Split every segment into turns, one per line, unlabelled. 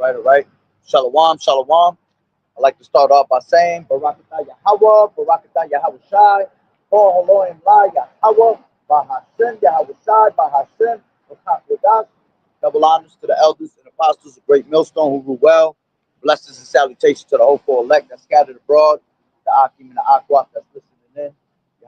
All right. Shalom, shalom. I'd like to start off by saying, Barakatah Yahweh, Barakatah Yahweh Shai, Ho Elohim La Yahweh, Bahashem Yahweh Shai, Bahashem, Qadash. Double honors to the elders and apostles of Great Millstone who rule well. Blessings and salutations to the hopeful elect that's scattered abroad, the Akim and the Aqua that's listening in.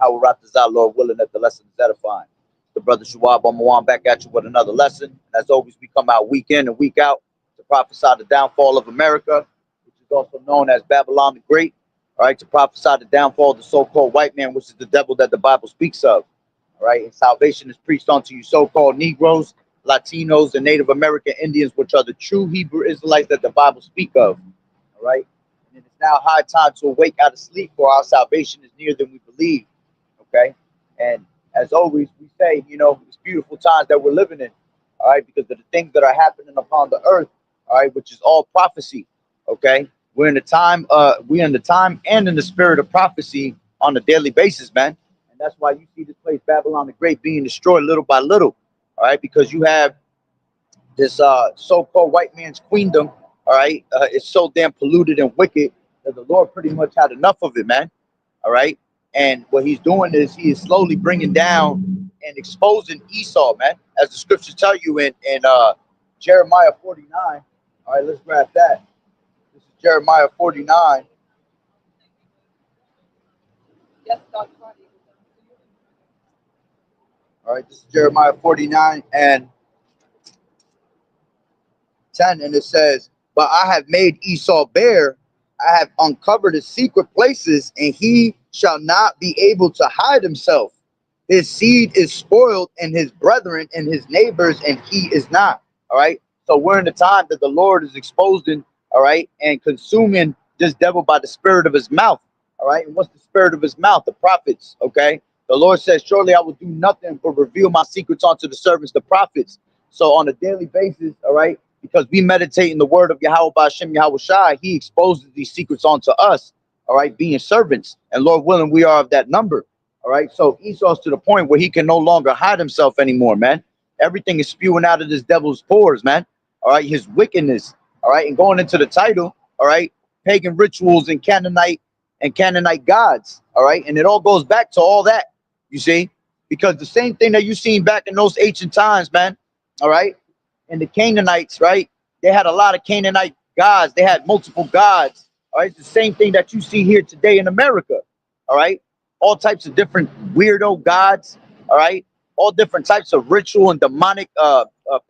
Yahweh Ratazah, Lord willing, that the lesson is edifying. The brother Shuab Amawan back at you with another lesson. And as always, we come out week in and week out to prophesy the downfall of America, which is also known as Babylon the Great, all right, to prophesy the downfall of the so-called white man, which is the devil that the Bible speaks of, all right, and salvation is preached unto you so-called Negroes, Latinos, and Native American Indians, which are the true Hebrew Israelites that the Bible speak of, all right, and it is now high time to awake out of sleep, for our salvation is nearer than we believe, okay, and as always, we say, you know, it's beautiful times that we're living in, all right, because of the things that are happening upon the earth, all right, which is all prophecy, okay? We're in the time and in the spirit of prophecy on a daily basis, man. And that's why you see this place, Babylon the Great, being destroyed little by little, all right, because you have this so-called white man's queendom, all right, it's so damn polluted and wicked that the Lord pretty much had enough of it, man, all right? And what he's doing is he is slowly bringing down and exposing Esau, man, as the scriptures tell you in Jeremiah 49. All right, let's grab that. This is Jeremiah 49. All right, this is Jeremiah 49 and 10, and it says, "But I have made Esau bare, I have uncovered his secret places, and he shall not be able to hide himself. His seed is spoiled, and his brethren and his neighbors, and he is not." All right. So we're in the time that the Lord is exposing, all right, and consuming this devil by the spirit of his mouth. All right. And what's the spirit of his mouth? The prophets. Okay. The Lord says, "Surely I will do nothing but reveal my secrets unto the servants, the prophets." So on a daily basis, all right, because we meditate in the word of Yahweh Ba'ashem Yahweh Shai, he exposes these secrets onto us, all right, being servants. And Lord willing, we are of that number, all right? So Esau's to the point where he can no longer hide himself anymore, man. Everything is spewing out of this devil's pores, man, all right, his wickedness, all right? And going into the title, all right, pagan rituals and Canaanite gods, all right? And it all goes back to all that, you see? Because the same thing that you seen back in those ancient times, man, all right? And the Canaanites, right? They had a lot of Canaanite gods. They had multiple gods. All right. It's the same thing that you see here today in America. All right. All types of different weirdo gods. All right. All different types of ritual and demonic,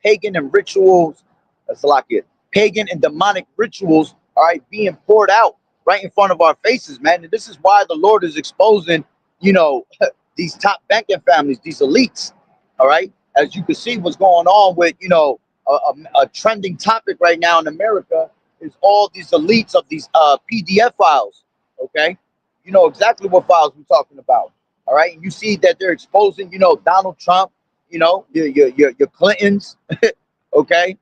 pagan and rituals. That's like it. Pagan and demonic rituals. All right. Being poured out right in front of our faces, man. And this is why the Lord is exposing, you know, these top banking families, these elites. All right. As you can see, what's going on with, you know, a trending topic right now in America is all these elites of these PDF files. Okay, you know exactly what files we're talking about. All right, and you see that they're exposing, you know, Donald Trump, you know, your Clintons. Okay,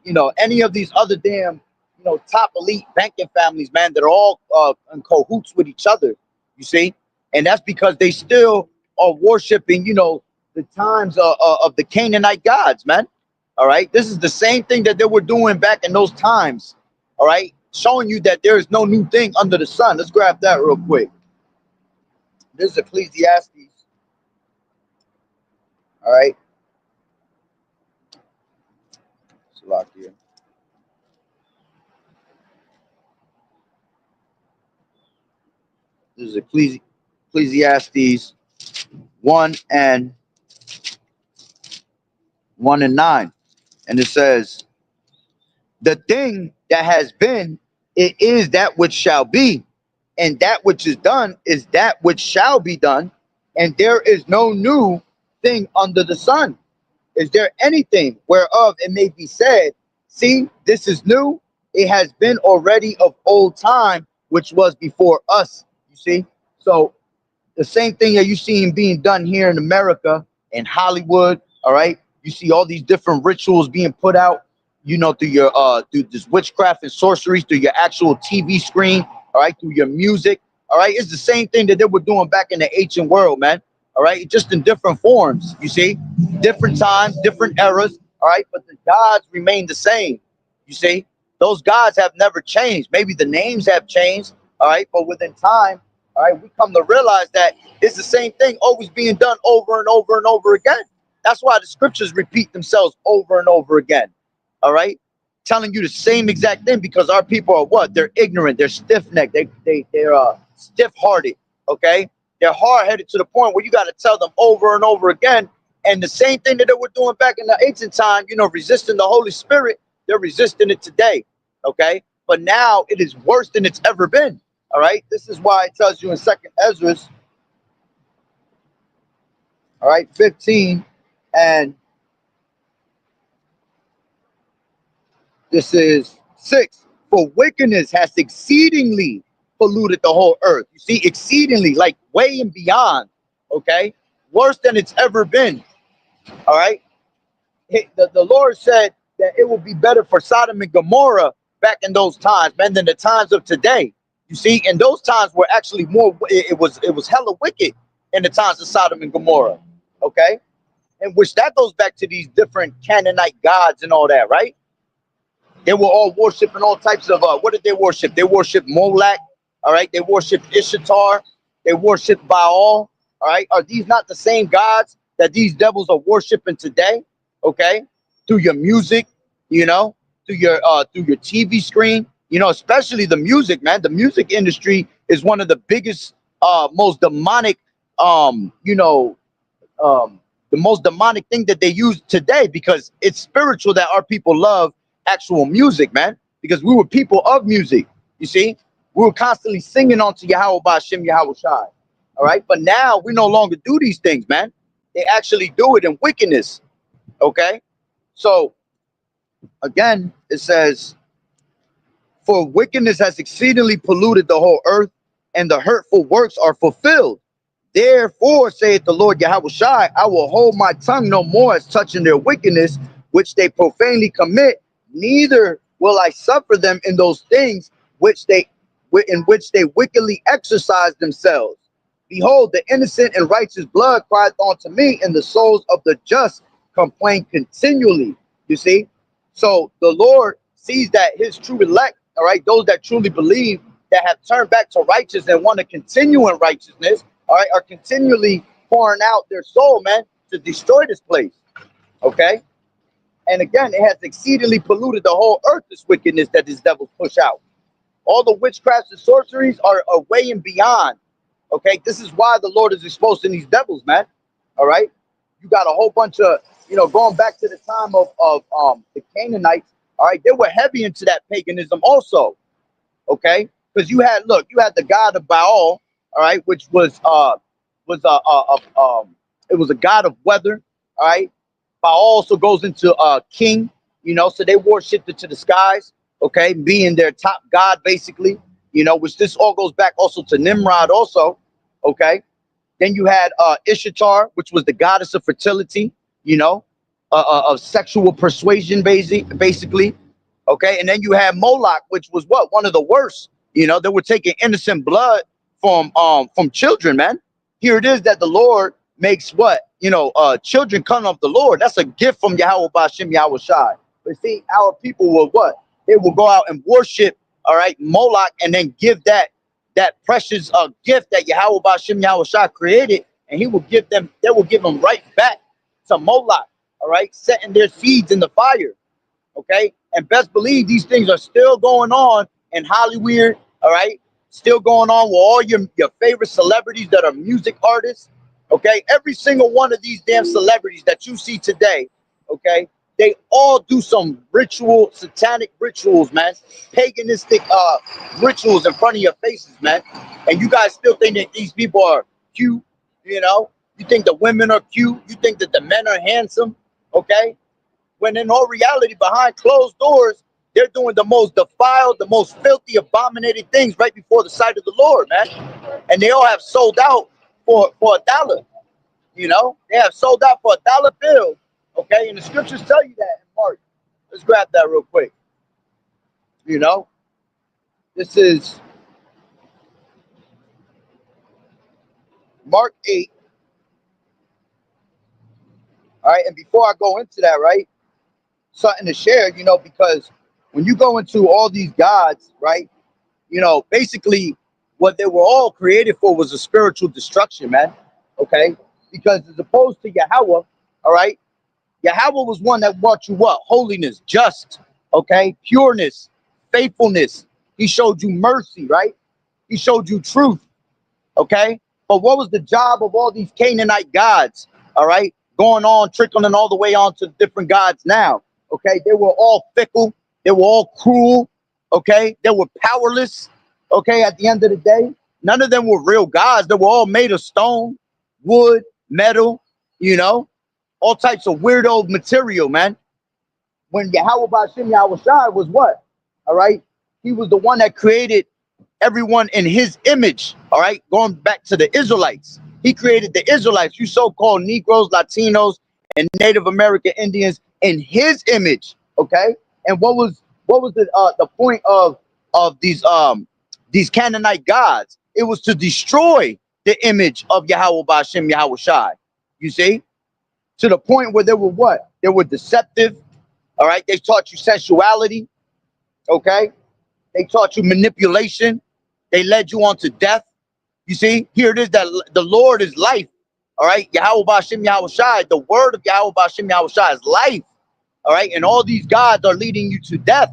you know, any of these other damn, you know, top elite banking families, man, that are all in cahoots with each other. You see, and that's because they still are worshiping, you know, the times of the Canaanite gods, man. All right. This is the same thing that they were doing back in those times. All right. Showing you that there is no new thing under the sun. Let's grab that real quick. This is Ecclesiastes. All right. Salakia. This is Ecclesiastes 1 and 9. And it says, "The thing that has been, it is that which shall be, and that which is done is that which shall be done, and there is no new thing under the sun. Is there anything whereof it may be said, see, this is new? It has been already of old time, which was before us." You see? So the same thing that you see being done here in America, in Hollywood, all right? You see all these different rituals being put out, you know, through your through this witchcraft and sorcery, through your actual TV screen, all right, through your music, all right. It's the same thing that they were doing back in the ancient world, man. All right, just in different forms. You see, different times, different eras, all right. But the gods remain the same. You see, Those gods have never changed. Maybe the names have changed, all right, but within time, all right, we come to realize that it's the same thing always being done over and over and over again. That's why the scriptures repeat themselves over and over again, all right, telling you the same exact thing because our people are what? They're ignorant, they're stiff-necked, they're stiff-hearted, okay? They're hard-headed to the point where you got to tell them over and over again. And the same thing that they were doing back in the ancient time, you know, resisting the Holy Spirit, they're resisting it today, okay? But now it is worse than it's ever been, all right? This is why it tells you in 2nd Ezra, all right, 15, and this is 6. For wickedness has exceedingly polluted the whole earth. You see, exceedingly, like way and beyond, okay? Worse than it's ever been, all right? The Lord said that it would be better for Sodom and Gomorrah back in those times, man, than the times of today. You see, and those times were actually more. It was hella wicked in the times of Sodom and Gomorrah. Okay, and which that goes back to these different Canaanite gods and all that, right? They were all worshiping all types of. What did they worship? They worshiped Molech. All right, they worshiped Ishtar. They worshiped Baal. All right, are these not the same gods that these devils are worshiping today? Okay, through your music, you know, through your TV screen, you know, especially the music, man. The music industry is one of the biggest, most demonic, you know, the most demonic thing that they use today because it's spiritual that our people love actual music, man. Because we were people of music, you see, we were constantly singing onto Yahweh Ba'Shem Yahweh Shai. All right, but now we no longer do these things, man. They actually do it in wickedness. Okay, so again, it says, for wickedness has exceedingly polluted the whole earth, and the hurtful works are fulfilled. Therefore, saith the Lord Yahweh Shai, I will hold my tongue no more as touching their wickedness, which they profanely commit, neither will I suffer them in those things in which they wickedly exercise themselves. Behold, the innocent and righteous blood crieth unto me, and the souls of the just complain continually. You see? So the Lord sees that his true elect, all right, those that truly believe, that have turned back to righteousness and want to continue in righteousness, all right, are continually pouring out their soul, man, to destroy this place. Okay? And again, it has exceedingly polluted the whole earth, this wickedness that these devils push out. All the witchcrafts and sorceries are way and beyond. Okay, this is why the Lord is exposing these devils, man. All right, you got a whole bunch of, you know, going back to the time of the Canaanites. All right, they were heavy into that paganism also. Okay, because you had the god of Baal. All right, which it was a god of weather. All right, Baal also goes into king. You know, so they worshipped it to the skies. Okay, being their top god basically. You know, which this all goes back also to Nimrod also. Okay, then you had Ishtar, which was the goddess of fertility, you know, of sexual persuasion, basically. Okay, and then you had Moloch, which was what, one of the worst. You know, they were taking innocent blood from children, man. Here it is that the Lord makes what, you know, children come of the Lord. That's a gift from Yahweh Ba'Shem Yahweh Shai. But see, our people will what? They will go out and worship, all right, Moloch, and then give that precious gift that Yahweh Ba'Shem Yahweh Shai created, and he will give them, they will give them right back to Moloch, all right, setting their seeds in the fire. Okay, and best believe these things are still going on in Hollywood. All right, still going on with all your favorite celebrities that are music artists. Okay, every single one of these damn celebrities that you see today, okay, they all do some satanic rituals, man, paganistic rituals in front of your faces, man. And you guys still think that these people are cute, you know? You think the women are cute, you think that the men are handsome, okay? When in all reality, behind closed doors, they're doing the most defiled, the most filthy, abominated things right before the sight of the Lord, man. And they all have sold out for $1. You know, they have sold out for $1 bill. Okay, and the scriptures tell you that in Mark. Let's grab that real quick. You know, this is Mark 8. All right, and before I go into that, right, something to share, you know, because when you go into all these gods, right? You know, basically what they were all created for was a spiritual destruction, man. Okay? Because as opposed to Yahweh, all right, Yahweh was one that brought you what? Holiness, just, okay, pureness, faithfulness. He showed you mercy, right? He showed you truth, okay? But what was the job of all these Canaanite gods, all right? Going on, trickling all the way on to different gods now, okay? They were all fickle. They were all cruel, okay? They were powerless, okay, at the end of the day. None of them were real gods. They were all made of stone, wood, metal, you know, all types of weirdo material, man. When Yahweh Ba'Shem Yahweh Shai was what? All right? He was the one that created everyone in his image, all right? Going back to the Israelites. He created the Israelites, you so-called Negroes, Latinos, and Native American Indians in his image, okay? And what was the point of these Canaanite gods? It was to destroy the image of Yahweh Ba'Shem Yahweh Shai. You see? To the point where they were what? They were deceptive, all right? They taught you sensuality, okay? They taught you manipulation. They led you on to death. You see, here it is that the Lord is life. All right. Yahweh Ba'Shem Yahweh Shai, the word of Yahweh Ba'Shem Yahweh Shai is life. All right. And all these gods are leading you to death.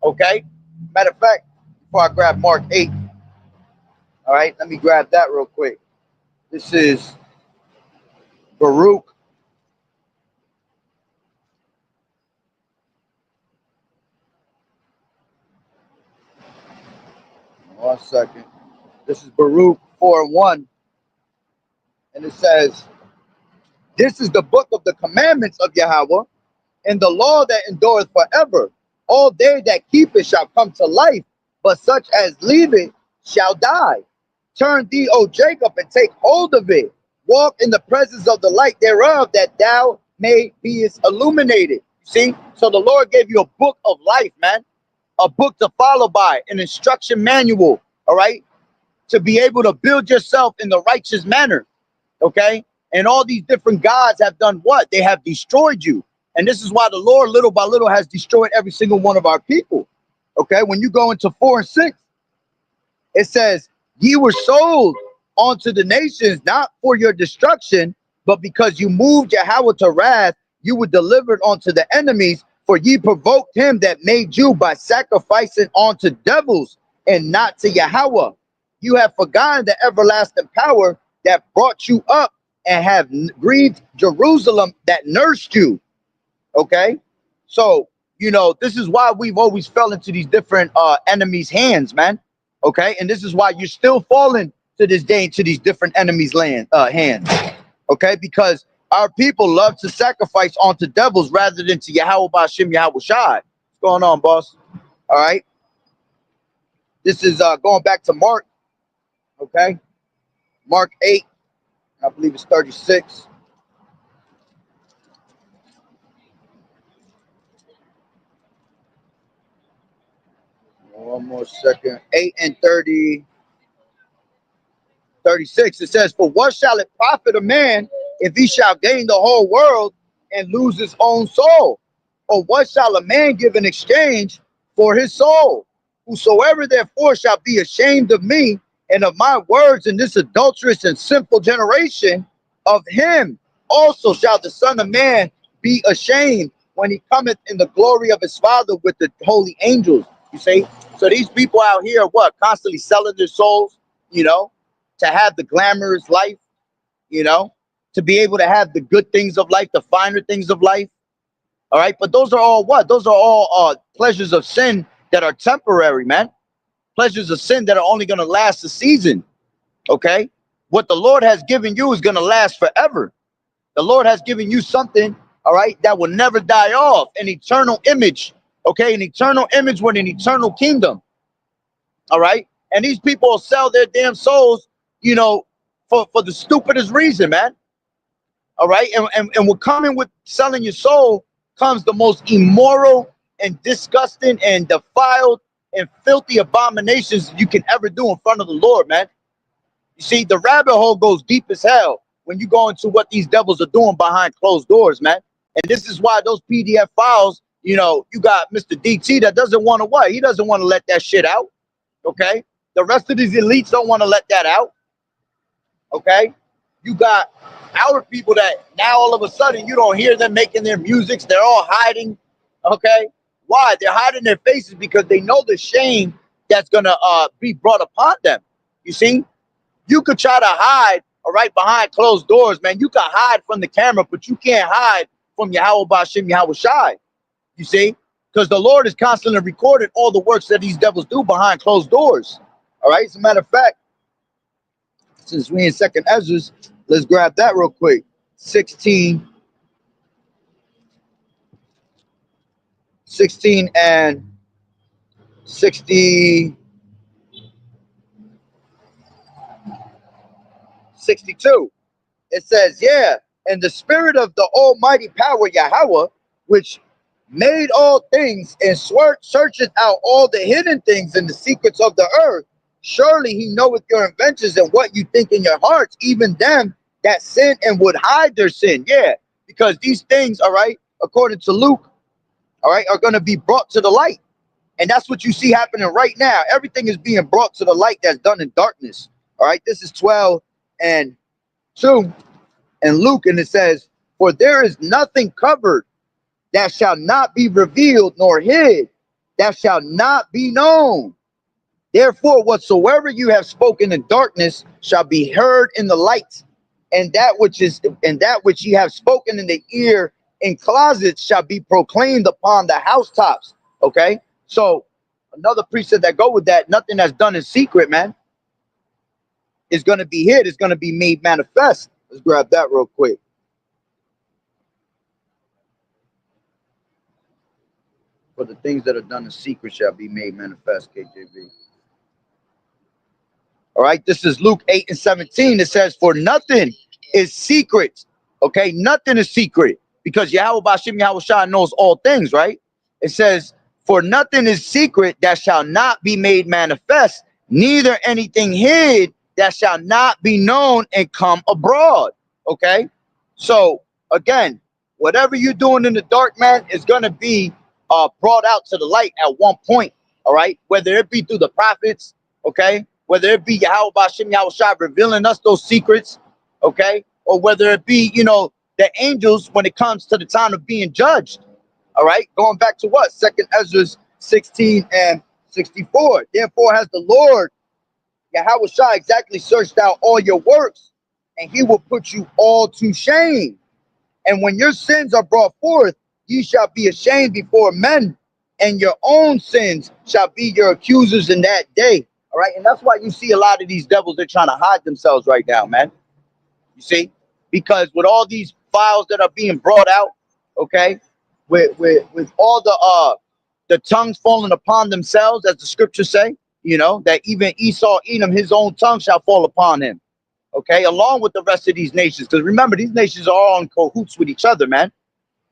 Okay. Matter of fact, before I grab Mark 8, all right, let me grab that real quick. This is Baruch. One second. This is Baruch 4:1. And it says, this is the book of the commandments of Yahweh and the law that endureth forever. All they that keep it shall come to life, but such as leave it shall die. Turn thee, O Jacob, and take hold of it. Walk in the presence of the light thereof, that thou may be illuminated. See? So the Lord gave you a book of life, man. A book to follow by, an instruction manual, all right? To be able to build yourself in the righteous manner, okay? And all these different gods have done what? They have destroyed you. And this is why the Lord, little by little, has destroyed every single one of our people. Okay, when you go into 4 and 6, it says, ye were sold unto the nations, not for your destruction, but because you moved Yahweh to wrath, you were delivered unto the enemies, for ye provoked him that made you by sacrificing unto devils and not to Yahweh. You have forgotten the everlasting power that brought you up and have grieved Jerusalem that nursed you. Okay, so you know this is why we've always fell into these different enemies' hands, man. Okay, and this is why you're still falling to this day into these different enemies' hands. Okay, because our people love to sacrifice onto devils rather than to Yahweh Ba'Shem Yahweh Shai. What's going on, boss? All right, this is going back to Mark. Okay, Mark 8, I believe it's 36. One more second. 8 and 36. It says, for what shall it profit a man if he shall gain the whole world and lose his own soul? Or what shall a man give in exchange for his soul? Whosoever therefore shall be ashamed of me and of my words in this adulterous and sinful generation, of him also shall the Son of Man be ashamed when he cometh in the glory of his Father with the holy angels. You see? So these people out here, what? Constantly selling their souls, you know, to have the glamorous life, you know, to be able to have the good things of life, the finer things of life. All right. But those are all what? Those are all pleasures of sin that are temporary, man. Pleasures of sin that are only going to last a season. Okay. What the Lord has given you is going to last forever. The Lord has given you something, all right, that will never die off, an eternal image. Okay. An eternal image with an eternal kingdom. All right. And these people sell their damn souls, you know, for the stupidest reason, man. All right. And what coming with selling your soul comes the most immoral and disgusting and defiled and filthy abominations you can ever do in front of the Lord, man. You see, the rabbit hole goes deep as hell when you go into what these devils are doing behind closed doors, man. And this is why those PDF files You know, you got Mr. DT that doesn't want to what? He doesn't want to let that shit out. Okay. The rest of these elites don't want to let that out. Okay. You got our people that now all of a sudden you don't hear them making their musics. They're all hiding. Okay. Why? They're hiding their faces because they know the shame that's gonna be brought upon them. You see, you could try to hide right behind closed doors, man. You can hide from the camera, but you can't hide from Yahweh Bashim Yahweh Shai. You see, because the Lord is constantly recording all the works that these devils do behind closed doors. All right. As a matter of fact, since we in Second Ezra, let's grab that real quick. 16 and 60, 62. It says, yeah, and the spirit of the almighty power Yahweh, which made all things and searcheth out all the hidden things and the secrets of the earth. Surely he knoweth your inventions and what you think in your hearts, even them that sin and would hide their sin. Yeah, because these things, all right, according to Luke, all right, are going to be brought to the light. And that's what you see happening right now. Everything is being brought to the light that's done in darkness. All right, this is 12 and 2 in Luke, and it says, for there is nothing covered that shall not be revealed, nor hid that shall not be known. Therefore, whatsoever you have spoken in darkness shall be heard in the light, and that which ye have spoken in the ear in closets shall be proclaimed upon the housetops. Okay, so another precept that go with that: nothing that's done in secret, man, is going to be hid. It's going to be made manifest. Let's grab that real quick. For the things that are done in secret shall be made manifest, KJV. All right, this is Luke 8 and 17. It says, for nothing is secret. Okay, nothing is secret because Yahweh Bashim Yahweh Shai knows all things, right? It says, for nothing is secret that shall not be made manifest, neither anything hid that shall not be known and come abroad. Okay, so again, whatever you're doing in the dark, man, is going to be brought out to the light at one point. All right, whether it be through the prophets, okay, whether it be Yahweh Bashim Yahweh Shai revealing us those secrets, okay, or whether it be, you know, the angels when it comes to the time of being judged. All right, going back to what? Second Ezra 16 and 64. Therefore has the Lord Yahweh Shai exactly searched out all your works, and he will put you all to shame. And when your sins are brought forth, ye shall be ashamed before men, and your own sins shall be your accusers in that day. All right, and that's why you see a lot of these devils, they're trying to hide themselves right now, man. You see, because with all these files that are being brought out, okay, with all the tongues falling upon themselves, as the scriptures say, you know, that even Esau, Edom, his own tongue shall fall upon him. Okay, along with the rest of these nations, because remember, these nations are all in cahoots with each other, man.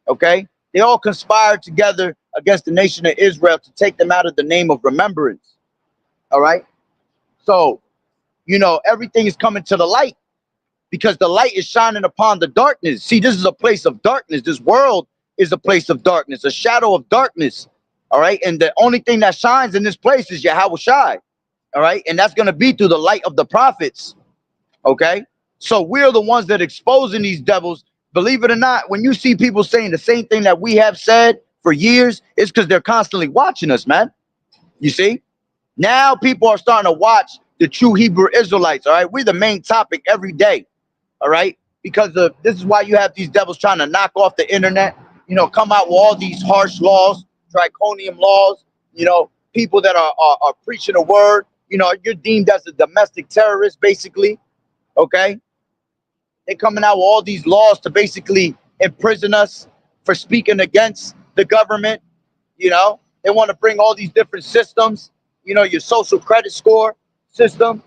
Okay, they all conspired together against the nation of Israel to take them out of the name of remembrance. All right, so you know everything is coming to the light because the light is shining upon the darkness. See, this is a place of darkness. This world is a place of darkness, a shadow of darkness. All right, and the only thing that shines in this place is Yahweh Shai. All right, and that's going to be through the light of the prophets. Okay, so we're the ones that exposing these devils. Believe it or not, when you see people saying the same thing that we have said for years, it's because they're constantly watching us, man. You see, now people are starting to watch the true Hebrew Israelites. All right, we're the main topic every day. All right, because this is why you have these devils trying to knock off the internet. You know, come out with all these harsh laws, draconian laws. You know, people that are preaching the word. You know, you're deemed as a domestic terrorist, basically. Okay, they're coming out with all these laws to basically imprison us for speaking against the government. You know, they want to bring all these different systems. You know, your social credit score system,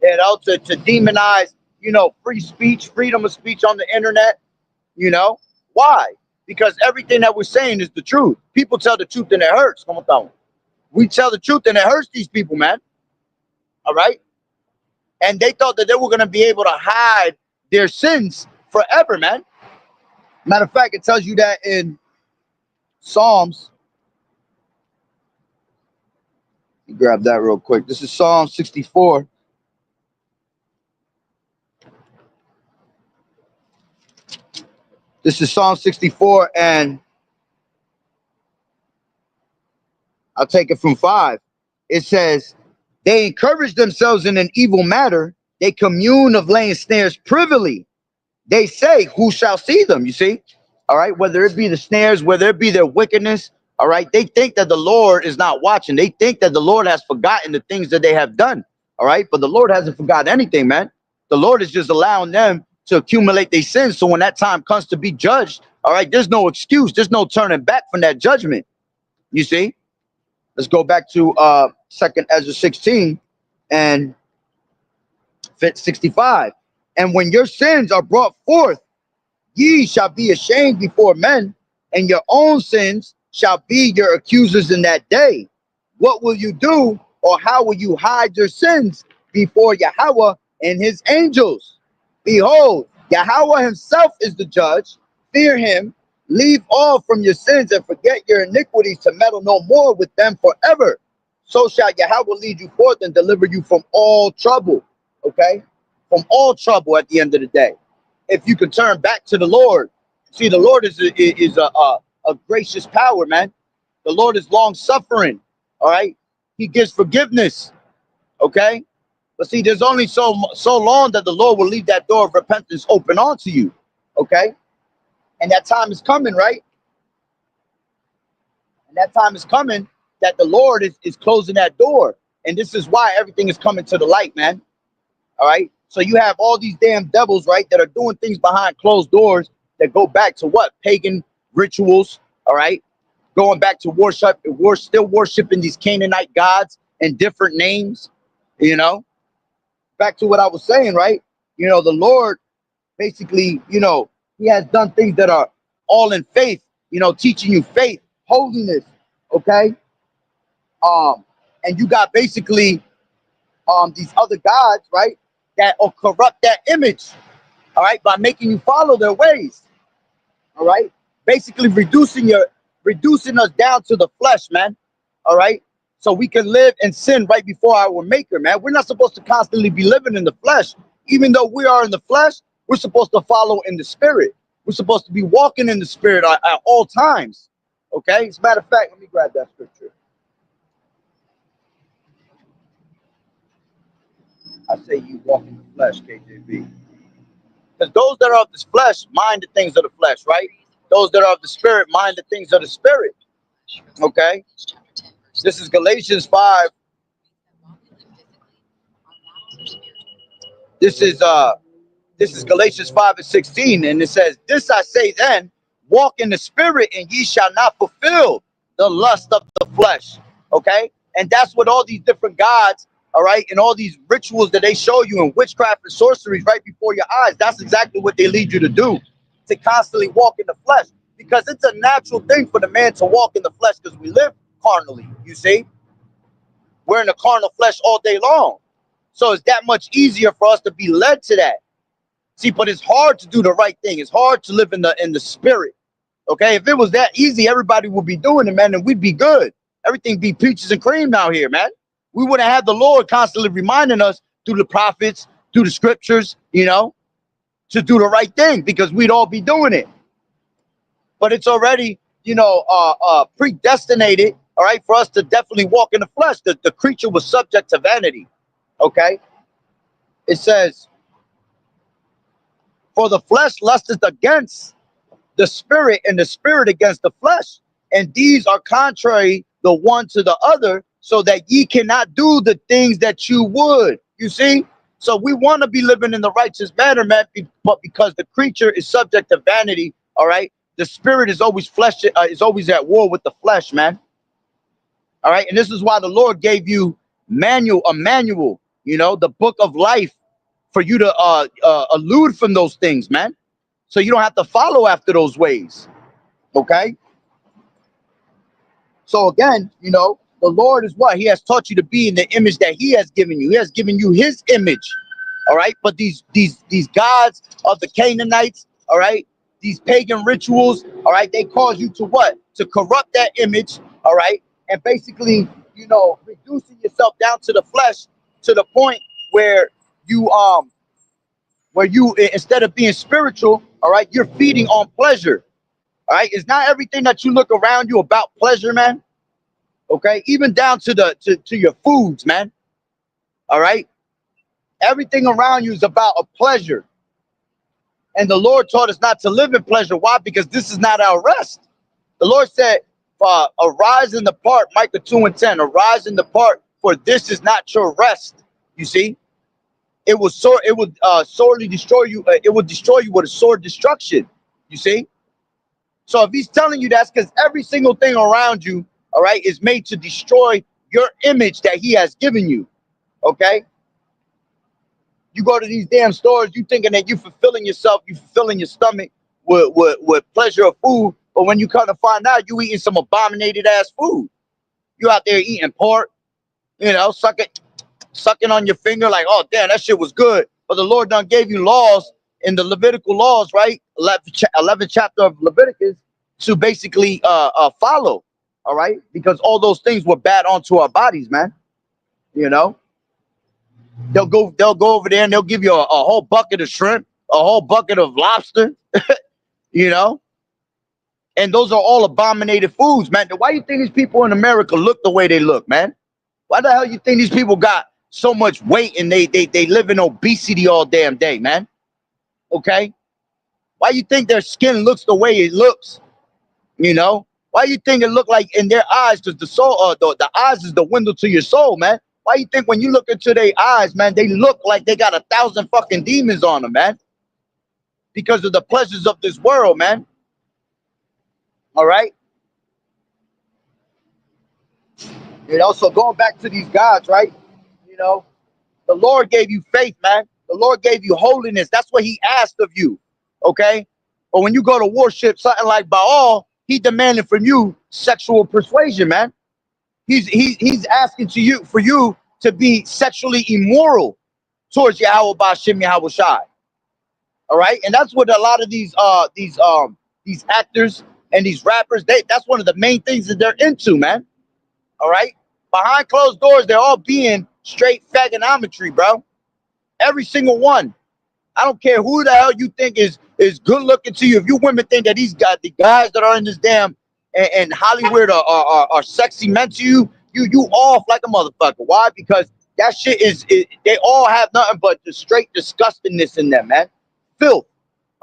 you know, to demonize, you know, free speech, freedom of speech on the internet. You know, why? Because everything that we're saying is the truth. People tell the truth and it hurts. Come on, we tell the truth and it hurts these people, man. All right. And they thought that they were going to be able to hide their sins forever, man. Matter of fact, it tells you that in Psalms. Let me grab that real quick. This is Psalm 64. This is Psalm 64, and I'll take it from 5. It says, they encourage themselves in an evil matter. They commune of laying snares privily. They say, who shall see them? You see? All right. Whether it be the snares, whether it be their wickedness. All right. They think that the Lord is not watching. They think that the Lord has forgotten the things that they have done. All right. But the Lord hasn't forgotten anything, man. The Lord is just allowing them to accumulate their sins. So when that time comes to be judged, all right, there's no excuse. There's no turning back from that judgment. You see? Let's go back to 2nd Ezra 16 and 65. And when your sins are brought forth, ye shall be ashamed before men, and your own sins shall be your accusers in that day. What will you do, or how will you hide your sins before Yahweh and his angels? Behold, Yahweh himself is the judge. Fear him, leave all from your sins, and forget your iniquities, to meddle no more with them forever. So shall Yahweh lead you forth and deliver you from all trouble. Okay? From all trouble at the end of the day. If you can turn back to the Lord. See, the Lord is a gracious power, man. The Lord is long suffering. All right. He gives forgiveness. Okay. But see, there's only so long that the Lord will leave that door of repentance open onto you. Okay. And that time is coming, right? And that time is coming that the Lord is closing that door. And this is why everything is coming to the light, man. All right. So you have all these damn devils, right, that are doing things behind closed doors that go back to what? Pagan rituals. All right. Going back to still worshiping these Canaanite gods and different names, you know. Back to what I was saying, right? You know, the Lord basically, you know, he has done things that are all in faith, you know, teaching you faith, holiness. Okay. And you got basically these other gods, right, that will corrupt that image, all right, by making you follow their ways, all right, basically reducing us down to the flesh, man, all right, so we can live and sin right before our maker, man. We're not supposed to constantly be living in the flesh. Even though we are in the flesh, we're supposed to follow in the spirit. We're supposed to be walking in the spirit at all times, okay? As a matter of fact, let me grab that scripture. I say you walk in the flesh, KJV. Because those that are of this flesh mind the things of the flesh, right? Those that are of the spirit mind the things of the spirit. Okay? This is Galatians 5. This is Galatians 5 and 16. And it says, this I say then, walk in the spirit, and ye shall not fulfill the lust of the flesh. Okay? And that's what all these different gods, all right, and all these rituals that they show you in witchcraft and sorceries right before your eyes, that's exactly what they lead you to do, to constantly walk in the flesh, because it's a natural thing for the man to walk in the flesh, because we live carnally. You see, we're in the carnal flesh all day long, so it's that much easier for us to be led to that. See, but it's hard to do the right thing. It's hard to live in the spirit. Okay, if it was that easy, everybody would be doing it, man, and we'd be good. Everything be peaches and cream out here, man. We wouldn't have the Lord constantly reminding us through the prophets, through the scriptures, you know, to do the right thing, because we'd all be doing it. But it's already, you know, predestinated, all right, for us to definitely walk in the flesh. The creature was subject to vanity. Okay. It says, for the flesh lusteth against the spirit, and the spirit against the flesh. And these are contrary the one to the other, so that ye cannot do the things that you would. You see? So we want to be living in the righteous manner, man, but because the creature is subject to vanity, all right? The spirit is always is always at war with the flesh, man. All right? And this is why the Lord gave you a manual, you know, the book of life, for you to elude from those things, man. So you don't have to follow after those ways. Okay? So again, you know, the Lord is what? He has taught you to be in the image that he has given you. He has given you his image. All right? But these gods of the Canaanites, all right, these pagan rituals, all right, they cause you to what? to corrupt that image, all right, and basically, you know, reducing yourself down to the flesh to the point where you instead of being spiritual, all right, you're feeding on pleasure. All right, it's not everything that you look around you about pleasure, man. Okay, even down to to your foods, man. All right, everything around you is about a pleasure. And the Lord taught us not to live in pleasure. Why? Because this is not our rest. The Lord said, arise and depart, Micah 2:10, arise and depart, for this is not your rest. You see, it would sorely destroy you. It will destroy you with a sword destruction. You see? So if he's telling you that's because every single thing around you, all right, is made to destroy your image that he has given you. Okay? You go to these damn stores, you thinking that you fulfilling yourself, you fulfilling your stomach with pleasure of food, but when you come to find out, you eating some abominated ass food. You out there eating pork, you know, sucking on your finger like, oh damn, that shit was good. But the Lord done gave you laws in the Levitical laws, right? 11th chapter of Leviticus to basically follow, all right? Because all those things were bad onto our bodies, man. You know, they'll go over there and they'll give you a whole bucket of shrimp, a whole bucket of lobster, you know, and those are all abominated foods, man. Why you think these people in America look the way they look, man? Why the hell you think these people got so much weight and they live in obesity all damn day, man? Okay, why you think their skin looks the way it looks? You know, why you think it look like in their eyes? Because the soul, the eyes is the window to your soul, man. Why you think when you look into their eyes, man, they look like they got 1,000 fucking demons on them, man? Because of the pleasures of this world, man. All right. You know, so going back to these gods, right? You know, the Lord gave you faith, man. The Lord gave you holiness. That's what he asked of you. Okay. But when you go to worship something like Baal, he demanded from you sexual persuasion, man. He's asking for you to be sexually immoral towards Yahweh Ba'Shem Yahweh Shai. All right. And that's what a lot of these actors and these rappers, that's one of the main things that they're into, man. All right. Behind closed doors, they're all being straight fagonometry, bro. Every single one. I don't care who the hell you think is good looking to you. If you women think that the guys that are in this damn and Hollywood are sexy men to you, you off like a motherfucker. Why? Because that shit they all have nothing but the straight disgustingness in them, man. Filth.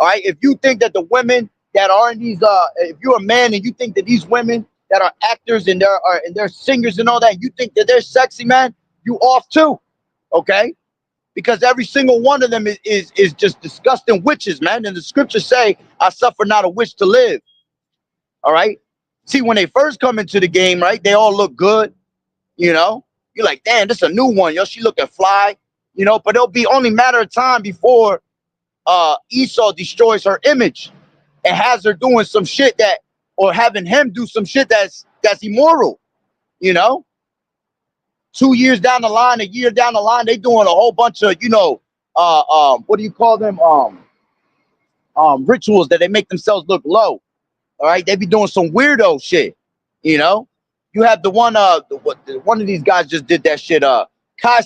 All right. If you think that the women that are in these if you're a man and you think that these women that are actors and they're singers and all that, you think that they're sexy, man, you off too. Okay? Because every single one of them is just disgusting witches, man. And the scriptures say, I suffer not a witch to live. All right. See, when they first come into the game, right, they all look good. You know, you're like, damn, this is a new one. Yo, she looking fly, you know, but it'll be only a matter of time before Esau destroys her image and has her doing some shit or having him do some shit that's immoral, you know. 2 years down the line, a year down the line, they doing a whole bunch of, you know, what do you call them? Rituals that they make themselves look low. All right, they be doing some weirdo shit. You know, you have the one, one of these guys just did that shit. Kai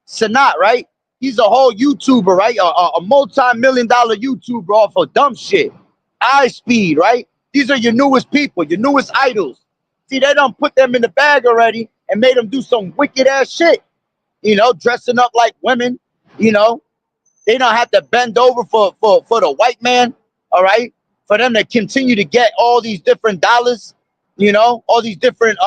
Sanat, right? He's a whole YouTuber, right? A multi-million-dollar YouTuber off of dumb shit. iSpeed, right? These are your newest people, your newest idols. See, they done put them in the bag already and made them do some wicked ass shit, you know, dressing up like women, you know. They don't have to bend over for the white man, all right, for them to continue to get all these different dollars, you know, all these different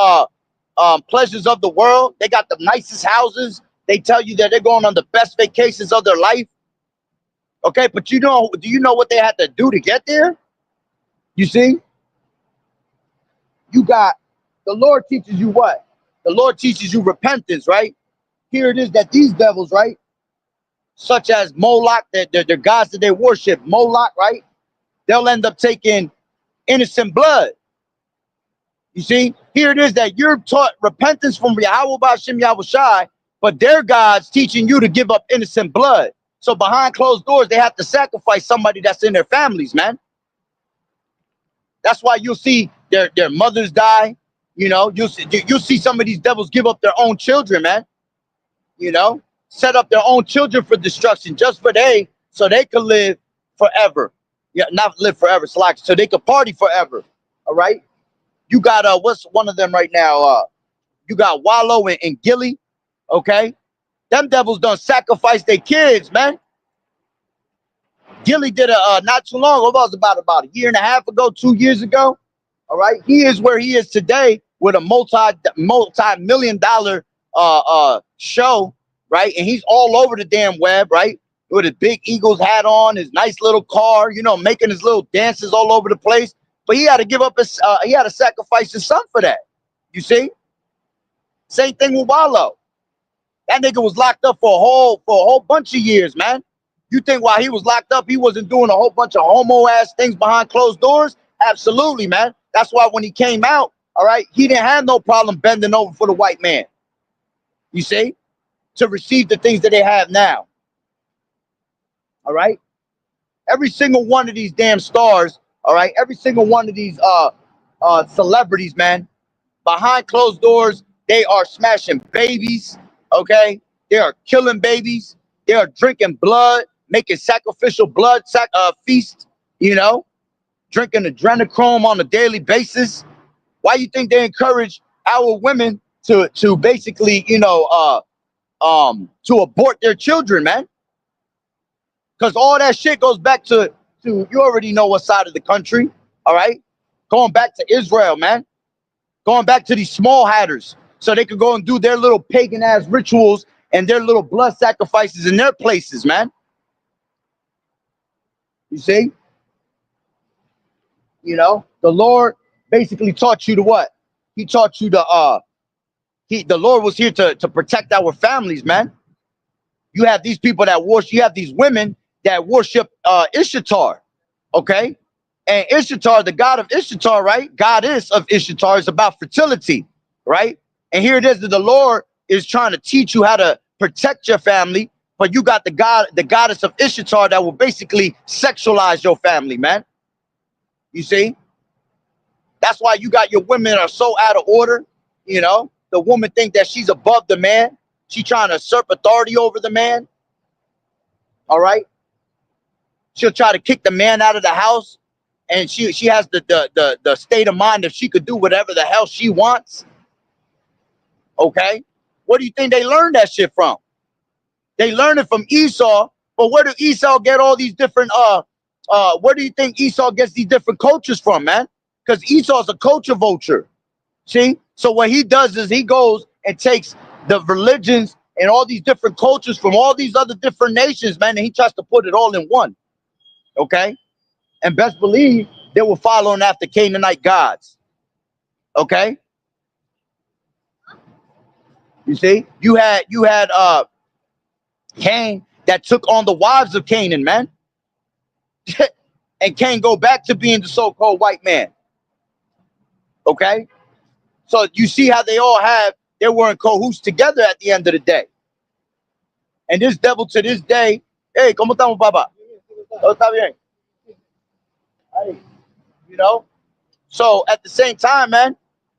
pleasures of the world. They got the nicest houses. They tell you that they're going on the best vacations of their life. Okay, but do you know what they had to do to get there? You see, you got, the Lord teaches you what? The Lord teaches you repentance, right? Here it is that these devils, right, such as Moloch, the gods that they worship, Moloch, right? They'll end up taking innocent blood. You see, here it is that you're taught repentance from Yahweh Ba'Shem Yahweh Shai, but their gods teaching you to give up innocent blood. So behind closed doors, they have to sacrifice somebody that's in their families, man. That's why you'll see their mothers die. You know, you'll see some of these devils give up their own children, man. You know, set up their own children for destruction just for so they could live forever. Yeah, not live forever, so they could party forever. All right. You got what's one of them right now? You got Wallow and Gilly. Okay, them devils don't sacrifice their kids, man. Gilly did a not too long ago. It was about a year and a half ago, 2 years ago. All right, he is where he is today with a multi-million dollar show, right? And he's all over the damn web, right? With his big Eagles hat on, his nice little car, you know, making his little dances all over the place. But he had to give up his, he had to sacrifice his son for that. You see? Same thing with Wallow. That nigga was locked up for a whole bunch of years, man. You think while he was locked up, he wasn't doing a whole bunch of homo ass things behind closed doors? Absolutely, man. That's why when he came out, all right, he didn't have no problem bending over for the white man. You see, to receive the things that they have now. All right. Every single one of these damn stars, all right, every single one of these celebrities, man, behind closed doors, they are smashing babies, okay? They are killing babies. They are drinking blood, making sacrificial blood feasts, you know, drinking adrenochrome on a daily basis. Why you think they encourage our women to basically, you know, to abort their children, man? Because all that shit goes back to you already know what side of the country, all right? Going back to Israel, man. Going back to these small hatters so they could go and do their little pagan ass rituals and their little blood sacrifices in their places, man. You see? You know, the Lord basically taught you to what? He taught you to the Lord was here to protect our families, man. You have these people that worship, you have these women that worship Ishtar, okay? And Ishtar, the god of Ishtar, right? Goddess of Ishtar is about fertility, right? And here it is that the Lord is trying to teach you how to protect your family, but you got the goddess of Ishtar that will basically sexualize your family, man. You see? That's why you got your women that are so out of order, you know? The woman think that she's above the man. She trying to usurp authority over the man. All right? She'll try to kick the man out of the house, and she has the state of mind that she could do whatever the hell she wants. Okay, what do you think they learned that shit from? They learned it from Esau. But where do Esau get all these different where do you think Esau gets these different cultures from, man? Because Esau's a culture vulture. See, so what he does is he goes and takes the religions and all these different cultures from all these other different nations, man, and he tries to put it all in one. Okay, and best believe they were following after Canaanite gods. Okay, you see, you had Cain that took on the wives of Canaan, man, and Cain go back to being the so-called white man. Okay, so you see how they were in cahoots together at the end of the day. And this devil to this day, hey, ¿cómo estamos, papá? Todo está bien. Hey, you know. So at the same time, man,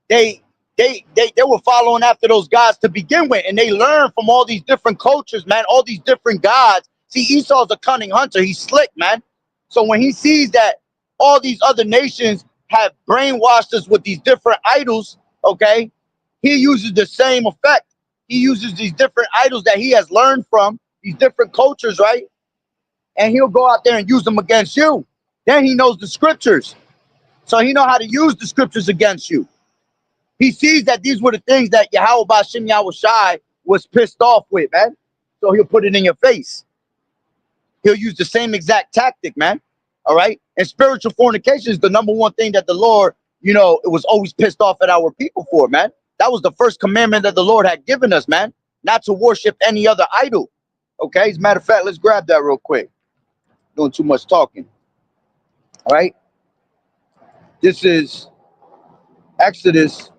they were following after those gods to begin with, and they learned from all these different cultures, man, all these different gods. See, Esau's a cunning hunter. He's slick, man. So when he sees that all these other nations have brainwashed us with these different idols, okay, he uses the same effect. He uses these different idols that he has learned from these different cultures, right? And he'll go out there and use them against you. Then he knows the scriptures. So he know how to use the scriptures against you. He sees that these were the things that Yahweh Bashim Yahushai was pissed off with, man. So he'll put it in your face. He'll use the same exact tactic, man. All right. And spiritual fornication is the number one thing that the Lord, you know, it was always pissed off at our people for, man. That was the first commandment that the Lord had given us, man, not to worship any other idol. Okay. As a matter of fact, let's grab that real quick. Doing too much talking. All right. This is Exodus.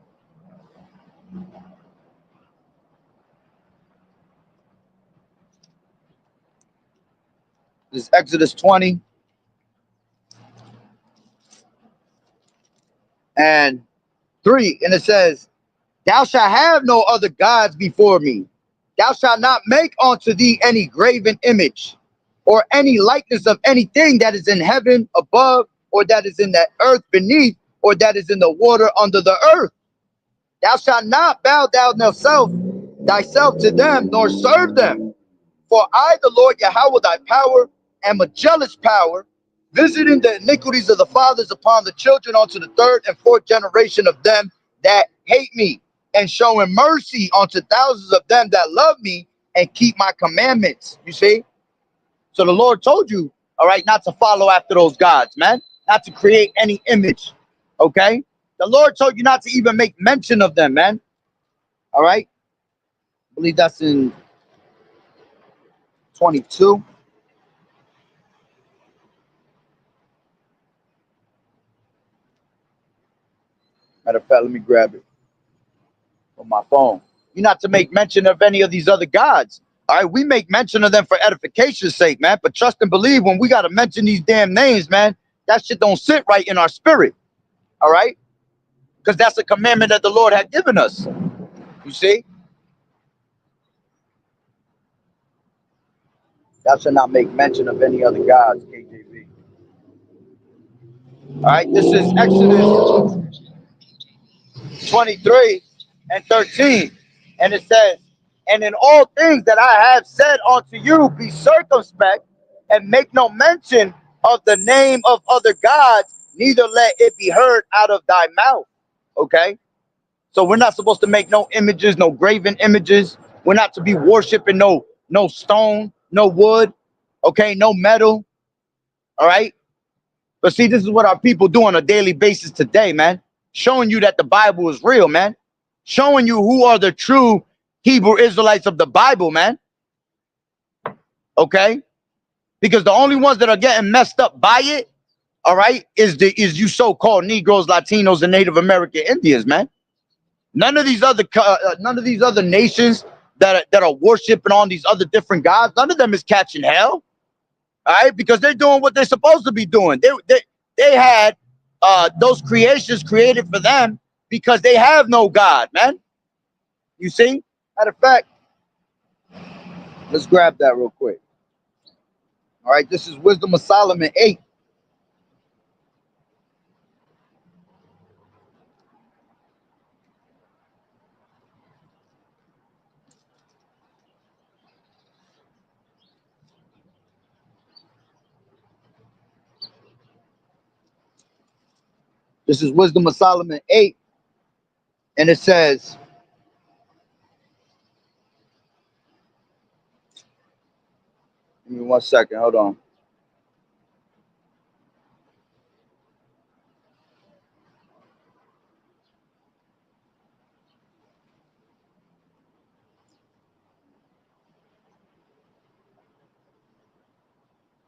This is Exodus 20. and 3, and it says, thou shalt have no other gods before me. Thou shalt not make unto thee any graven image, or any likeness of anything that is in heaven above, or that is in the earth beneath, or that is in the water under the earth. Thou shalt not bow down thyself to them, nor serve them. For I, the Lord Yahweh, thy power, am a jealous power, visiting the iniquities of the fathers upon the children unto the third and fourth generation of them that hate me, and showing mercy unto thousands of them that love me and keep my commandments. You see? So the Lord told you, all right, not to follow after those gods, man, not to create any image. Okay? The Lord told you not to even make mention of them, man. All right? I believe that's in 22. Matter of fact, let me grab it on my phone. You're not to make mention of any of these other gods. All right, we make mention of them for edification's sake, man. But trust and believe, when we got to mention these damn names, man, that shit don't sit right in our spirit. All right? Because that's a commandment that the Lord had given us. You see? Thou shalt not make mention of any other gods, KJV. All right, this is Exodus 23 and 13. And it says, and in all things that I have said unto you, be circumspect, and make no mention of the name of other gods, neither let it be heard out of thy mouth. Okay? So we're not supposed to make no images, no graven images. We're not to be worshiping no stone, no wood, okay, no metal. All right? But see, this is what our people do on a daily basis today, man. Showing you that the Bible is real, man. Showing you who are the true Hebrew Israelites of the Bible, man. Okay? Because the only ones that are getting messed up by it, all right, is you so-called Negroes, Latinos, and Native American Indians, man. None of these other nations that are worshiping on these other different gods, none of them is catching hell. All right, because they're doing what they're supposed to be doing. They had those creations created for them because they have no God, man. You see? Matter of fact, let's grab that real quick. All right, this is Wisdom of Solomon 8. This is Wisdom of Solomon 8, and it says, give me 1 second, hold on.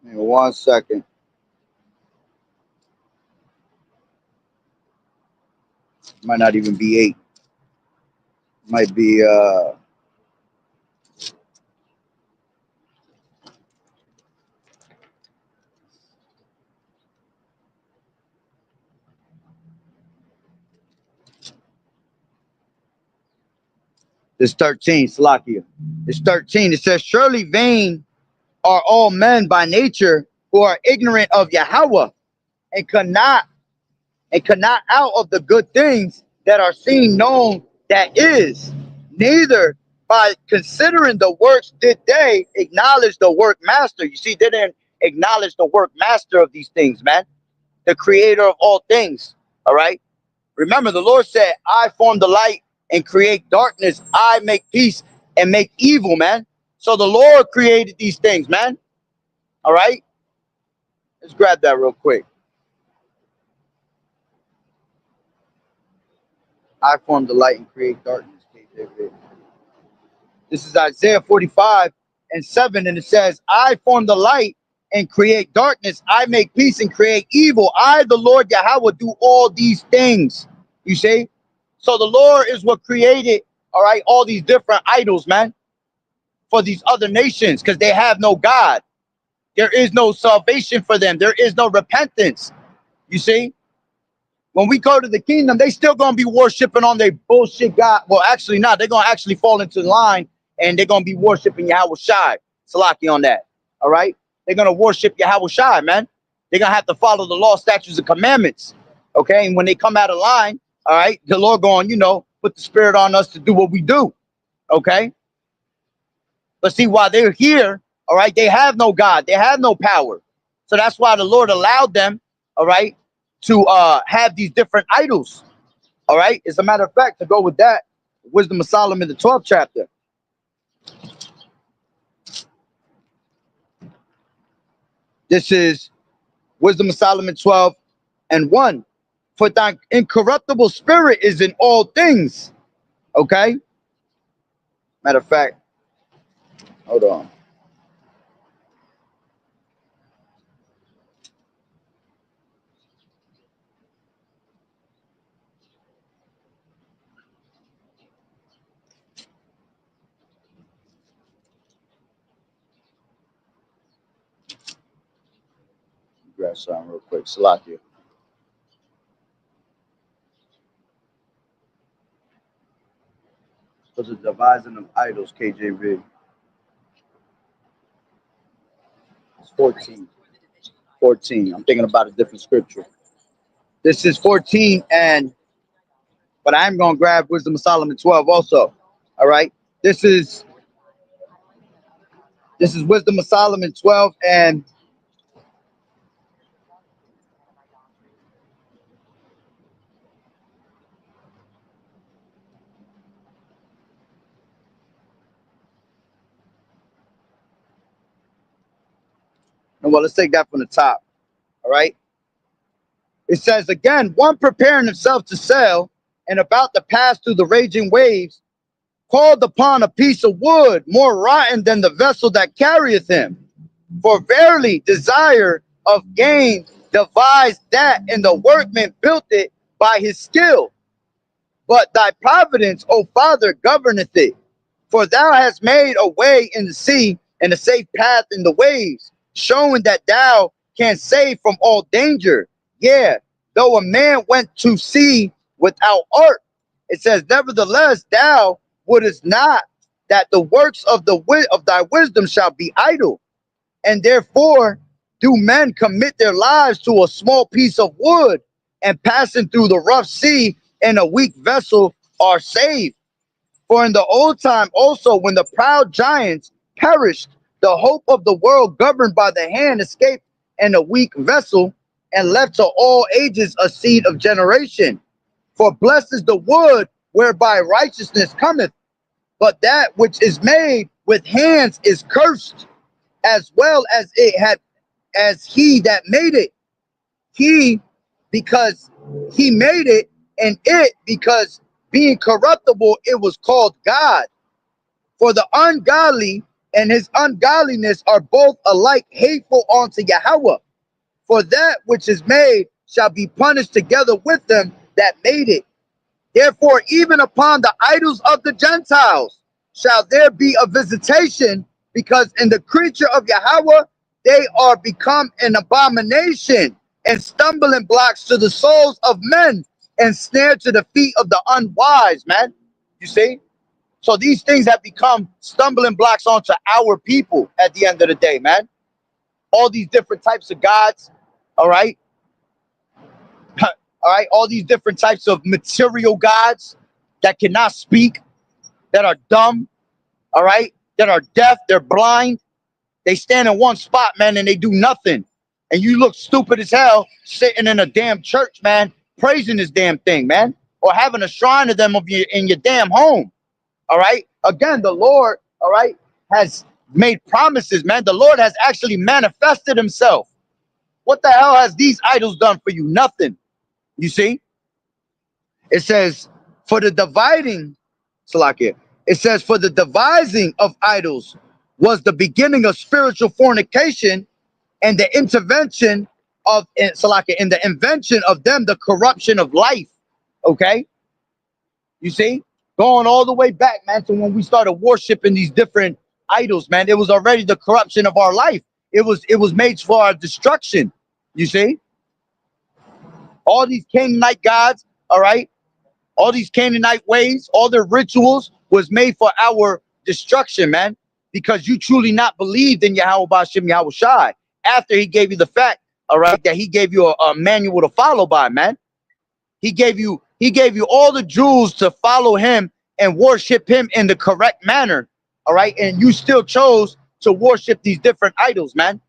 Give me 1 second. Might not even be 8. Might be it's 13, Salakia. It's 13. It says, surely vain are all men by nature who are ignorant of Yahweh and cannot out of the good things that are seen known that is. Neither by considering the works did they acknowledge the work master. You see, they didn't acknowledge the work master of these things, man. The creator of all things. All right. Remember, the Lord said, I form the light and create darkness. I make peace and make evil, man. So the Lord created these things, man. All right. Let's grab that real quick. I form the light and create darkness. KJV. This is Isaiah 45 and 7. And it says, I form the light and create darkness. I make peace and create evil. I, the Lord Yahweh, do all these things. You see? So the Lord is what created, all right, all these different idols, man, for these other nations, because they have no God. There is no salvation for them. There is no repentance. You see? When we go to the kingdom, they still gonna be worshiping on their bullshit God. Well, actually not. They're gonna actually fall into line and they're gonna be worshiping Yahweh Shai. Salaki on that. All right. They're gonna worship Yahweh Shai, man. They're gonna have to follow the law, statutes, and commandments. Okay. And when they come out of line, all right, the Lord going, put the spirit on us to do what we do. Okay. But see, while they're here, all right, they have no God, they have no power. So that's why the Lord allowed them, all right, to have these different idols. All right. As a matter of fact, to go with that, Wisdom of Solomon, the 12th chapter. This is Wisdom of Solomon 12:1. For thy incorruptible spirit is in all things. Okay. Matter of fact, hold on. Grab something real quick. Salakia. For the devising of idols, KJV. It's 14. 14. I'm thinking about a different scripture. This is 14, but I'm gonna grab Wisdom of Solomon 12 also. All right. This is Wisdom of Solomon 12 and well, let's take that from the top. All right. It says again, one preparing himself to sail and about to pass through the raging waves, called upon a piece of wood more rotten than the vessel that carrieth him. For verily desire of gain devised that, and the workman built it by his skill. But thy providence, O Father, governeth it. For thou hast made a way in the sea and a safe path in the waves, showing that thou canst save from all danger. Yeah, though a man went to sea without art, it says, nevertheless, thou wouldest not that the works of thy wisdom shall be idle. And therefore do men commit their lives to a small piece of wood, and passing through the rough sea in a weak vessel are saved. For in the old time also, when the proud giants perished, the hope of the world governed by the hand escaped in a weak vessel, and left to all ages a seed of generation. For blessed is the wood whereby righteousness cometh, but that which is made with hands is cursed, as well as he that made it. He, because he made it, and it, because being corruptible, it was called God. For the ungodly and his ungodliness are both alike hateful unto Yahweh. For that which is made shall be punished together with them that made it. Therefore, even upon the idols of the Gentiles shall there be a visitation, because in the creature of Yahweh they are become an abomination and stumbling blocks to the souls of men, and snare to the feet of the unwise, man. You see? So these things have become stumbling blocks onto our people at the end of the day, man. All these different types of gods, all right? All right, all these different types of material gods that cannot speak, that are dumb, all right, that are deaf, they're blind. They stand in one spot, man, and they do nothing. And you look stupid as hell sitting in a damn church, man, praising this damn thing, man, or having a shrine to them in your damn home. All right. Again, the Lord, all right, has made promises, man. The Lord has actually manifested himself. What the hell has these idols done for you? Nothing. You see? It says, for the dividing, Salakia, it says, for the devising of idols was the beginning of spiritual fornication, and the intervention of, Salakia, in the invention of them, the corruption of life. Okay? You see? Going all the way back, man, to when we started worshiping these different idols, man. It was already the corruption of our life. It was made for our destruction. You see? All these Canaanite gods, all right, all these Canaanite ways, all their rituals was made for our destruction, man, because you truly not believed in Yahweh Bashim Yahweh Shai after he gave you the fact, all right, that he gave you a manual to follow by, man. He gave you all the jewels to follow him and worship him in the correct manner, all right, and you still chose to worship these different idols, man.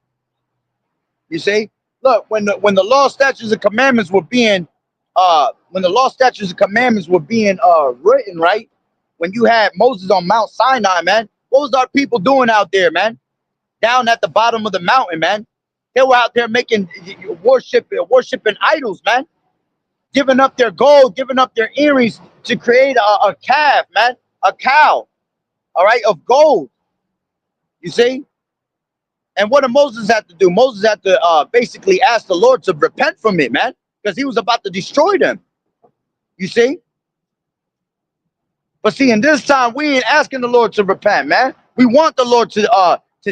You see, look, when the law, statutes, and commandments were being written, right? When you had Moses on Mount Sinai, man, what was our people doing out there, man? Down at the bottom of the mountain, man. They were out there making worshiping idols, man. Giving up their gold, giving up their earrings to create a calf, man, a cow, all right, of gold. You see? And what did Moses have to do? Moses had to basically ask the Lord to repent from it, man, because he was about to destroy them. You see? But see, in this time, we ain't asking the Lord to repent, man. We want the Lord to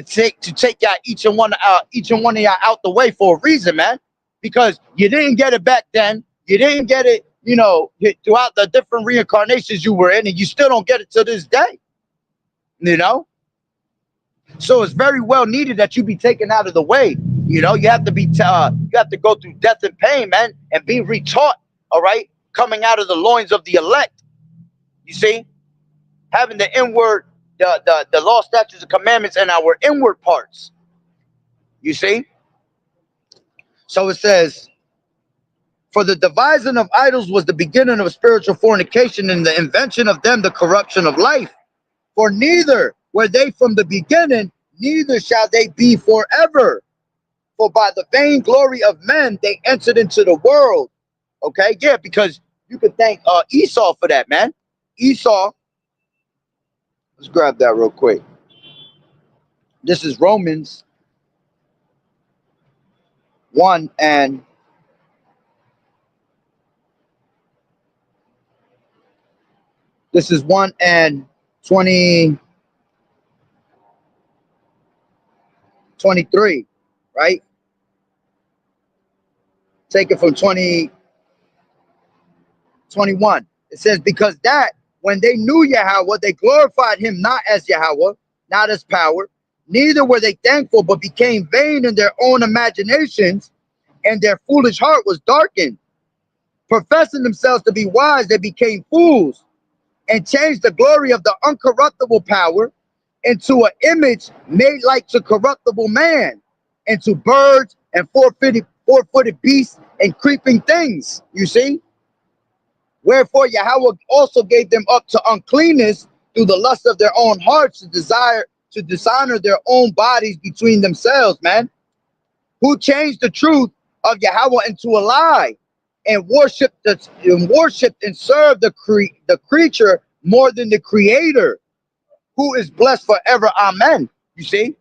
take y'all each and one of y'all out the way for a reason, man. Because you didn't get it back then. You didn't get it, you know, throughout the different reincarnations you were in, and you still don't get it to this day. You know? So it's very well needed that you be taken out of the way. You know, you have to go through death and pain, man, and be retaught, all right, coming out of the loins of the elect. You see, having the inward, the law, statutes, and commandments in our inward parts. You see? So it says, for the devising of idols was the beginning of spiritual fornication, and the invention of them the corruption of life. For neither were they from the beginning, neither shall they be forever. For by the vain glory of men they entered into the world. Okay, yeah, because you could thank Esau for that, man. Esau, let's grab that real quick. This is Romans 1 and this is 1 and 23, right? Take it from 21. It says, because that when they knew Yahweh, they glorified him not as Yahweh, not as power, neither were they thankful, but became vain in their own imaginations, and their foolish heart was darkened. Professing themselves to be wise, they became fools, and changed the glory of the uncorruptible power into an image made like to corruptible man, and to birds and four-footed beasts and creeping things. You see? Wherefore Yahweh also gave them up to uncleanness through the lust of their own hearts, to dishonor their own bodies between themselves, man. Who changed the truth of Yahweh into a lie, and worshipped and served the creature more than the Creator, who is blessed forever. Amen. You see?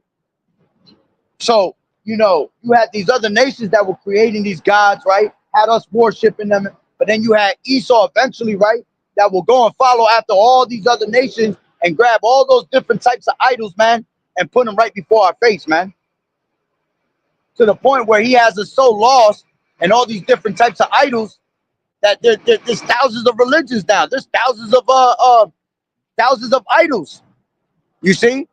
So, you know, you had these other nations that were creating these gods, right? Had us worshiping them. But then you had Esau eventually, right? That will go and follow after all these other nations and grab all those different types of idols, man, and put them right before our face, man. To the point where he has us so lost and all these different types of idols that there's thousands of religions now. There's thousands of idols. You see?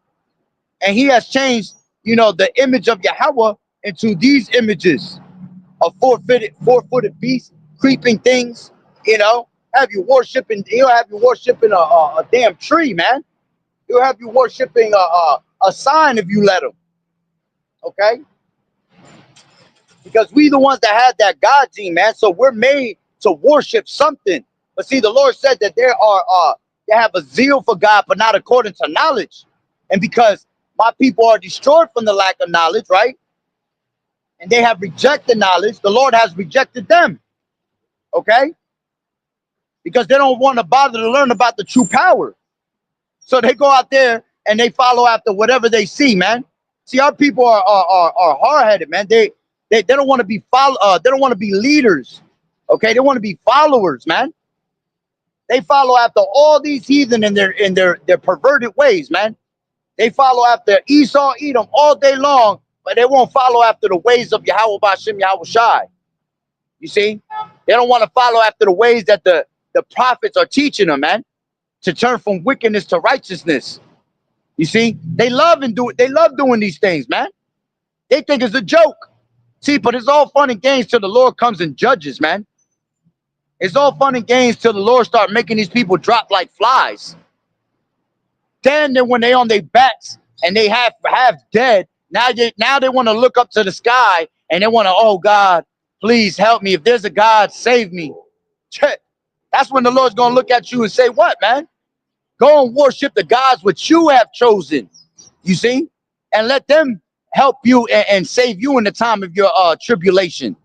And he has changed, you know, the image of Yahweh into these images of four-footed beasts, creeping things, you know, he'll have you worshiping a damn tree, man. He'll have you worshiping a sign if you let him. Okay? Because we the ones that had that God gene, man. So we're made to worship something. But see, the Lord said that they have a zeal for God, but not according to knowledge. And because my people are destroyed from the lack of knowledge, right? And they have rejected knowledge, the Lord has rejected them. Okay? Because they don't want to bother to learn about the true power. So they go out there and they follow after whatever they see, man. See, our people are hard-headed, man. They don't want to be they don't want to be leaders. Okay, they want to be followers, man. They follow after all these heathen in their perverted ways, man. They follow after Esau, Edom all day long, but they won't follow after the ways of Yahweh Bashim Yahweh Shai. You see? They don't want to follow after the ways that the prophets are teaching them, man, to turn from wickedness to righteousness. You see, they love doing these things, man. They think it's a joke. See, but it's all fun and games till the Lord comes and judges, man. It's all fun and games till the Lord start making these people drop like flies. Then when they on their backs and they half dead, now they want to look up to the sky and they want to, oh God, please help me. If there's a God, save me. That's when the Lord's gonna look at you and say, what, man? Go and worship the gods which you have chosen. You see, and let them help you and save you in the time of your tribulation.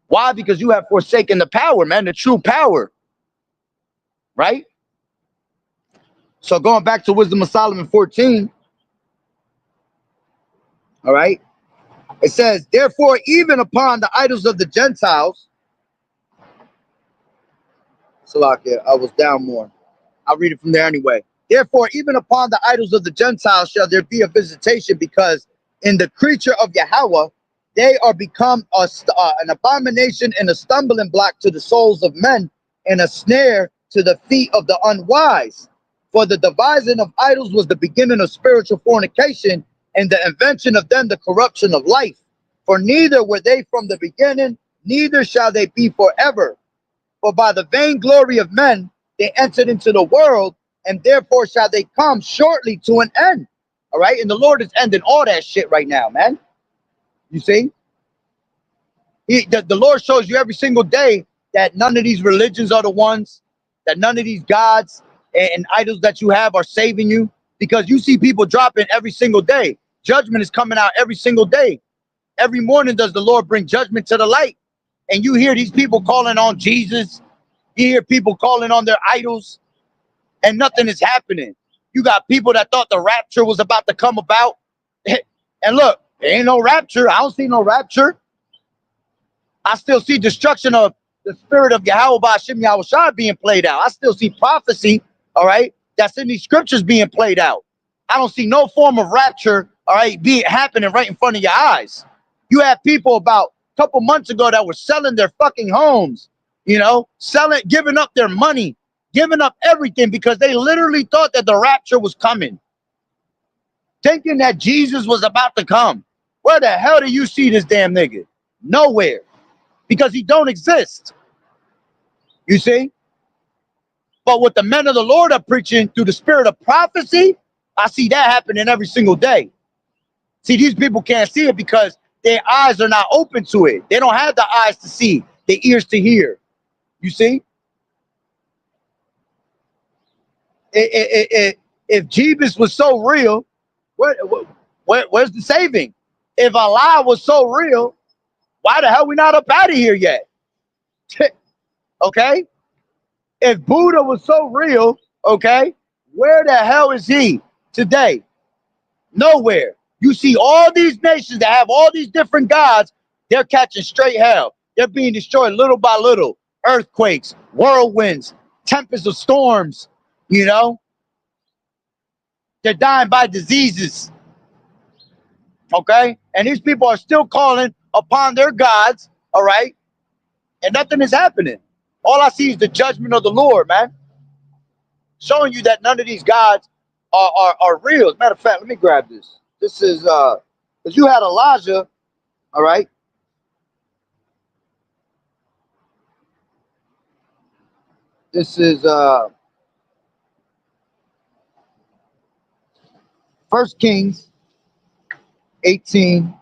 Why? Because you have forsaken the power, man, the true power. Right? So going back to Wisdom of Solomon 14, all right, it says, therefore, even upon the idols of the Gentiles, Salakia, I was down more. I'll read it from there anyway. Therefore, even upon the idols of the Gentiles shall there be a visitation, because in the creature of Yahweh, they are become an abomination and a stumbling block to the souls of men and a snare to the feet of the unwise. For the devising of idols was the beginning of spiritual fornication, and the invention of them the corruption of life. For neither were they from the beginning, neither shall they be forever. For by the vainglory of men they entered into the world, and therefore shall they come shortly to an end. All right, and the Lord is ending all that shit right now, man. You see, the Lord shows you every single day that none of these religions are the ones, that none of these gods and idols that you have are saving you, because you see people dropping every single day. Judgment is coming out every single day. Every morning does the Lord bring judgment to the light. And you hear these people calling on Jesus. You hear people calling on their idols, and nothing is happening. You got people that thought the rapture was about to come about. And look, there ain't no rapture. I don't see no rapture. I still see destruction of the spirit of Yahweh Ba'Shem Yahushua being played out. I still see prophecy, all right, that's in these scriptures being played out. I don't see no form of rapture, all right, happening right in front of your eyes. You have people about a couple months ago that were selling their fucking homes, you know, giving up their money, giving up everything because they literally thought that the rapture was coming, thinking that Jesus was about to come. Where the hell do you see this damn nigga? Nowhere. Because he don't exist. You see? But what the men of the Lord are preaching through the spirit of prophecy, I see that happening every single day. See, these people can't see it because their eyes are not open to it. They don't have the eyes to see, the ears to hear. You see? If Jesus was so real, where's the saving? If Allah was so real, why the hell we not up out of here yet? Okay? If Buddha was so real, okay, where the hell is he today? Nowhere. You see all these nations that have all these different gods, they're catching straight hell. They're being destroyed little by little. Earthquakes, whirlwinds, tempests of storms, you know? They're dying by diseases. Okay? And these people are still calling upon their gods, all right? And nothing is happening. All I see is the judgment of the Lord, man. Showing you that none of these gods are real. As a matter of fact, let me grab this. This is because you had Elijah, all right. This is 1 Kings 18.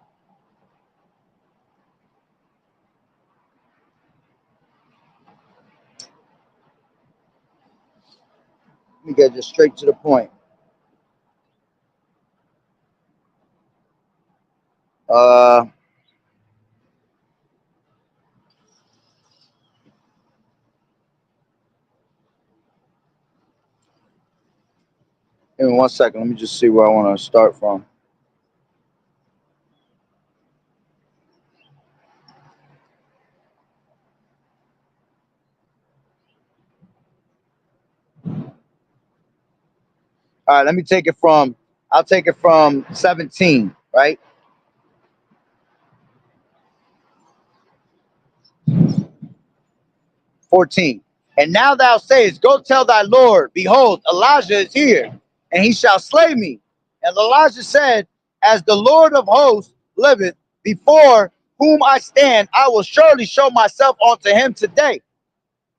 Let me get just straight to the point. Give me 1 second. Let me just see where I want to start from. All right, let me take it from, I'll take it from 17, right? 14. And now thou sayest, go tell thy Lord, behold, Elijah is here, and he shall slay me. And Elijah said, as the Lord of hosts liveth, before whom I stand, I will surely show myself unto him today.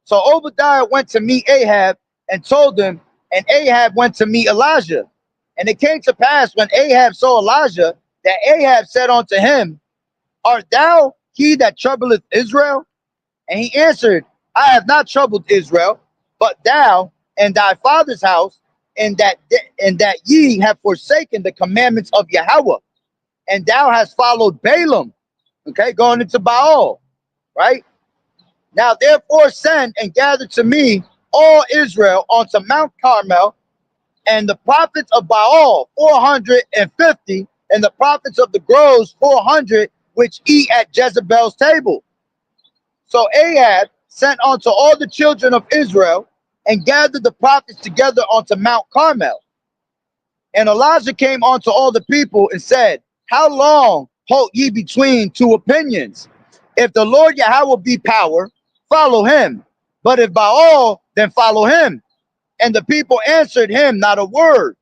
So Obadiah went to meet Ahab and told him, and Ahab went to meet Elijah. And it came to pass when Ahab saw Elijah, that Ahab said unto him, art thou he that troubleth Israel? And he answered, I have not troubled Israel, but thou and thy father's house, and that ye have forsaken the commandments of Yahweh, and thou hast followed Balaam. Okay, going into Baal, right? Now therefore send and gather to me all Israel onto Mount Carmel, and the prophets of Baal 450, and the prophets of the groves 400, which eat at Jezebel's table. So Ahab sent unto all the children of Israel, and gathered the prophets together onto Mount Carmel. And Elijah came unto all the people and said, how long halt ye between two opinions? If the Lord Yahweh be power, follow him. But if Baal, then follow him. And the people answered him not a word.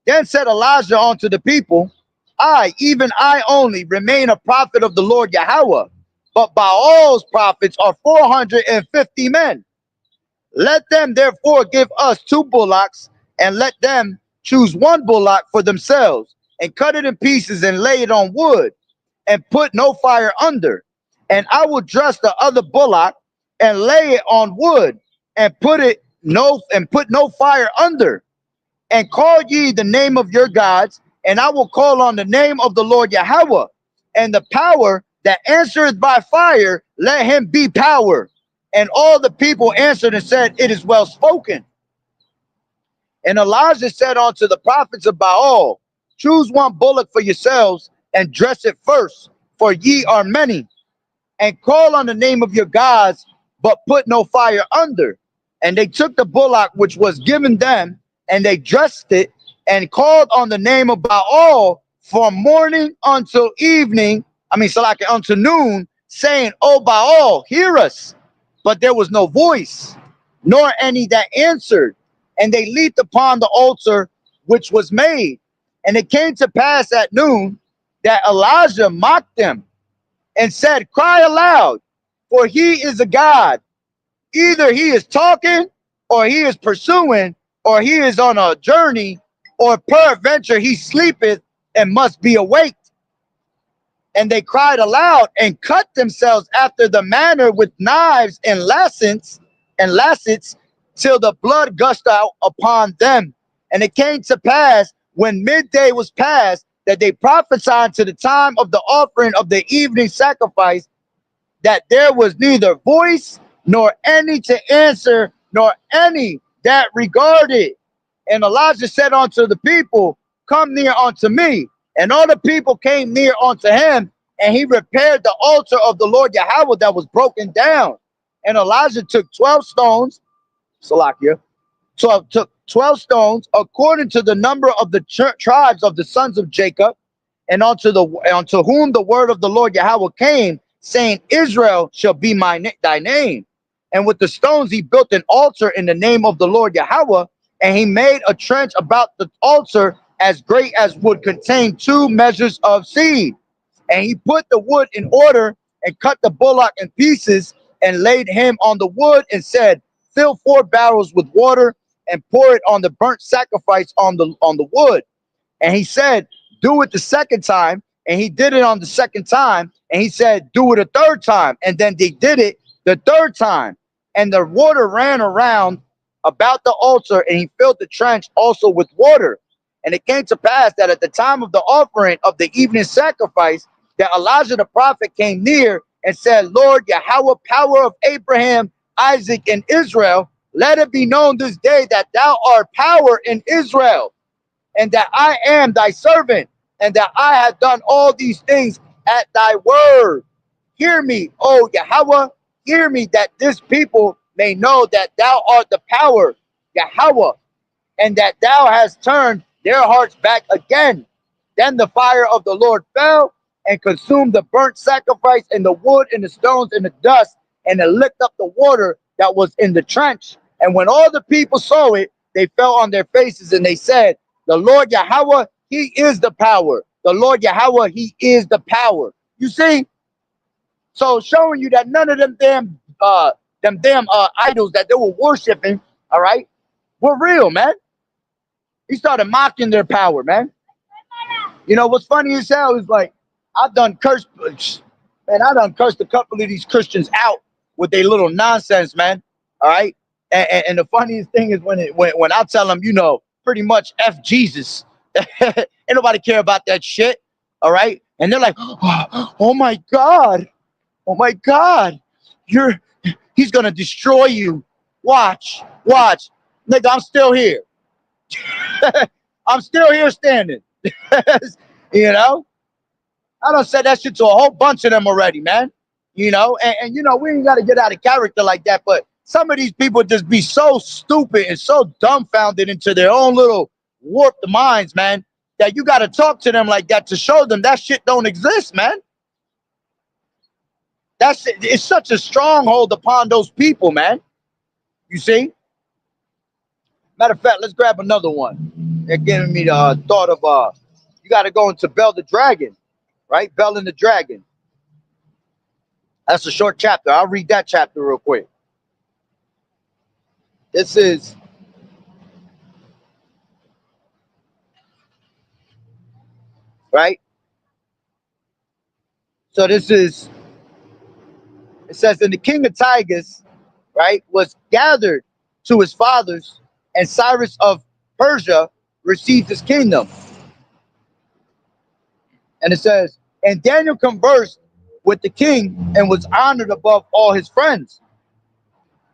Then said Elijah unto the people, I, even I only, remain a prophet of the Lord Yahweh, but Baal's prophets are 450 men. Let them therefore give us 2 bullocks, and let them choose 1 bullock for themselves, and cut it in pieces, and lay it on wood, and put no fire under. And I will dress the other bullock, and lay it on wood, and put no fire under. And call ye the name of your gods, and I will call on the name of the Lord Yahweh. And the power that answereth by fire, let him be power. And all the people answered and said, it is well spoken. And Elijah said unto the prophets of Baal, choose 1 bullock for yourselves, and dress it first, for ye are many. And call on the name of your gods, but put no fire under. And they took the bullock which was given them, and they dressed it, and called on the name of Baal from morning until evening, until noon, saying, O Baal, hear us. But there was no voice, nor any that answered. And they leaped upon the altar which was made. And it came to pass at noon that Elijah mocked them, and said, cry aloud, for he is a god. Either he is talking, or he is pursuing, or he is on a journey, or peradventure he sleepeth and must be awaked. And they cried aloud, and cut themselves after the manner with knives and lancets, till the blood gushed out upon them. And it came to pass, when midday was past, that they prophesied to the time of the offering of the evening sacrifice, that there was neither voice, nor any to answer, nor any that regarded. And Elijah said unto the people, come near unto me. And all the people came near unto him, and he repaired the altar of the Lord Yahweh that was broken down. And Elijah took 12 stones, took 12 stones, according to the number of the tribes of the sons of Jacob, and unto whom the word of the Lord Yahweh came, saying, Israel shall be thy name. And with the stones he built an altar in the name of the Lord Yahweh, and he made a trench about the altar as great as would contain 2 measures of seed. And he put the wood in order, and cut the bullock in pieces, and laid him on the wood, and said, fill 4 barrels with water, and pour it on the burnt sacrifice on the wood. And he said, do it the second time. And he did it on the second time. And he said, do it a third time. And then they did it the third time. And the water ran around about the altar, and he filled the trench also with water. And it came to pass that at the time of the offering of the evening sacrifice, that Elijah the prophet came near and said, Lord Yahweh, power of Abraham, Isaac, and Israel, let it be known this day that thou art power in Israel, and that I am thy servant, and that I have done all these things at thy word. Hear me, O Yahweh, hear me, that this people may know that thou art the power, Yahweh, and that thou hast turned their hearts back again. Then the fire of the Lord fell and consumed the burnt sacrifice, and the wood, and the stones, and the dust, and it licked up the water, that was in the trench. And when all the people saw it, they fell on their faces and they said, the Lord Yahweh, he is the power. The Lord Yahweh, he is the power. You see? So showing you that none of them damn idols that they were worshiping, all right, were real, man. He started mocking their power, man. You know what's funny as hell is like I done cursed, man. I done cursed a couple of these Christians out with their little nonsense, man. All right, and the funniest thing is when I tell them, pretty much f Jesus. Ain't nobody care about that shit. All right, and they're like, oh my God, oh my God, he's gonna destroy you. Watch, nigga, I'm still here. I'm still here standing. you know, I done said that shit to a whole bunch of them already, man. And we ain't gotta get out of character like that, but some of these people just be so stupid and so dumbfounded into their own little warped minds, man, that you gotta talk to them like that to show them that shit don't exist, man. It's such a stronghold upon those people, man. You see? Matter of fact, let's grab another one. They're giving me the thought of you got to go into Bel the Dragon, right? Bel and the Dragon. That's a short chapter. I'll read that chapter real quick. This is right. So this is. It says, and the king of Tigers, right, was gathered to his fathers, and Cyrus of Persia received his kingdom. And it says, and Daniel conversed with the king and was honored above all his friends.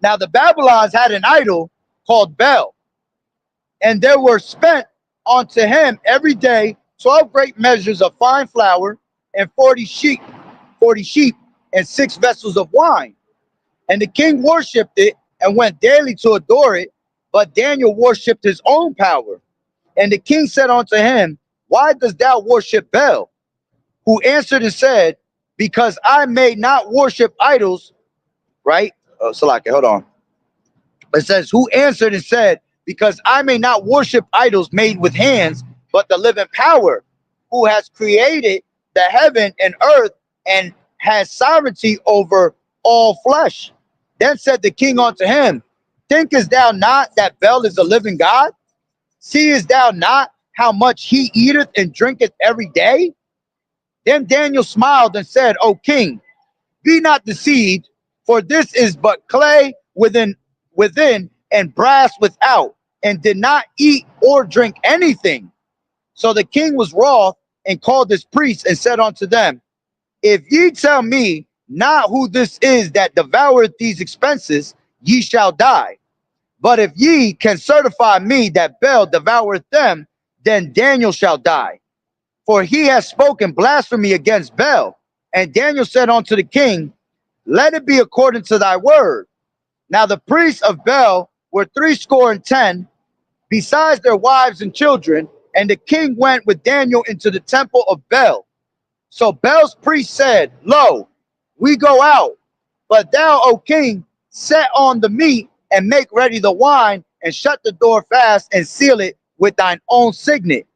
Now the Babylons had an idol called Bel, and there were spent unto him every day 12 great measures of fine flour and 40 sheep, and 6 vessels of wine. And the king worshipped it and went daily to adore it, but Daniel worshipped his own power. And the king said unto him, why dost thou worship Bel? Who answered and said, because I may not worship idols, right? Oh, Salaki, hold on. It says, who answered and said, because I may not worship idols made with hands, but the living power, who has created the heaven and earth and has sovereignty over all flesh. Then said the king unto him, thinkest thou not that Bel is a living God? Seest thou not how much he eateth and drinketh every day? Then Daniel smiled and said, O king, be not deceived, for this is but clay within and brass without, and did not eat or drink anything. So the king was wroth and called his priests and said unto them, if ye tell me not who this is that devoureth these expenses, ye shall die. But if ye can certify me that Bel devoureth them, then Daniel shall die. For he has spoken blasphemy against Bel. And Daniel said unto the king, let it be according to thy word. Now the priests of Bel were 70, besides their wives and children, and the king went with Daniel into the temple of Bel. So Bel's priest said, lo, we go out, but thou, O king, set on the meat and make ready the wine and shut the door fast and seal it with thine own signet.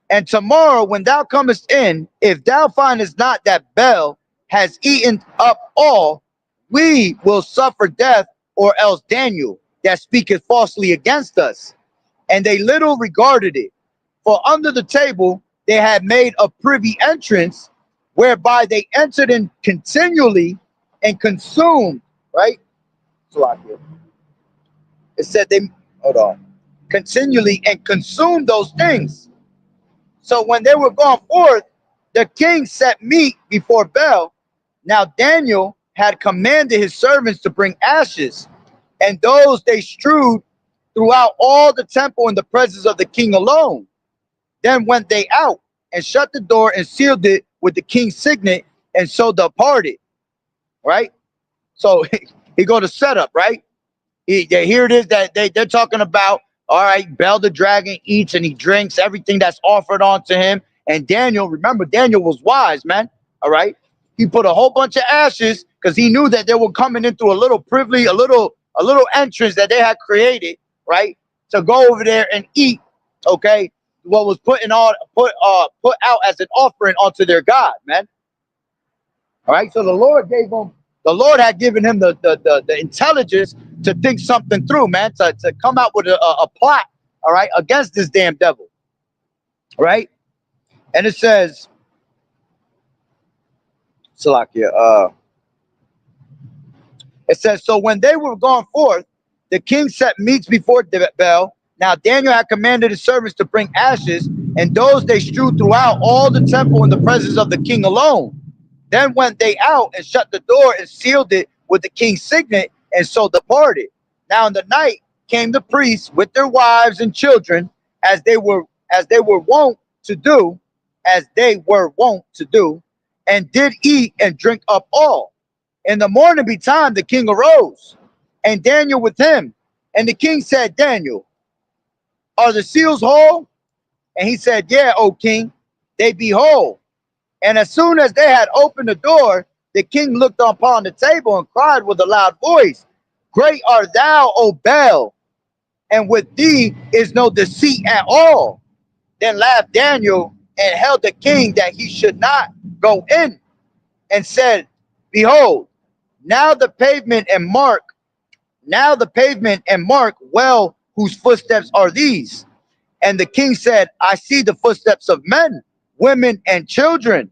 And tomorrow when thou comest in, if thou findest not that Bel has eaten up all, we will suffer death, or else Daniel that speaketh falsely against us. And they little regarded it, for under the table they had made a privy entrance, whereby they entered in continually and consumed, right? It said they, hold on, continually and consumed those things. So when they were gone forth, the king set meat before Bel. Now Daniel had commanded his servants to bring ashes, and those they strewed throughout all the temple in the presence of the king alone. Then went they out and shut the door and sealed it with the king's signet, and so departed. Right? So he go to set up, right? Here it is that they're talking about, all right, Bel the dragon eats and he drinks everything that's offered onto him. And Daniel, remember, Daniel was wise, man. All right. He put a whole bunch of ashes because he knew that they were coming in through a little privy, a little entrance that they had created, right, to go over there and eat. Okay, what was put out as an offering onto their God, man. All right, so the Lord gave him. The Lord had given him the intelligence to think something through, man, to come out with a plot, all right, against this damn devil, right? And it says, Salakia, it says, so when they were gone forth, the king set meats before Bel. Now Daniel had commanded his servants to bring ashes, and those they strewed throughout all the temple in the presence of the king alone. Then went they out and shut the door and sealed it with the king's signet, and so departed. Now in the night came the priests with their wives and children, as they were wont to do, and did eat and drink up all. In the morning betime the king arose, and Daniel with him. And the king said, Daniel, are the seals whole? And he said, yeah, O king, they be whole. And as soon as they had opened the door, the king looked upon the table and cried with a loud voice, great art thou, O Bel, and with thee is no deceit at all. Then laughed Daniel and held the king that he should not go in, and said, behold, now the pavement and mark well whose footsteps are these. And the king said, I see the footsteps of men, women, and children.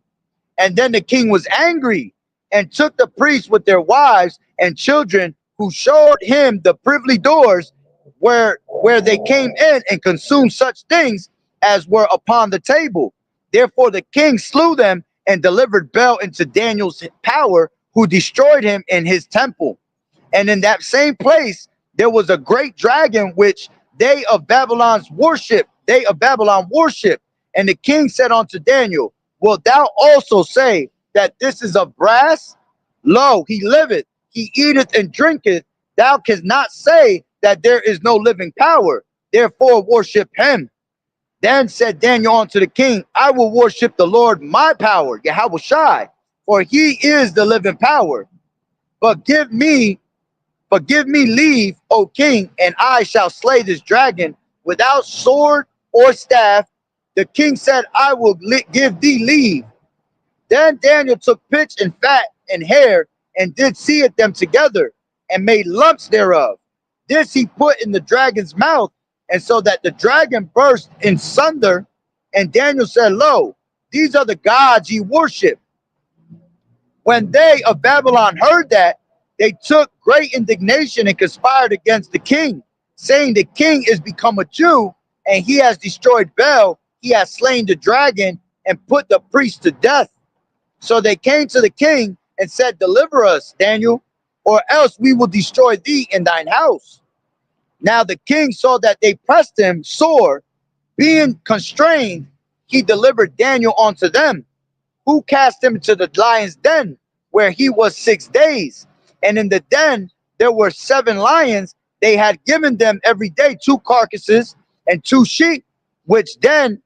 And then the king was angry and took the priests with their wives and children, who showed him the privy doors where they came in, and consumed such things as were upon the table. Therefore the king slew them and delivered Bel into Daniel's power, who destroyed him in his temple. And in that same place there was a great dragon which they of Babylon worship. And the king said unto Daniel, wilt thou also say that this is of brass? Lo, he liveth, he eateth and drinketh. Thou canst not say that there is no living power. Therefore worship him. Then said Daniel unto the king, I will worship the Lord my power, Yahweh Shai, for he is the living power. But give me leave, O king, and I shall slay this dragon without sword or staff. The king said, I will give thee leave. Then Daniel took pitch and fat and hair, and did seethe them together, and made lumps thereof. This he put in the dragon's mouth, and so that the dragon burst in sunder. And Daniel said, lo, these are the gods ye worship. When they of Babylon heard that, they took great indignation and conspired against the king, saying, the king is become a Jew, and he has destroyed Bel. He has slain the dragon and put the priest to death. So they came to the king and said, deliver us, Daniel, or else we will destroy thee in thine house. Now the king saw that they pressed him sore. Being constrained, he delivered Daniel unto them, who cast him into the lion's den, where he was 6 days. And in the den there were 7 lions. They had given them every day 2 carcasses and 2 sheep, which then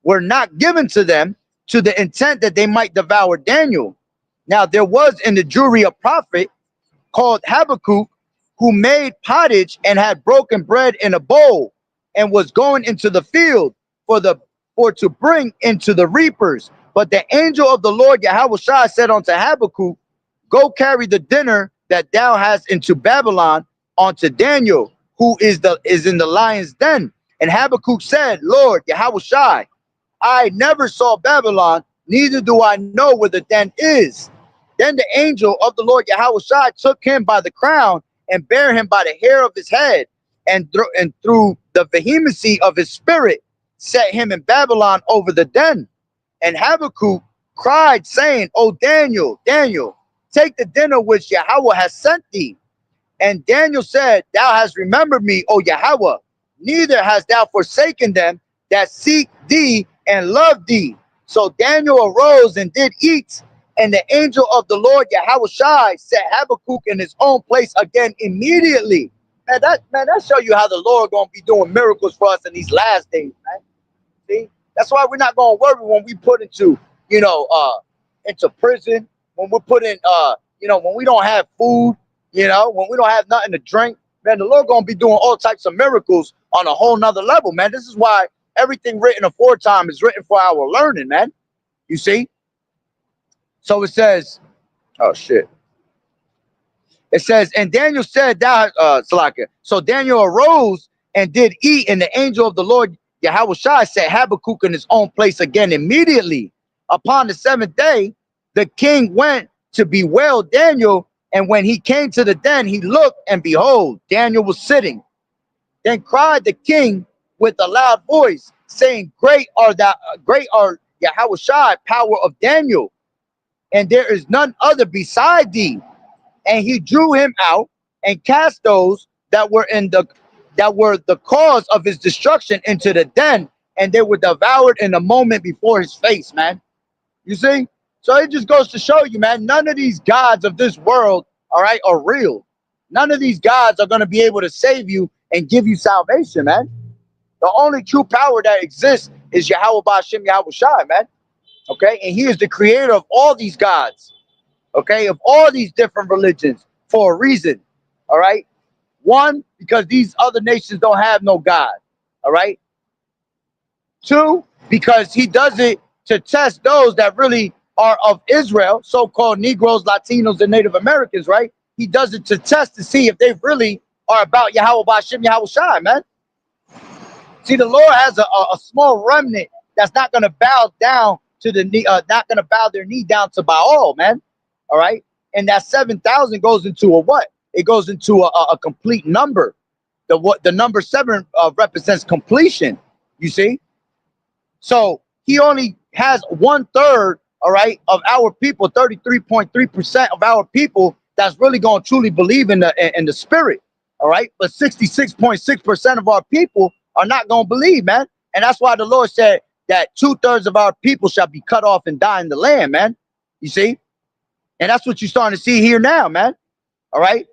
were not given to them, to the intent that they might devour Daniel. Now there was in the jury a prophet called Habakkuk, who made pottage and had broken bread in a bowl, and was going into the field for to bring into the reapers. But the angel of the Lord Yahweh Shai said unto Habakkuk, go carry the dinner that thou hast into Babylon unto Daniel, who is in the lion's den. And Habakkuk said, Lord Yahweh Shai, I never saw Babylon, neither do I know where the den is. Then the angel of the Lord Yahweh Shai took him by the crown and bare him by the hair of his head, and through the vehemency of his spirit set him in Babylon over the den. And Habakkuk cried, saying, O Daniel, Daniel, take the dinner which Yahweh has sent thee. And Daniel said, thou hast remembered me, O Yahweh, neither hast thou forsaken them that seek thee and love thee. So Daniel arose and did eat, and the angel of the Lord Yahweh Shai set Habakkuk in his own place again immediately. Man, that show you how the Lord gonna be doing miracles for us in these last days, man. See, that's why we're not gonna worry when we put into you know, into prison, when we're put in, when we don't have food, when we don't have nothing to drink, man, the Lord gonna be doing all types of miracles on a whole nother level, man. This is why everything written aforetime is written for our learning, man. You see? So it says, oh shit. It says, and Daniel said that, Salaka. So Daniel arose and did eat, and the angel of the Lord Yahushua set Habakkuk in his own place again immediately. Upon the seventh day, the king went to bewail Daniel, and when he came to the den, he looked, and behold, Daniel was sitting. Then cried the king with a loud voice, saying, great are Yahushua, power of Daniel, and there is none other beside thee. And he drew him out and cast those that were the cause of his destruction into the den, and they were devoured in a moment before his face, man. You see? So it just goes to show you, man, none of these gods of this world, all right, are real. None of these gods are going to be able to save you and give you salvation, man. The only true power that exists is Yahweh Ba'Shem Yahushua, man. Okay? And he is the creator of all these gods. Okay, of all these different religions for a reason. All right. One, because these other nations don't have no God. All right. Two, because he does it to test those that really are of Israel, so-called Negroes, Latinos, and Native Americans, right? He does it to test to see if they really are about Yahweh Ba'Shem Yahushua, man. See, the Lord has a small remnant that's not going to bow down to the knee, not going to bow their knee down to Baal, man. All right. And that 7,000 goes into a what? It goes into a complete number. The number 7 represents completion. You see? So he only has 1/3, all right, of our people, 33.3% of our people that's really going to truly believe in the spirit. All right. But 66.6% of our people are not going to believe, man. And that's why the Lord said that 2/3 of our people shall be cut off and die in the land, man. You see? And that's what you're starting to see here now, man. All right.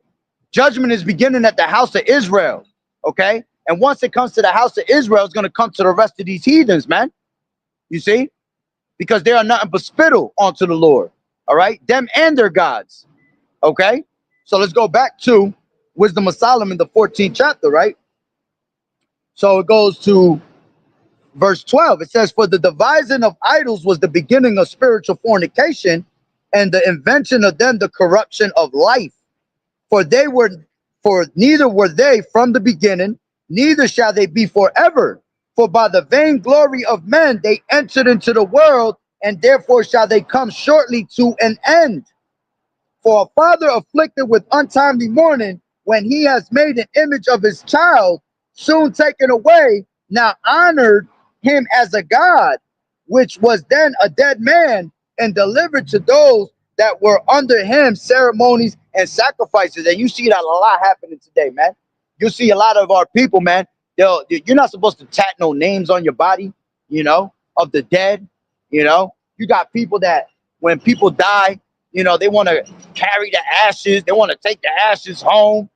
Judgment is beginning at the house of Israel. Okay. And once it comes to the house of Israel, it's going to come to the rest of these heathens, man. You see? Because they are nothing but spittle unto the Lord. All right. Them and their gods. Okay. So let's go back to Wisdom of Solomon, the 14th chapter, right? So it goes to verse 12. It says, for the devising of idols was the beginning of spiritual fornication, and the invention of them the corruption of life. For neither were they from the beginning, neither shall they be forever. For by the vainglory of men they entered into the world, and therefore shall they come shortly to an end. For a father afflicted with untimely mourning, when he has made an image of his child, soon taken away, now honored him as a god, which was then a dead man, and delivered to those that were under him ceremonies and sacrifices. And you see that a lot happening today, man. You see a lot of our people, man. You're not supposed to tat no names on your body, of the dead. You got people that when people die, they want to carry the ashes. They want to take the ashes home,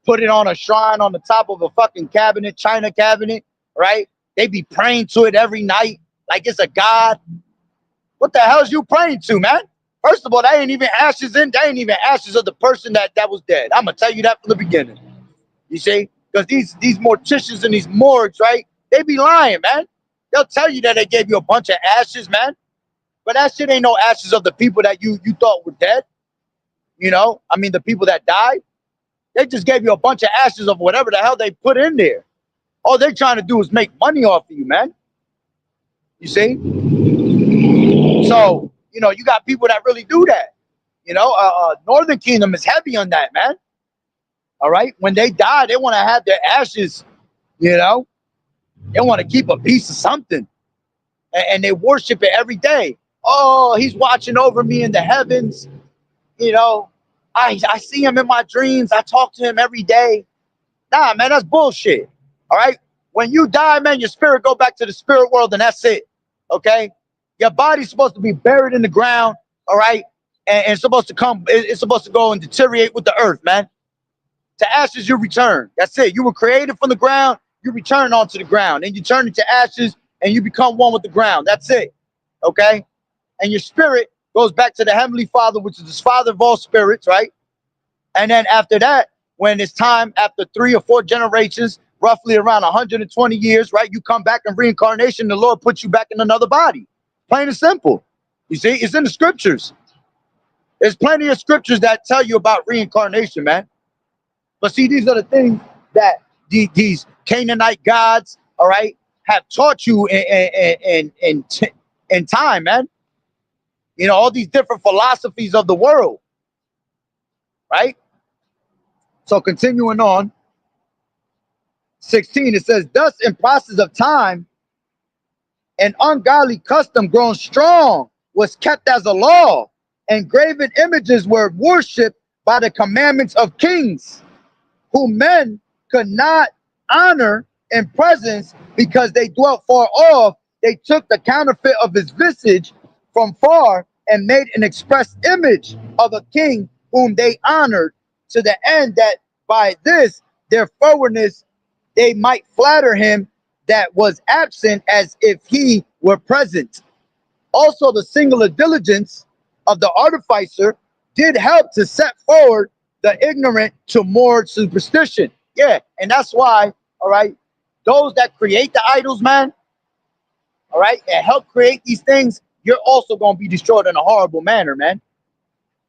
put it on a shrine on the top of a fucking cabinet, china cabinet, right? They be praying to it every night like it's a god. What the hell is you praying to, man? First of all, that ain't even ashes of the person that was dead. I'm gonna tell you that from the beginning. You see? Because these morticians and these morgues, right? They be lying, man. They'll tell you that they gave you a bunch of ashes, man. But that shit ain't no ashes of the people that you thought were dead. The people that died. They just gave you a bunch of ashes of whatever the hell they put in there. All they're trying to do is make money off of you, man. You see? So, you got people that really do that. Northern Kingdom is heavy on that, man. All right? When they die, they want to have their ashes, they want to keep a piece of something. And they worship it every day. Oh, he's watching over me in the heavens. I see him in my dreams. I talk to him every day. Nah, man, that's bullshit. All right? When you die, man, your spirit go back to the spirit world, and that's it. Okay? Your body's supposed to be buried in the ground, all right? And it's supposed to go and deteriorate with the earth, man. To ashes you return. That's it. You were created from the ground, you return onto the ground. And you turn into ashes and you become one with the ground. That's it. okay? And your spirit goes back to the Heavenly Father, which is the Father of all spirits, right? And then after that, when it's time, after 3 or 4 generations, roughly around 120 years, right? You come back in reincarnation, the Lord puts you back in another body. Plain and simple. You see, it's in the scriptures. There's plenty of scriptures that tell you about reincarnation, man. But see, these are the things that these Canaanite gods, all right, have taught you in time, man. You know, all these different philosophies of the world, right? So continuing on, 16, it says, thus in process of time, an ungodly custom grown strong was kept as a law, and graven images were worshipped by the commandments of kings, whom men could not honor in presence because they dwelt far off. They took the counterfeit of his visage from far and made an express image of a king whom they honored, to the end that by this their forwardness they might flatter him that was absent as if he were present. Also, the singular diligence of the artificer did help to set forward the ignorant to more superstition. Yeah, and that's why, all right, those that create the idols, man, all right, and help create these things, you're also going to be destroyed in a horrible manner, man.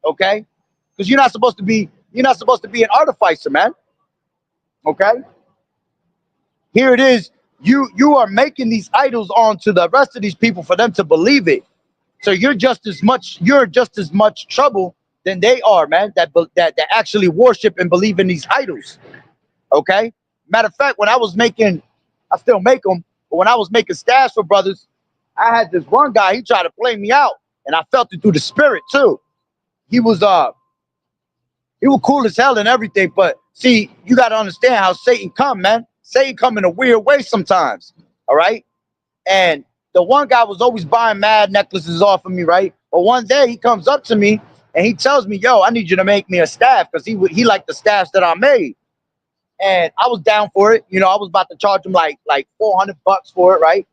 Okay? Because you're not supposed to be an artificer, man. Okay? Here it is. You are making these idols onto the rest of these people for them to believe it. So you're just as much trouble than they are, man, that actually worship and believe in these idols. Okay? Matter of fact, when I was making, I still make them, but when I was making staffs for brothers, I had this one guy, he tried to play me out, and I felt it through the spirit too. He was cool as hell and everything, but see, you got to understand how Satan come, man. Satan come in a weird way sometimes, all right? And the one guy was always buying mad necklaces off of me, right? But one day he comes up to me and he tells me, yo, I need you to make me a staff, because he liked the staffs that I made. And I was down for it. You know, I was about to charge him like $400 for it, right?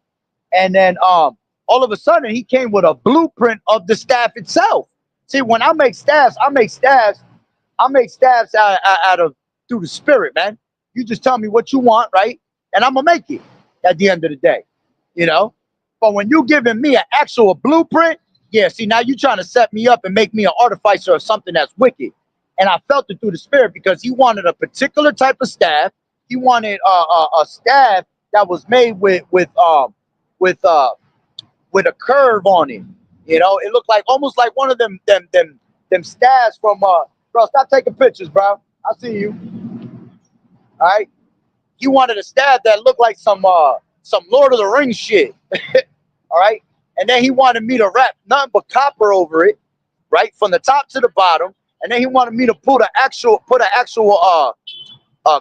And then all of a sudden he came with a blueprint of the staff itself. See, when I make staffs out of through the spirit, man. You just tell me what you want, right? And I'm gonna make it at the end of the day, you know. But when you giving me an actual blueprint, yeah, see, now you trying to set me up and make me an artificer of something that's wicked. And I felt it through the spirit, because he wanted a particular type of staff. He wanted a staff that was made with a curve on it. You know, it looked like almost like one of them staffs from bro. Stop taking pictures, bro. I see you. All right. He wanted a staff that looked like some Lord of the Rings shit. All right. And then he wanted me to wrap nothing but copper over it, right, from the top to the bottom. And then he wanted me to put an actual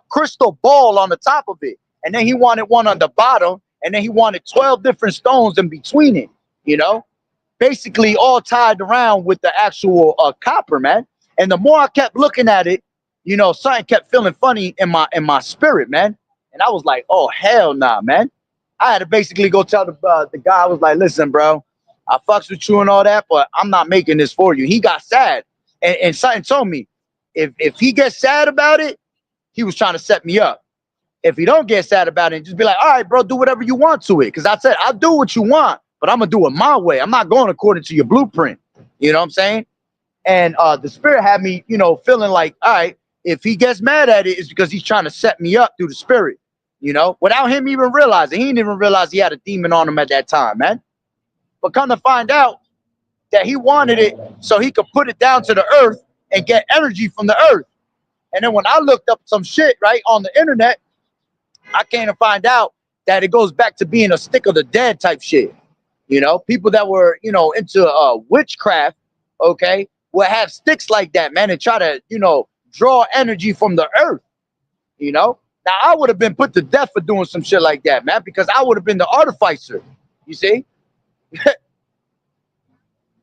crystal ball on the top of it. And then he wanted one on the bottom. And then he wanted 12 different stones in between it, you know, basically all tied around with the actual copper, man. And the more I kept looking at it, you know, something kept feeling funny in my spirit, man. And I was like, oh, hell nah, man. I had to basically go tell the guy, I was like, listen, bro, I fucks with you and all that, but I'm not making this for you. He got sad. And something told me, if he gets sad about it, he was trying to set me up. If he don't get sad about it, and just be like, all right, bro, do whatever you want to it. Because I said, I'll do what you want, but I'm going to do it my way. I'm not going according to your blueprint. You know what I'm saying? And the spirit had me, you know, feeling like, all right, if he gets mad at it, it's because he's trying to set me up through the spirit, you know, without him even realizing. He didn't even realize he had a demon on him at that time, man. But come to find out that he wanted it so he could put it down to the earth and get energy from the earth. And then when I looked up some shit, right, on the internet, I came to find out that it goes back to being a stick of the dead type shit. You know, people that were, you know, into witchcraft, okay, will have sticks like that, man, and try to, you know, draw energy from the earth, you know. Now, I would have been put to death for doing some shit like that, man, because I would have been the artificer, you see.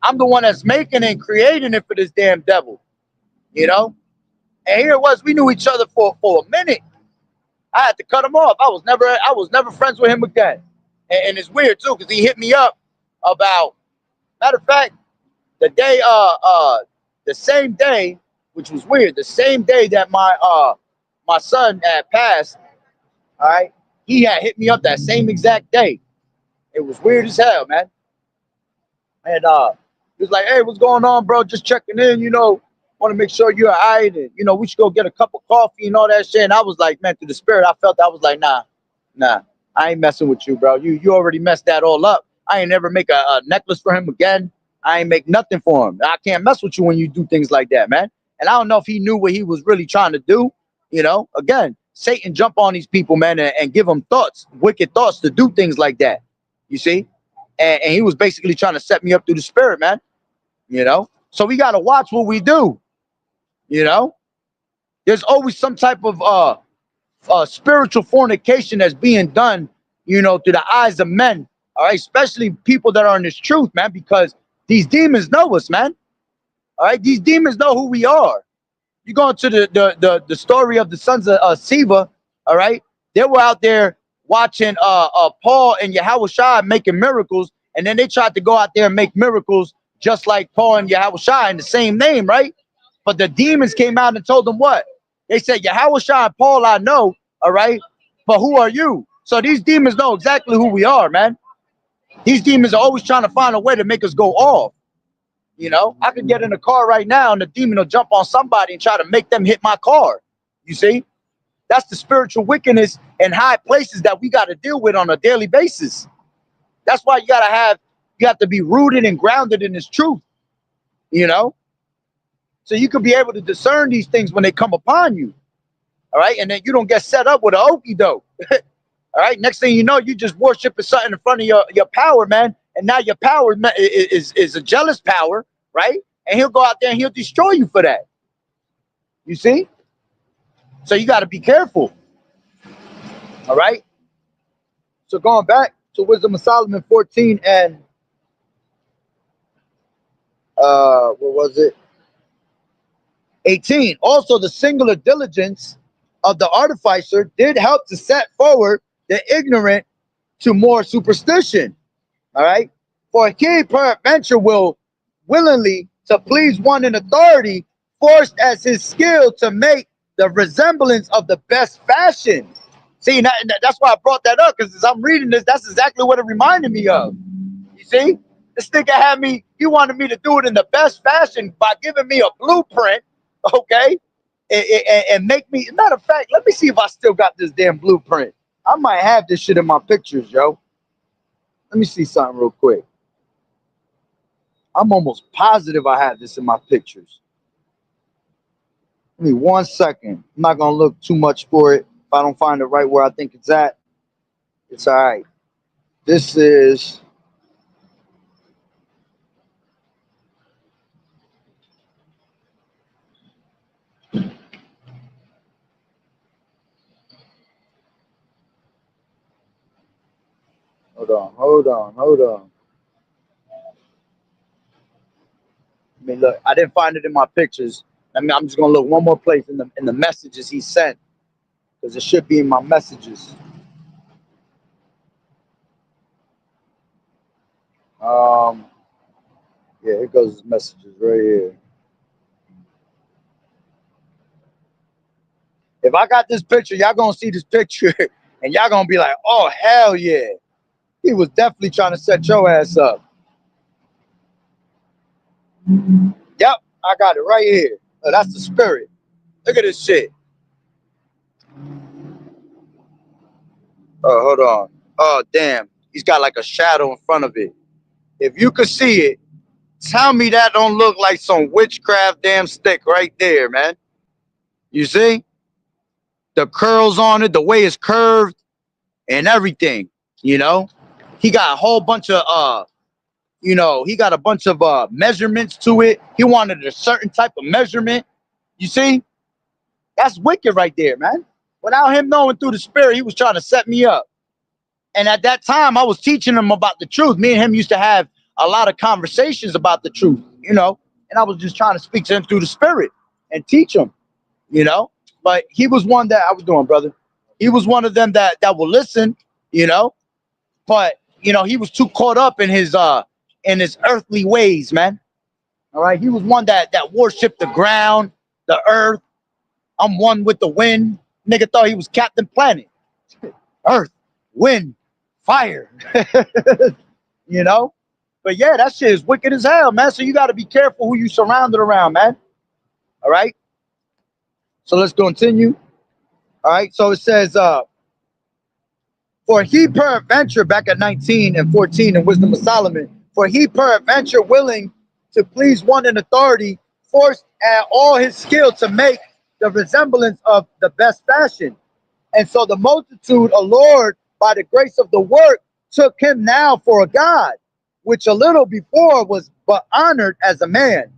I'm the one that's making and creating it for this damn devil, you know. And here it was, we knew each other for a minute. I had to cut him off. I was never friends with him again. And it's weird too, because he hit me up about Matter of fact, the day, the same day, which was weird, the same day that my son had passed, all right, he had hit me up that same exact day. It was weird as hell, man. And he was like, "Hey, what's going on, bro? Just checking in, want to make sure you're all right, and we should go get a cup of coffee and all that shit." And I was like, man, through the spirit, I felt, I was like, nah, I ain't messing with you, bro. You already messed that all up. I ain't never make a necklace for him again. I ain't make nothing for him. I can't mess with you when you do things like that, man. And I don't know if he knew what he was really trying to do. Again, Satan jump on these people, man, and give them thoughts, wicked thoughts to do things like that. You see? And he was basically trying to set me up through the spirit, man. So we got to watch what we do. There's always some type of spiritual fornication that's being done, through the eyes of men. All right, especially people that are in this truth, man, because these demons know us, man. All right, these demons know who we are. You go into the story of the sons of Siva. All right, they were out there watching Paul and Yahushua making miracles, and then they tried to go out there and make miracles just like Paul and Yahushua in the same name, right? But the demons came out and told them what? They said, Yahushua and Paul I know, all right, but who are you? So these demons know exactly who we are, man. These demons are always trying to find a way to make us go off. I could get in a car right now and the demon will jump on somebody and try to make them hit my car. You see? That's the spiritual wickedness in high places that we got to deal with on a daily basis. That's why you have to be rooted and grounded in this truth, so you can be able to discern these things when they come upon you. All right. And then you don't get set up with an okie doke. All right. Next thing you know, you just worshiping something in front of your power, man. And now your power is a jealous power, right? And he'll go out there and he'll destroy you for that. You see? So you got to be careful. All right. So going back to Wisdom of Solomon 14 and what was it? 18. Also, the singular diligence of the artificer did help to set forward the ignorant to more superstition. All right. For he peradventure will willingly to please one in authority, forced as his skill to make the resemblance of the best fashion. See, that's why I brought that up, because as I'm reading this, that's exactly what it reminded me of. You see, this nigga had me, he wanted me to do it in the best fashion by giving me a blueprint, okay? And make me, matter of fact, let me see if I still got this damn blueprint. I might have this shit in my pictures, yo. Let me see something real quick. I'm almost positive I have this in my pictures. Give me 1 second. I'm not going to look too much for it. If I don't find it right where I think it's at, it's all right. This is... Hold on. I mean, look, I didn't find it in my pictures. I'm just going to look one more place in the messages he sent, because it should be in my messages. Yeah, here goes his messages right here. If I got this picture, y'all gonna see this picture and y'all gonna be like, oh, hell yeah. He was definitely trying to set your ass up. Yep, I got it right here. Oh, that's the spirit. Look at this shit. Oh, hold on. Oh, damn. He's got like a shadow in front of it. If you could see it, tell me that don't look like some witchcraft damn stick right there, man. You see? The curls on it, the way it's curved and everything, He got a whole bunch of he got a bunch of measurements to it. He wanted a certain type of measurement. You see? That's wicked right there, man. Without him knowing through the spirit, he was trying to set me up. And at that time, I was teaching him about the truth. Me and him used to have a lot of conversations about the truth, and I was just trying to speak to him through the spirit and teach him, But he was one that I was doing, brother. He was one of them that will listen, but he was too caught up in his in his earthly ways, man. All right. He was one that worshipped the ground, the earth. I'm one with the wind. Nigga thought he was Captain Planet. Earth, wind, fire. You know? But yeah, that shit is wicked as hell, man. So you got to be careful who you surrounded around, man. All right. So let's continue. All right. So it says, for he peradventure, back at 19 and 14 in Wisdom of Solomon, for he peradventure willing to please one in authority, forced at all his skill to make the resemblance of the best fashion. And so the multitude, allured by the grace of the work, took him now for a god, which a little before was but honored as a man.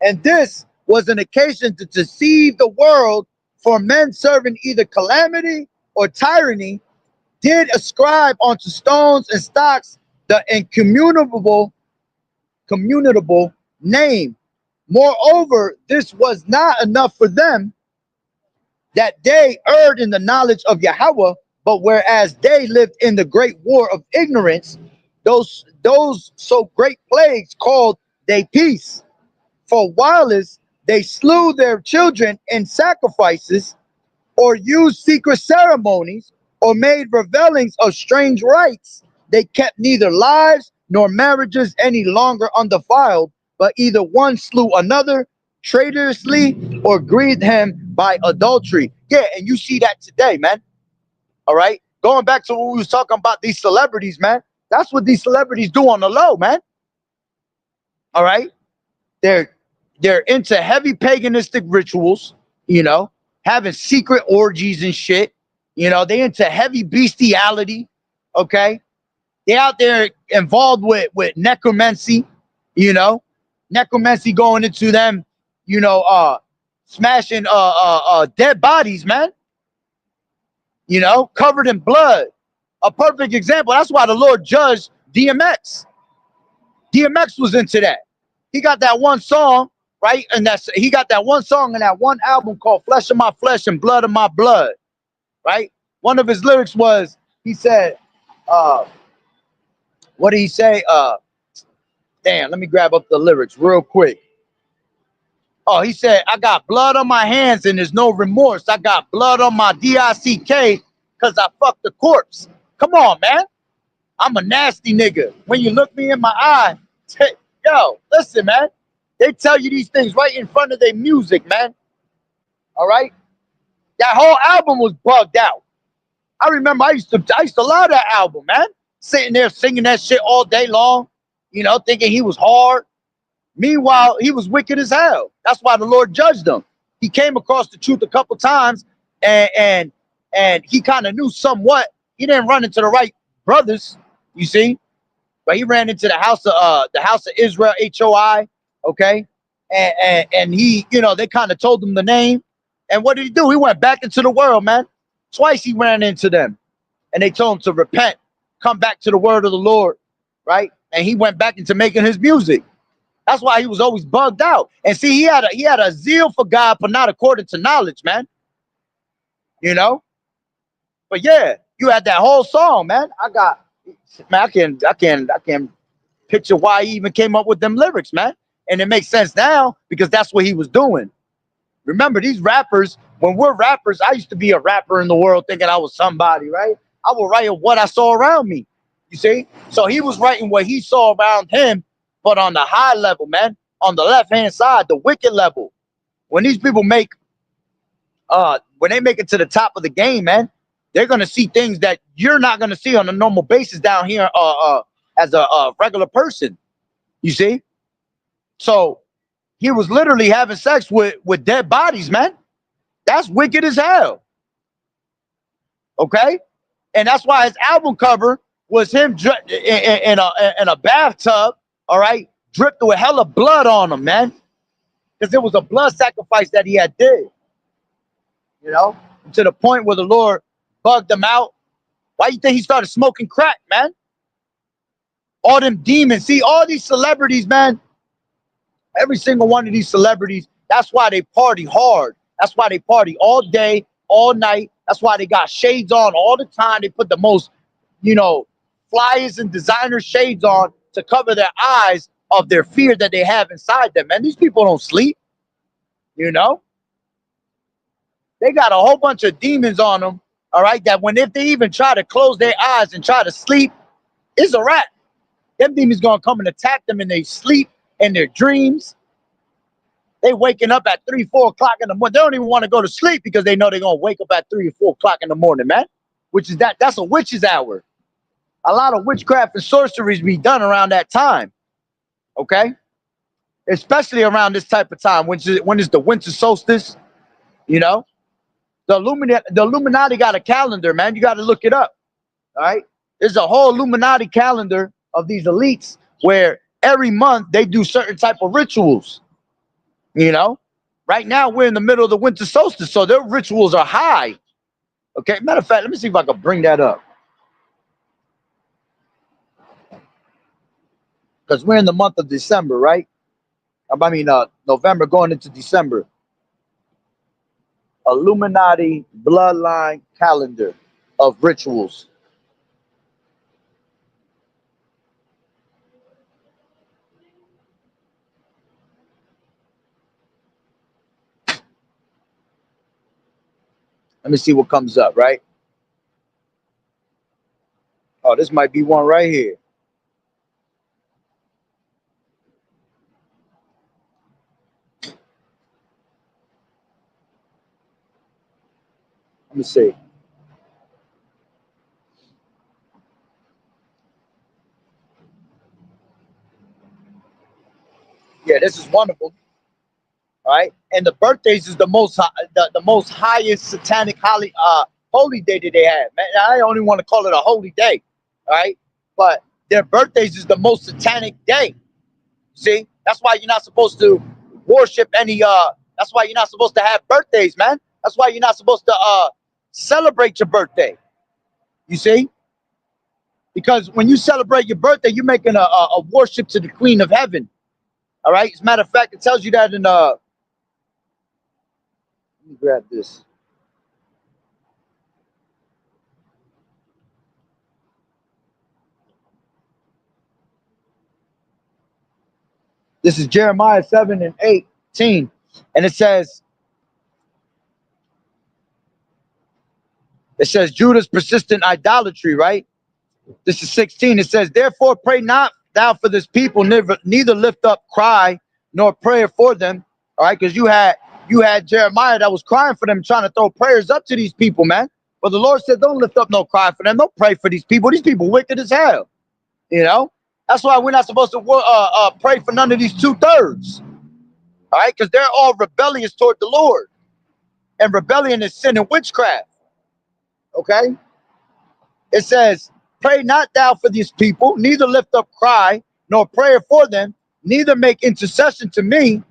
And this was an occasion to deceive the world, for men serving either calamity or tyranny did ascribe unto stones and stocks the incommunicable name. Moreover, this was not enough for them, that they erred in the knowledge of Yahweh, but whereas they lived in the great war of ignorance, those so great plagues called they peace. For whilst they slew their children in sacrifices, or used secret ceremonies, or made revelings of strange rites, they kept neither lives nor marriages any longer undefiled, but either one slew another traitorously or grieved him by adultery. Yeah, and you see that today, man. All right. Going back to what we was talking about, these celebrities, man. That's what these celebrities do on the low, man. All right. They're into heavy paganistic rituals, you know, having secret orgies and shit. You know, they into heavy bestiality. Okay. They out there involved with necromancy, you know, necromancy going into them, you know, smashing dead bodies, man. You know, covered in blood. A perfect example. That's why the Lord judged DMX. DMX was into that. He got that one song, right? And he got that one song in that one album called Flesh of My Flesh and Blood of My Blood, right? One of his lyrics was, he said, what did he say? Damn, let me grab up the lyrics real quick. Oh, he said, I got blood on my hands and there's no remorse. I got blood on my DICK because I fucked the corpse. Come on, man. I'm a nasty nigga. When you look me in my eye, yo, listen, man. They tell you these things right in front of their music, man. All right? That whole album was bugged out. I remember I used to love that album, man. Sitting there singing that shit all day long, you know, thinking he was hard. Meanwhile, he was wicked as hell. That's why the Lord judged him. He came across the truth a couple times, and he kind of knew somewhat. He didn't run into the right brothers, you see, but he ran into the house of Israel, HOI, okay, and he, you know, they kind of told him the name, and what did he do? He went back into the world, man. Twice he ran into them, and they told him to repent, come back to the word of the Lord, right? And he went back into making his music. That's why he was always bugged out. And see, he had a zeal for God, but not according to knowledge, man. You know? But yeah, you had that whole song, man. I can picture why he even came up with them lyrics, man. And it makes sense now because that's what he was doing. Remember, these rappers, when we're rappers, I used to be a rapper in the world thinking I was somebody, right? I would write what I saw around me. You see? So he was writing what he saw around him, but on the high level, man, on the left-hand side, the wicked level. When these people make it to the top of the game, man, they're gonna see things that you're not gonna see on a normal basis down here as a regular person. You see? So he was literally having sex with dead bodies, man. That's wicked as hell. Okay? And that's why his album cover was him in a bathtub, all right, dripped with hella blood on him, man. Because it was a blood sacrifice that he had did. You know? To the point where the Lord bugged him out. Why you think he started smoking crack, man? All them demons. See, all these celebrities, man, every single one of these celebrities, that's why they party hard. That's why they party all day, all night. That's why they got shades on all the time. They put the most, you know, flyers and designer shades on to cover their eyes of their fear that they have inside them. Man, these people don't sleep, you know? They got a whole bunch of demons on them, all right, that when if they even try to close their eyes and try to sleep, it's a wrap. Them demons gonna come and attack them in their sleep and their dreams. They waking up at 3, 4 o'clock in the morning. They don't even want to go to sleep because they know they're gonna wake up at 3 or 4 o'clock in the morning, man. Which is that's a witch's hour. A lot of witchcraft and sorceries be done around that time. Okay? Especially around this type of time, when it's the winter solstice, you know. The Illuminati got a calendar, man. You got to look it up. All right. There's a whole Illuminati calendar of these elites where every month they do certain type of rituals. You know, right now we're in the middle of the winter solstice, so their rituals are high. Okay. Matter of fact, let me see if I can bring that up. Because we're in the month of December, right? I mean, November going into December. Illuminati bloodline calendar of rituals. Let me see what comes up, right? Oh, this might be one right here. Let me see. Yeah, this is one of them. All right, and the birthdays is the most the most highest satanic holy day that they have. Man, I only want to call it a holy day. All right, but their birthdays is the most satanic day. See, that's why you're not supposed to worship any. That's why you're not supposed to have birthdays, man. That's why you're not supposed to celebrate your birthday. You see, because when you celebrate your birthday, you're making a worship to the Queen of Heaven. All right. As a matter of fact, it tells you that in let me grab this. This is Jeremiah 7 and 18, and it says Judah's persistent idolatry. Right. This is 16. It says, therefore, pray not thou for this people, neither lift up cry nor prayer for them. All right, because you had Jeremiah that was crying for them, trying to throw prayers up to these people, man. But the Lord said, don't lift up no cry for them. Don't pray for these people. These people wicked as hell. You know, that's why we're not supposed to pray for none of these 2/3. All right, because they're all rebellious toward the Lord, and rebellion is sin and witchcraft. Okay, it says, pray not thou for these people, neither lift up cry nor prayer for them, neither make intercession to me,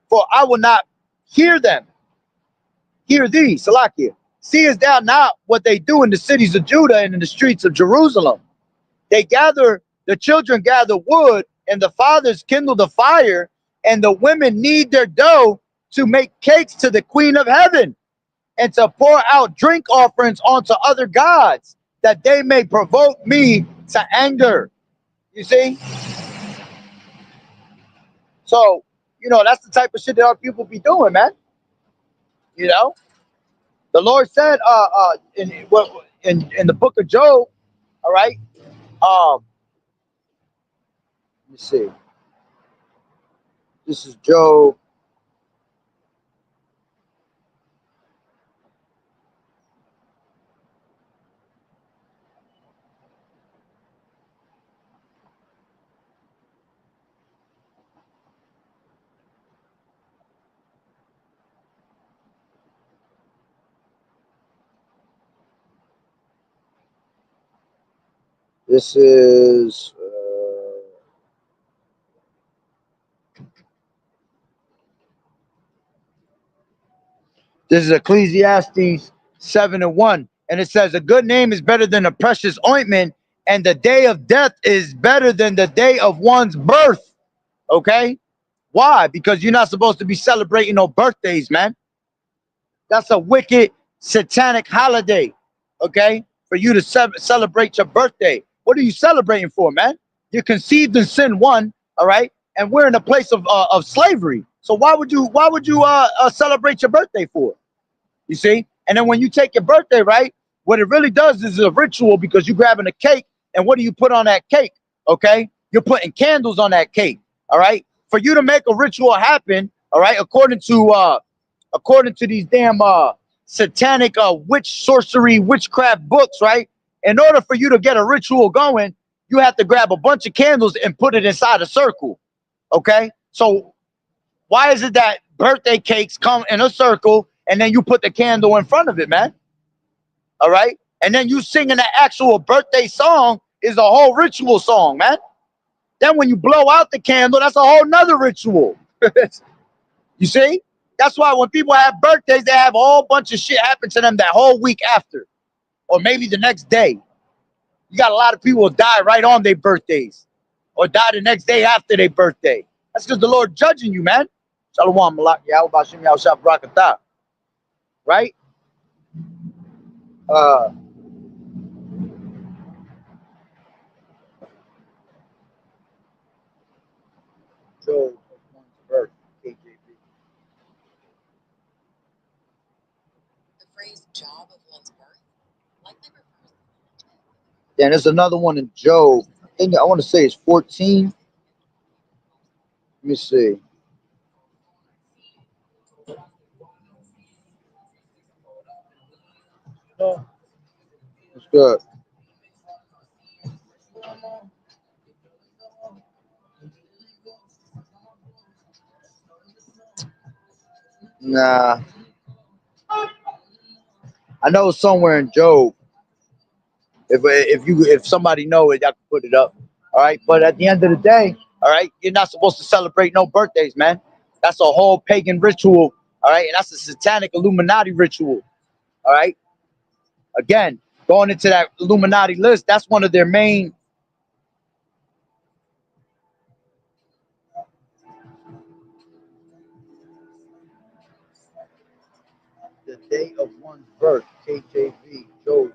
for I will not hear them. Hear thee, Salakia. Seest thou not what they do in the cities of Judah and in the streets of Jerusalem? The children gather wood, and the fathers kindle the fire, and the women knead their dough to make cakes to the Queen of Heaven, and to pour out drink offerings onto other gods, that they may provoke me to anger. You see? So, you know, that's the type of shit that our people be doing, man. You know? The Lord said in the book of Job, all right? Let me see. This is Job. This is Ecclesiastes 7 and 1. And it says, a good name is better than a precious ointment, and the day of death is better than the day of one's birth. Okay? Why? Because you're not supposed to be celebrating no birthdays, man. That's a wicked, satanic holiday. Okay? For you to celebrate your birthday. What are you celebrating for, man? You're conceived in sin, one, all right, and we're in a place of slavery. So why would you celebrate your birthday for? You see? And then when you take your birthday, right, what it really does is a ritual because you're grabbing a cake, and what do you put on that cake? Okay, you're putting candles on that cake. All right, for you to make a ritual happen, all right, according to these damn satanic witch sorcery witchcraft books, right? In order for you to get a ritual going, you have to grab a bunch of candles and put it inside a circle. Okay, so why is it that birthday cakes come in a circle and then you put the candle in front of it, man? All right, and then you singing the actual birthday song is a whole ritual song, man. Then when you blow out the candle, that's a whole nother ritual. You see? That's why when people have birthdays, they have a whole bunch of shit happen to them that whole week after, or maybe the next day. You got a lot of people who die right on their birthdays, or die the next day after their birthday. That's because the Lord judging you, man. Shalom, Malak, Yahweh, Bashim, Yahweh, Shah, Barakatah. Right? Uh, Job, birth, KJV. The phrase job of one's birth likely refers. Then there's another one in Job. I want to say it's 14. Let me see. It's good. Nah, I know it's somewhere in Job. If somebody know it, y'all can put it up. All right. But at the end of the day, all right, you're not supposed to celebrate no birthdays, man. That's a whole pagan ritual. All right, and that's a satanic Illuminati ritual. All right. Again, going into that Illuminati list, that's one of their main. The day of one's birth, KJV, Job.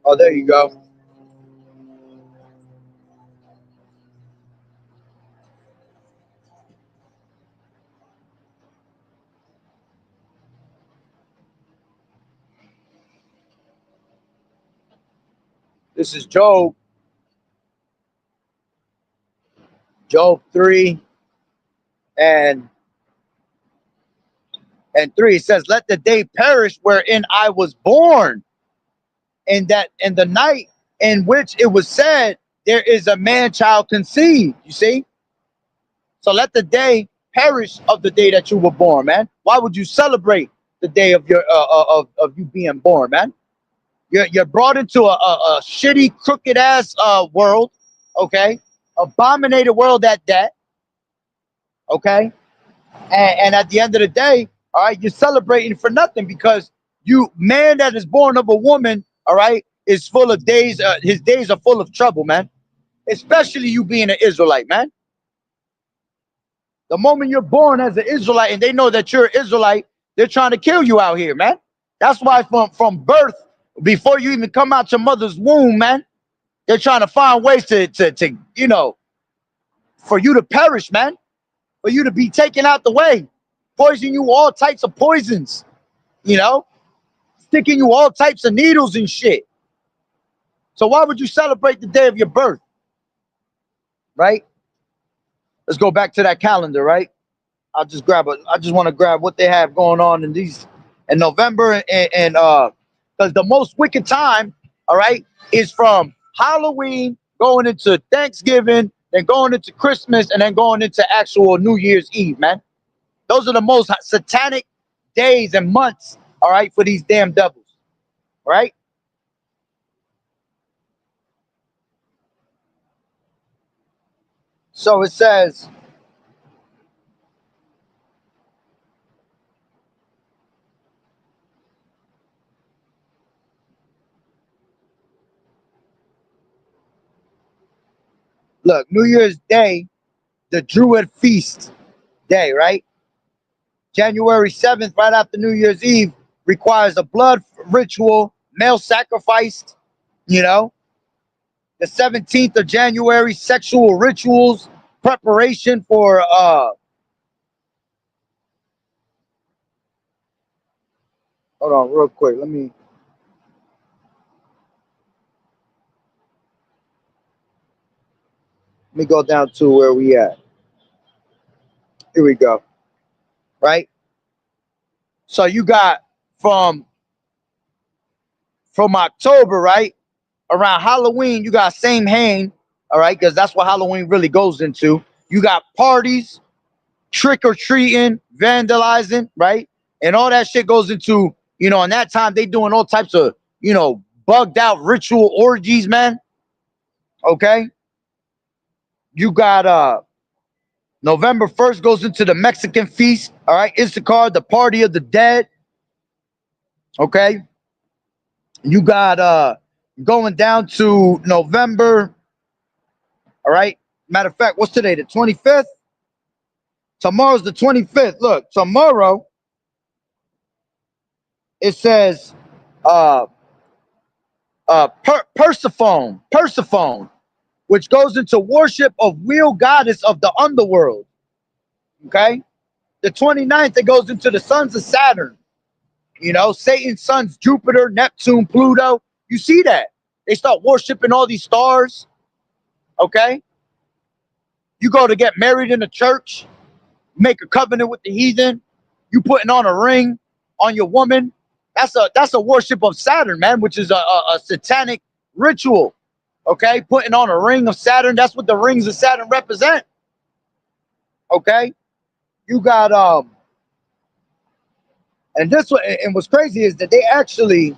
Oh, there you go. This is Job, Job 3 and 3. It says, "Let the day perish wherein I was born, and that in the night in which it was said, there is a man child conceived." You see? So let the day perish of the day that you were born, man. Why would you celebrate the day of your of you being born, man? You're brought into a shitty, crooked ass world, okay? Abominated world at that, okay? And at the end of the day, all right, you're celebrating for nothing because you man that is born of a woman, all right, is full of days. His days are full of trouble, man. Especially you being an Israelite, man. The moment you're born as an Israelite and they know that you're an Israelite, they're trying to kill you out here, man. That's why from birth, before you even come out your mother's womb, man, they're trying to find ways to for you to perish, man, for you to be taken out the way, poison you all types of poisons, you know, sticking you all types of needles and shit. So why would you celebrate the day of your birth, right? Let's go back to that calendar, right? I just want to grab what they have going on in November and because the most wicked time, all right, is from Halloween going into Thanksgiving, then going into Christmas, and then going into actual New Year's Eve, man. Those are the most satanic days and months, all right, for these damn devils, right? So it says, look, New Year's Day, the Druid feast day, right? January 7th, right after New Year's Eve, requires a blood ritual, male sacrificed, you know. The 17th of January, sexual rituals, preparation for hold on real quick. Let me go down to where we at. Here we go. Right? So you got from October, right? Around Halloween, you got Samhain, all right, because that's what Halloween really goes into. You got parties, trick or treating, vandalizing, right? And all that shit goes into, in that time they doing all types of, bugged out ritual orgies, man. Okay. You got November 1st goes into the Mexican feast, all right, Issachar, the party of the dead. Okay. You got going down to November, all right. Matter of fact, what's today? The 25th? Tomorrow's the 25th. Look, tomorrow it says uh Persephone, which goes into worship of wheel goddess of the underworld. Okay. The 29th, it goes into the sons of Saturn. Satan's sons, Jupiter, Neptune, Pluto. You see that? They start worshiping all these stars. Okay. You go to get married in the church, make a covenant with the heathen. You putting on a ring on your woman. That's a worship of Saturn, man, which is a satanic ritual. Okay, putting on a ring of Saturn. That's what the rings of Saturn represent. Okay, you got and this one, and what's crazy is that they actually,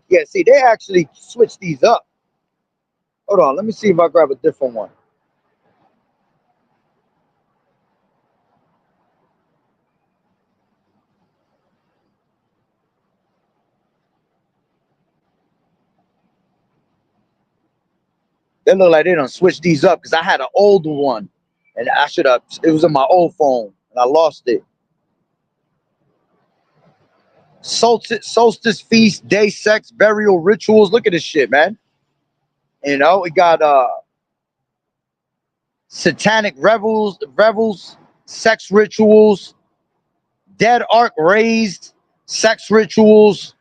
yeah, see, they actually switched these up. Hold on, let me see if I grab a different one. They look like they done switched these up because I had an old one, and I should have. It was in my old phone, and I lost it. Solstice feast, day, sex, burial rituals. Look at this shit, man. We got satanic revels, sex rituals, dead ark raised, sex rituals.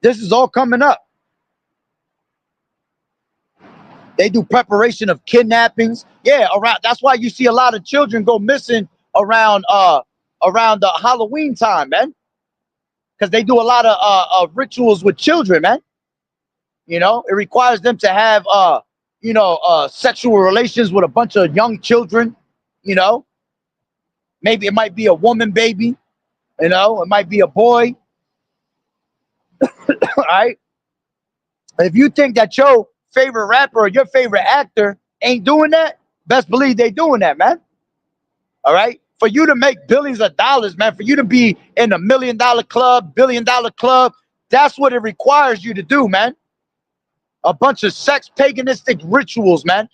This is all coming up. They do preparation of kidnappings. Yeah, around. That's why you see a lot of children go missing around the Halloween time, man. Because they do a lot of rituals with children, man. It requires them to have sexual relations with a bunch of young children. You know, maybe it might be a woman baby. It might be a boy. All right. If you think that your favorite rapper or your favorite actor ain't doing that, best believe they doing that, man. All right. For you to make billions of dollars, man, for you to be in a $1 million club, $1 billion club, that's what it requires you to do, man. A bunch of sex paganistic rituals, man.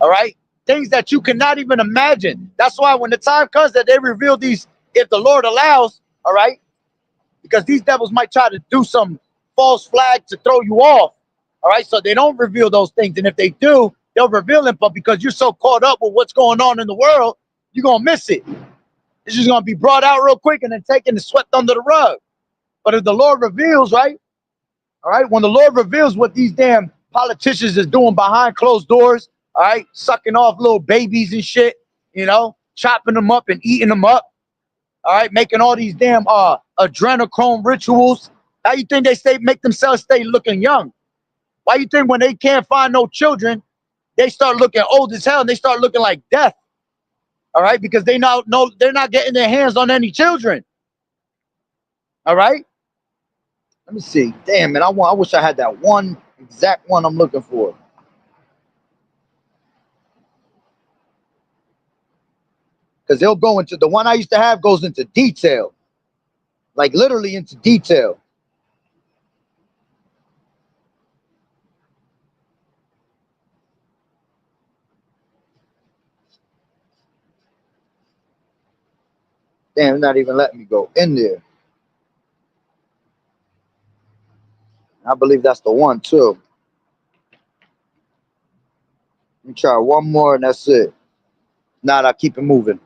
All right. Things that you cannot even imagine. That's why when the time comes that they reveal these, if the Lord allows, all right, because these devils might try to do some false flag to throw you off. All right. So they don't reveal those things. And if they do, they'll reveal them. But because you're so caught up with what's going on in the world, you're going to miss it. It's just going to be brought out real quick and then taken and swept under the rug. But if the Lord reveals, right? All right. When the Lord reveals what these damn politicians is doing behind closed doors, all right, sucking off little babies and shit, chopping them up and eating them up. All right, making all these damn adrenochrome rituals. How you think they make themselves stay looking young? Why you think when they can't find no children, they start looking old as hell and they start looking like death? All right, because they're not getting their hands on any children. All right. Let me see. Damn, man, I wish I had that one exact one I'm looking for. Because they'll go into the one I used to have goes into detail. Like literally into detail. Damn, it's not even letting me go in there. I believe that's the one too. Let me try one more and that's it. Nah, I keep it moving.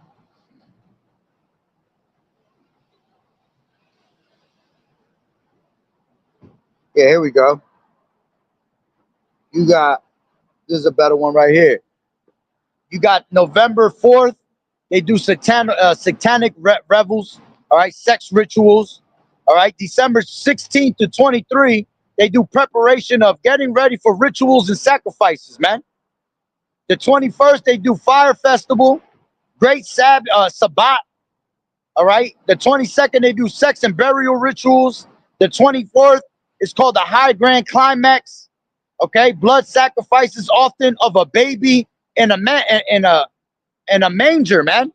Yeah, here we go. You got, this is a better one right here. You got November 4th. They do satanic revels. All right, sex rituals. All right, December 16th to 23, they do preparation of getting ready for rituals and sacrifices, man. The 21st, they do fire festival, great Sabbath. All right, the 22nd, they do sex and burial rituals. The 24th is called the high grand climax. Okay, blood sacrifices often of a baby in a manger, man.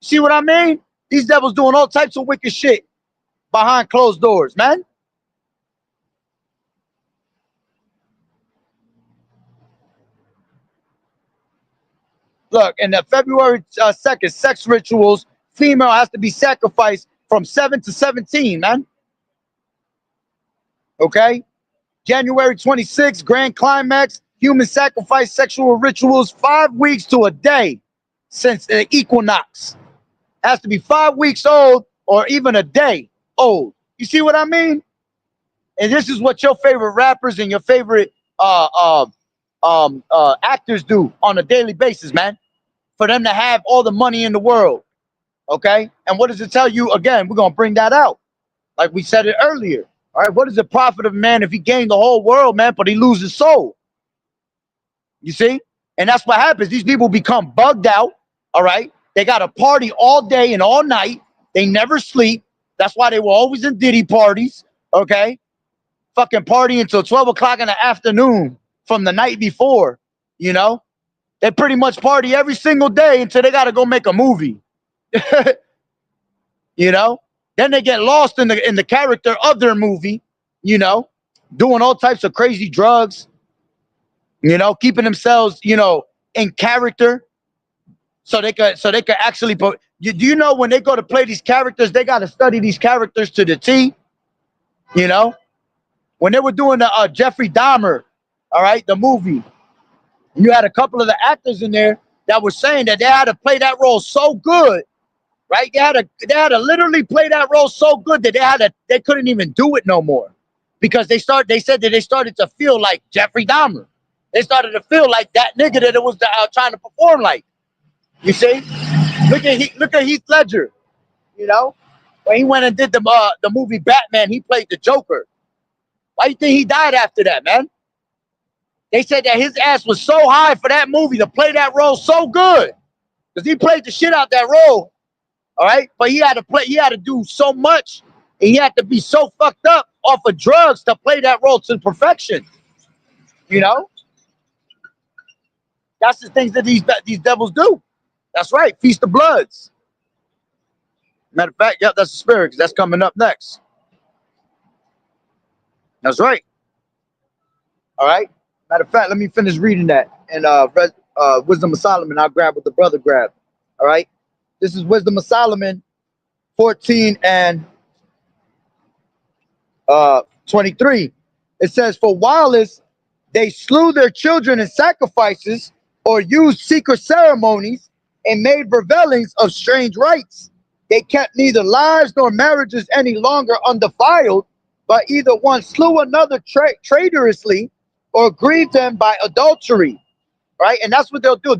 See what I mean? These devils doing all types of wicked shit behind closed doors, man. Look, in the February 2nd, sex rituals, female has to be sacrificed from 7 to 17, man. Okay? January 26th, grand climax, human sacrifice, sexual rituals, 5 weeks to a day since the equinox. Has to be 5 weeks old or even a day old. You see what I mean? And this is what your favorite rappers and your favorite actors do on a daily basis, man. For them to have all the money in the world, okay? And what does it tell you? Again, we're gonna bring that out, like we said it earlier. All right, what is the profit of man if he gained the whole world, man, but he loses his soul? You see? And that's what happens. These people become bugged out. All right, they got to party all day and all night. They never sleep. That's why they were always in Diddy parties. Okay, fucking party until 12 o'clock in the afternoon from the night before. You know, they pretty much party every single day until they got to go make a movie. You know, then they get lost in the character of their movie. You know, doing all types of crazy drugs. You know, keeping themselves, you know, in character, so they could actually put. Do you know when they go to play these characters, they got to study these characters to the T. You know, when they were doing the Jeffrey Dahmer, all right, the movie, you had a couple of the actors in there that were saying that they had to play that role so good, right? They had to literally play that role so good that they couldn't even do it no more, because they said that they started to feel like Jeffrey Dahmer. They started to feel like that nigga that it was trying to perform like. You see, look at Heath Ledger. You know, when he went and did the movie Batman, he played the Joker. Why do you think he died after that, man? They said that his ass was so high for that movie to play that role so good, because he played the shit out that role. All right, but he had to do so much, and he had to be so fucked up off of drugs to play that role to perfection. You know, that's the things that these devils do. That's right, Feast of Bloods. Matter of fact, yep, that's the spirit, 'cause that's coming up next. That's right. All right. Matter of fact, let me finish reading that. And Wisdom of Solomon, I'll grab what the brother grabbed. All right. This is Wisdom of Solomon 14 and 23. It says, for whilst they slew their children in sacrifices, or used secret ceremonies, and made revelings of strange rites, they kept neither lives nor marriages any longer undefiled, but either one slew another traitorously, or grieved them by adultery. Right? And that's what they'll do.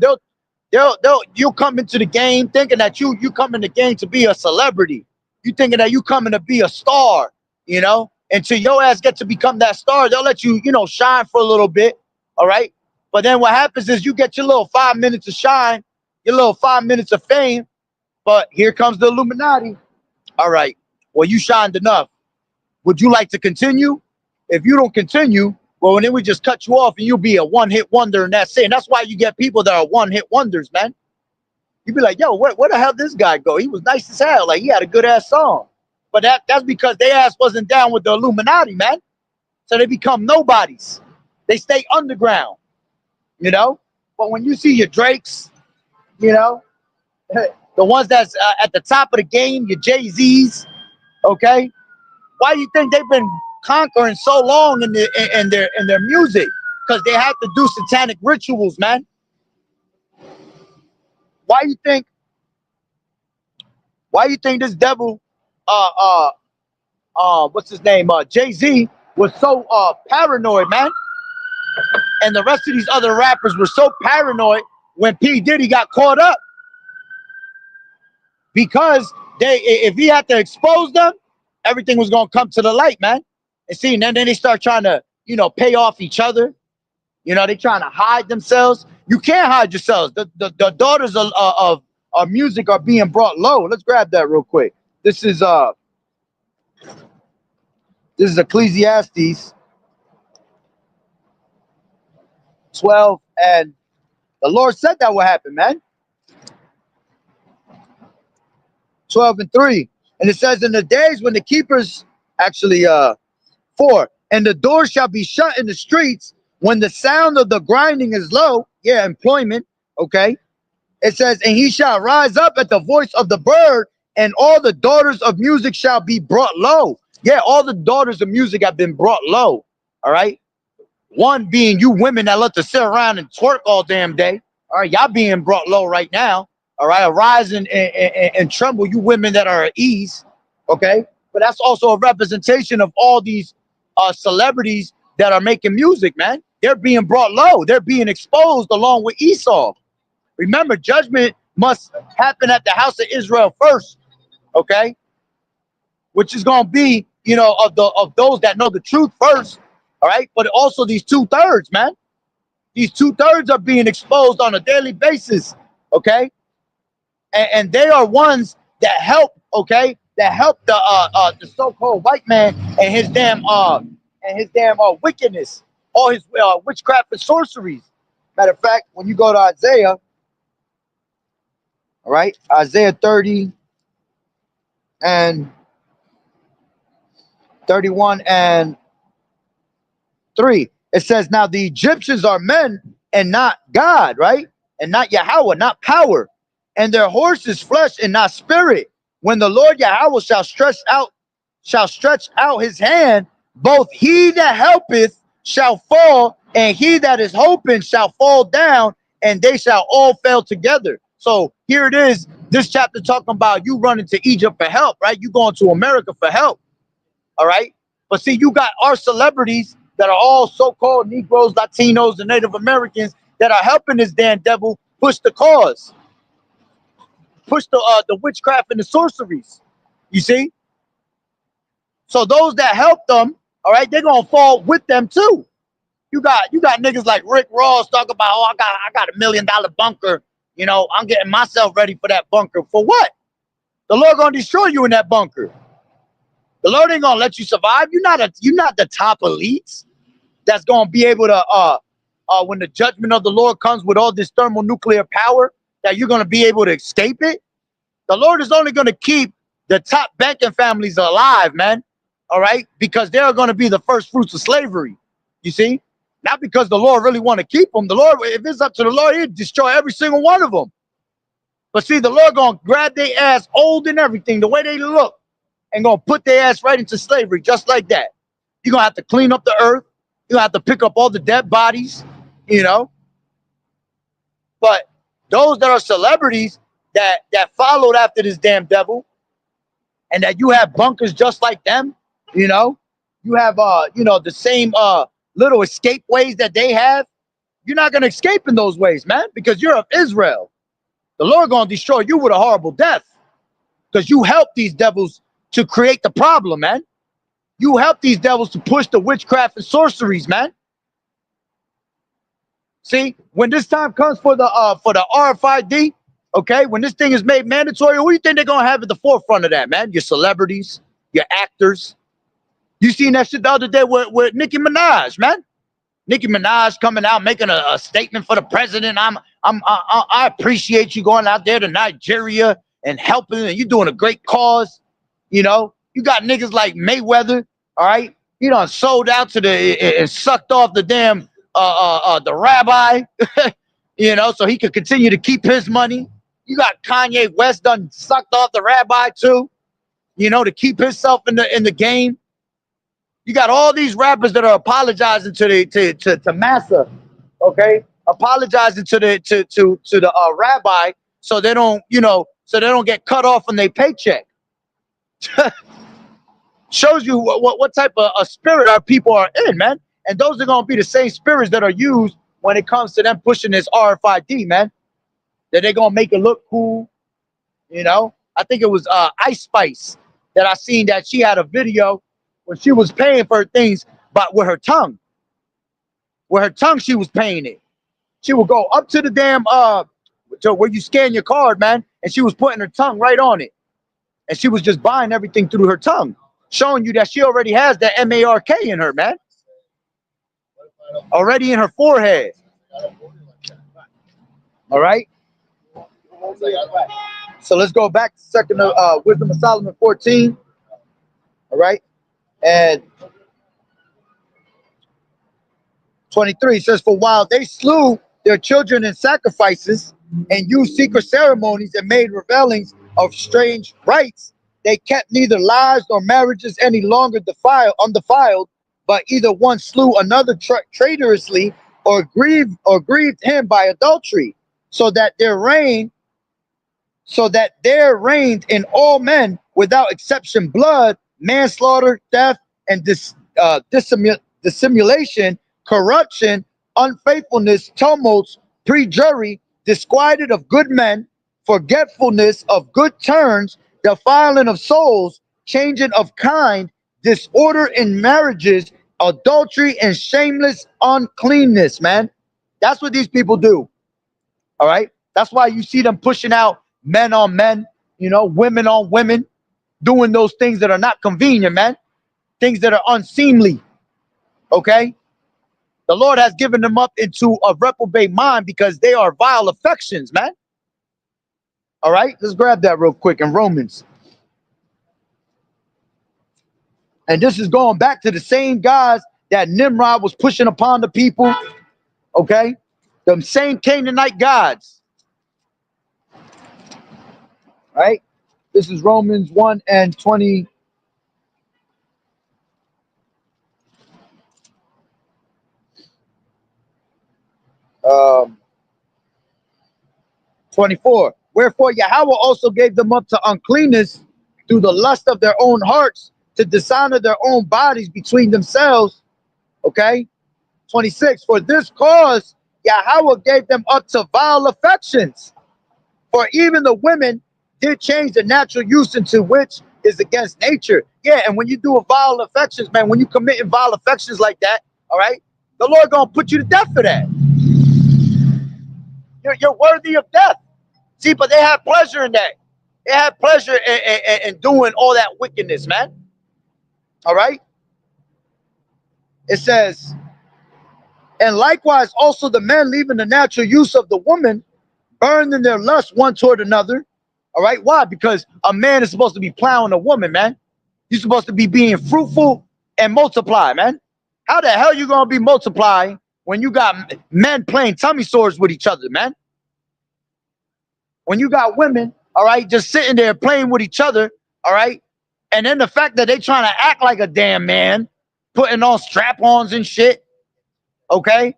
You'll come into the game thinking that you come in the game to be a celebrity. You thinking that you coming to be a star, you know? Until your ass get to become that star, they'll let you, shine for a little bit. All right. But then what happens is you get your little 5 minutes of shine, your little 5 minutes of fame. But here comes the Illuminati. All right. Well, you shined enough. Would you like to continue? If you don't continue, well, then we just cut you off and you'll be a one-hit wonder, and that's it. And that's why you get people that are one-hit wonders, man. You'd be like, yo, where the hell did this guy go? He was nice as hell. Like, he had a good-ass song. But that's because their ass wasn't down with the Illuminati, man. So they become nobodies. They stay underground, you know? But when you see your Drakes, you know, the ones that's at the top of the game, your Jay-Z's, okay? Why do you think they've been conquering so long in their music? Because they have to do satanic rituals, man. Why you think this devil what's his name? Jay-Z was so paranoid, man. And the rest of these other rappers were so paranoid when P. Diddy got caught up. Because if he had to expose them, everything was gonna come to the light, man. And see, and then they start trying to, pay off each other. They trying to hide themselves. You can't hide yourselves. The daughters of music are being brought low. Let's grab that real quick. This is Ecclesiastes 12, and the Lord said that would happen, man. 12:3, and it says, in the days when the keepers, actually 4, and the doors shall be shut in the streets when the sound of the grinding is low. Yeah, employment. Okay. It says, and he shall rise up at the voice of the bird, and all the daughters of music shall be brought low. Yeah, all the daughters of music have been brought low. All right. One being you women that love to sit around and twerk all damn day. All right, y'all being brought low right now. All right, arise and tremble, you women that are at ease. Okay, but that's also a representation of all these celebrities that are making music, man. They're being brought low. They're being exposed along with Esau. Remember, judgment must happen at the house of Israel first. Okay, which is going to be, of those that know the truth first. All right, but also these 2/3, man. These 2/3 are being exposed on a daily basis. Okay, and they are ones that help. Okay, that help the so-called white man and his damn wickedness, all his witchcraft and sorceries. Matter of fact, when you go to Isaiah, all right, Isaiah 30 and 31 and 3, it says, now the Egyptians are men and not God, right? And not Yahweh, not power. And their horse is flesh and not spirit. When the Lord Yahweh shall stretch out his hand, both he that helpeth shall fall, and he that is hoping shall fall down, and they shall all fail together. So here it is, this chapter talking about you running to Egypt for help, right? You going to America for help, all right? But see, you got our celebrities that are all so-called Negroes, Latinos, and Native Americans that are helping this damn devil push the cause, push the witchcraft and the sorceries. You see? So those that help them, all right, they're gonna fall with them too. You got niggas like Rick Ross talk about, oh, I got $1 million bunker. I'm getting myself ready for that bunker. For what? The Lord gonna destroy you in that bunker. The Lord ain't gonna let you survive. You're not the top elites that's gonna be able to when the judgment of the Lord comes with all this thermonuclear power, that you're gonna be able to escape it. The Lord is only gonna keep the top banking families alive, man. All right, because they're gonna be the first fruits of slavery. You see, not because the Lord really want to keep them. The Lord, if it's up to the Lord, he'd destroy every single one of them. But see, the Lord gonna grab their ass, old and everything, the way they look, and gonna put their ass right into slavery, just like that. You're gonna have to clean up the earth. You're gonna have to pick up all the dead bodies, But those that are celebrities that followed after this damn devil, and that you have bunkers just like them, you have the same little escape ways that they have. You're not gonna escape in those ways, man, because you're of Israel. The Lord gonna destroy you with a horrible death, because you help these devils to create the problem, man. You help these devils to push the witchcraft and sorceries, man. See, when this time comes for the RFID, okay, when this thing is made mandatory, who do you think they're gonna have at the forefront of that, man? Your celebrities, your actors. You seen that shit the other day with Nicki Minaj, man. Nicki Minaj coming out making a statement for the president. I appreciate you going out there to Nigeria and helping, and you're doing a great cause. You got niggas like Mayweather, all right? He done sold out to and sucked off the damn the rabbi, so he could continue to keep his money. You got Kanye West done sucked off the rabbi too, you know, to keep himself in the game. You got all these rappers that are apologizing to Massa, okay? Apologizing to the rabbi so they don't, you know, so they don't get cut off on their paycheck. Shows you what type of a spirit our people are in, man. And those are gonna be the same spirits that are used when it comes to them pushing this RFID, man. That they're gonna make it look cool, you know. I think it was Ice Spice that I seen that she had a video when she was paying for things, but with her tongue. With her tongue, she was paying it. She would go up to the damn to where you scan your card, man, and she was putting her tongue right on it. And she was just buying everything through her tongue, showing you that she already has that MARK in her, man. Already in her forehead. All right. So let's go back to second Wisdom of Solomon 14. All right. And 23 says, for while they slew their children in sacrifices and used secret ceremonies and made revelings of strange rites, they kept neither lives nor marriages any longer undefiled, but either one slew another traitorously or grieved him by adultery, so that there reigned in all men without exception blood, manslaughter, theft, and dissimulation, corruption, unfaithfulness, tumults, perjury, disquieted of good men, forgetfulness of good turns, defiling of souls, changing of kind, disorder in marriages, adultery, and shameless uncleanness, man. That's what these people do. All right. That's why you see them pushing out men on men, you know, women on women, doing those things that are not convenient, man. Things that are unseemly. Okay. The Lord has given them up into a reprobate mind because they are vile affections, man. All right. Let's grab that real quick in Romans. And this is going back to the same guys that Nimrod was pushing upon the people. Okay. The same Canaanite gods. Right? This is Romans 1 and 20. 24. Wherefore Yahweh also gave them up to uncleanness through the lust of their own hearts, to dishonor their own bodies between themselves. Okay. 26. For this cause Yahweh gave them up to vile affections. For even the women did change the natural use into which is against nature. Yeah, and when you do a vile affections, man, when you commit vile affections like that, all right, the Lord gonna put you to death for that. You're worthy of death. See, but they have pleasure in that. They have pleasure in doing all that wickedness, man. All right. It says, and likewise also the men leaving the natural use of the woman, burned in their lust one toward another. All right. Why? Because a man is supposed to be plowing a woman, man. You're supposed to be being fruitful and multiply, man. How the hell you gonna be multiplying when you got men playing tummy swords with each other, man? When you got women, all right, just sitting there playing with each other, all right, and then the fact that they trying to act like a damn man, putting on strap-ons and shit, okay,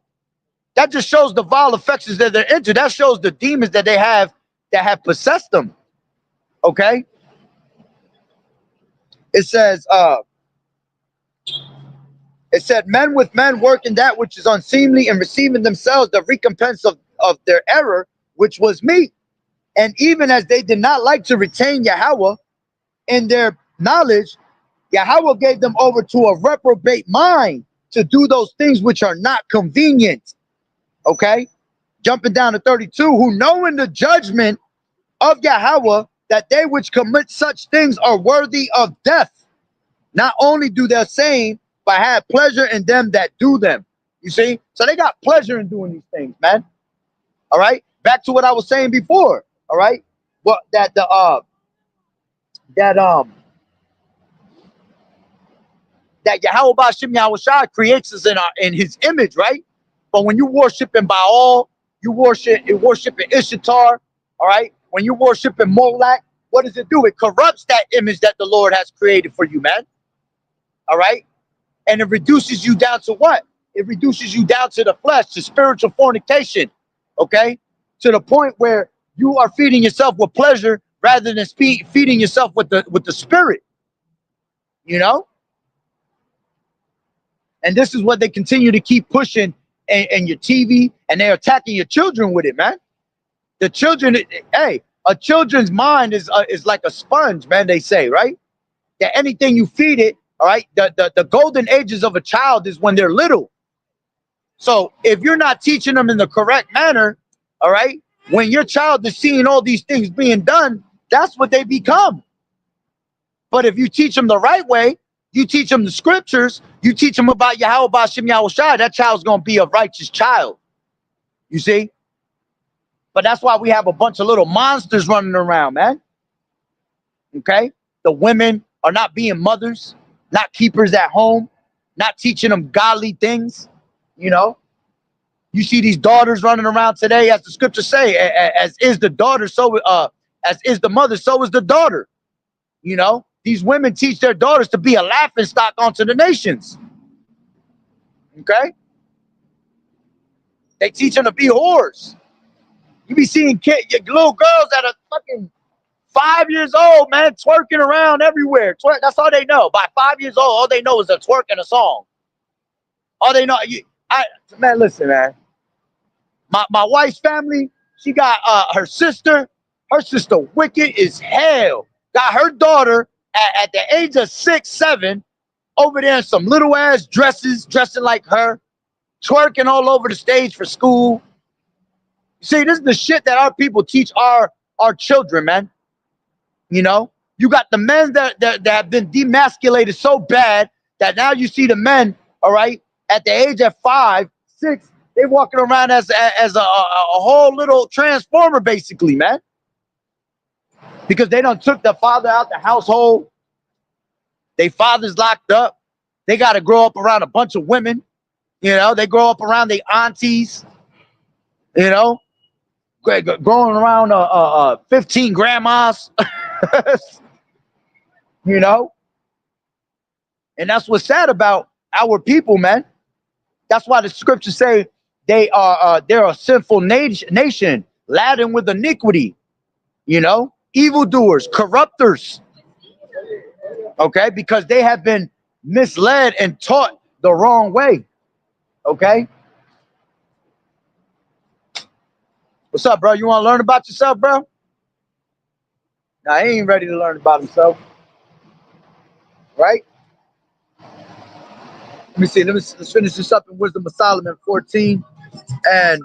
that just shows the vile affections that they're into. That shows the demons that they have that have possessed them, okay. It says, it said, men with men working that which is unseemly and receiving themselves the recompense of their error, which was meat. And even as they did not like to retain Yahweh in their knowledge, Yahweh gave them over to a reprobate mind to do those things which are not convenient. Okay? Jumping down to 32, who knowing the judgment of Yahweh, that they which commit such things are worthy of death. Not only do their same, but have pleasure in them that do them. You see? So they got pleasure in doing these things, man. All right? Back to what I was saying before. All right, what that Yahweh Ba'Shem Yahushua creates us in His image, right? But when you worshiping Baal, you're worshiping Ishtar, all right? When you're worshiping Molech, what does it do? It corrupts that image that the Lord has created for you, man. All right? And it reduces you down to what? It reduces you down to the flesh, to spiritual fornication, okay? To the point where you are feeding yourself with pleasure rather than feeding yourself with the spirit, you know? And this is what they continue to keep pushing in your TV, and they're attacking your children with it, man. The children, hey, a children's mind is like a sponge, man, they say, right? That anything you feed it, all right, the golden ages of a child is when they're little. So if you're not teaching them in the correct manner, all right, when your child is seeing all these things being done, that's what they become. But if you teach them the right way, you teach them the scriptures, you teach them about Yahweh Ba'Shem Yahweh Shai, that child's going to be a righteous child. You see? But that's why we have a bunch of little monsters running around, man. Okay? The women are not being mothers, not keepers at home, not teaching them godly things, you know? You see these daughters running around today, as the scriptures say, as is the daughter, so as is the mother, so is the daughter. You know, these women teach their daughters to be a laughing stock onto the nations. Okay? They teach them to be whores. You be seeing little girls that are fucking 5 years old, man, twerking around everywhere. That's all they know. By 5 years old, all they know is a twerk and a song. All they know, man, listen, man. My wife's family, she got her sister. Her sister wicked as hell. Got her daughter at the age of 6, 7, over there in some little ass dresses, dressing like her, twerking all over the stage for school. See, this is the shit that our people teach our children, man. You know, you got the men that have been demasculated so bad that now you see the men, all right, at the age of 5, 6, they walking around as a whole little transformer, basically, man. Because they done took the father out the household. They father's locked up. They got to grow up around a bunch of women. You know, they grow up around their aunties. You know, growing around 15 grandmas. You know, and that's what's sad about our people, man. That's why the scriptures say they're a sinful nation, laden with iniquity. You know, evildoers, corrupters. Okay, because they have been misled and taught the wrong way. Okay. What's up, bro? You want to learn about yourself, bro? Nah, he ain't ready to learn about himself. Right? Let me see. Let's finish this up in Wisdom of Solomon 14 and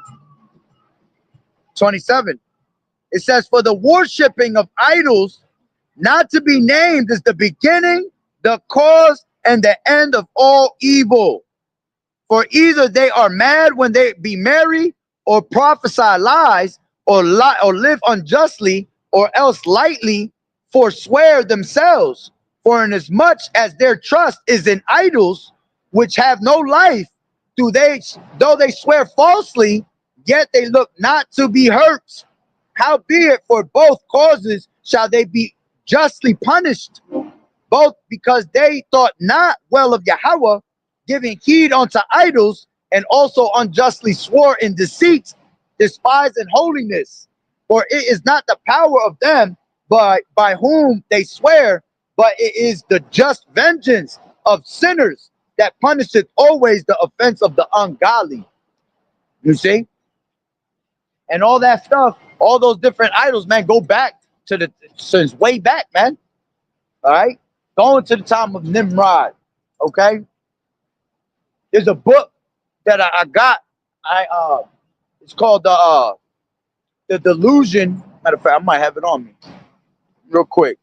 27. It says, for the worshipping of idols not to be named is the beginning, the cause, and the end of all evil. For either they are mad when they be merry, or prophesy lies, or live unjustly, or else lightly forswear themselves. For inasmuch as their trust is in idols, which have no life, though they swear falsely, yet they look not to be hurt. Howbeit, for both causes shall they be justly punished, both because they thought not well of Yahweh, giving heed unto idols, and also unjustly swore in deceit, despising holiness. For it is not the power of them, but by whom they swear, but it is the just vengeance of sinners that punisheth always the offense of the ungodly. You see? And all that stuff, all those different idols, man, go back to since way back, man. All right? Going to the time of Nimrod. Okay? There's a book that I got. It's called The Delusion. Matter of fact, I might have it on me real quick.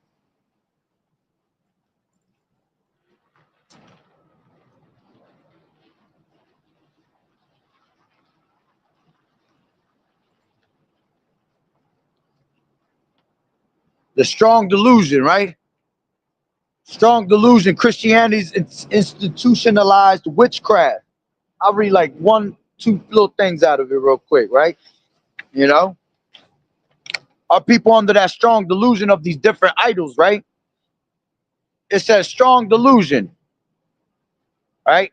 The Strong Delusion, right? Strong Delusion, Christianity's institutionalized witchcraft. I'll read like 1, 2 little things out of it real quick, right? You know? Are people under that strong delusion of these different idols, right? It says strong delusion, right?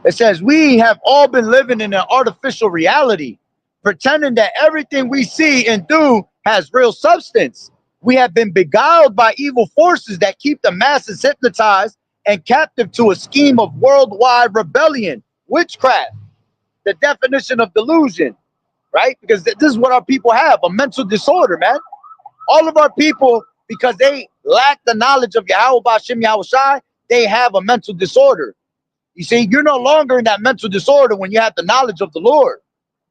It says we have all been living in an artificial reality, pretending that everything we see and do has real substance. We have been beguiled by evil forces that keep the masses hypnotized and captive to a scheme of worldwide rebellion, witchcraft, the definition of delusion, right? Because this is what our people have, a mental disorder, man. All of our people, because they lack the knowledge of Yahweh Bashim Yahweh Shai, they have a mental disorder. You see, you're no longer in that mental disorder when you have the knowledge of the Lord,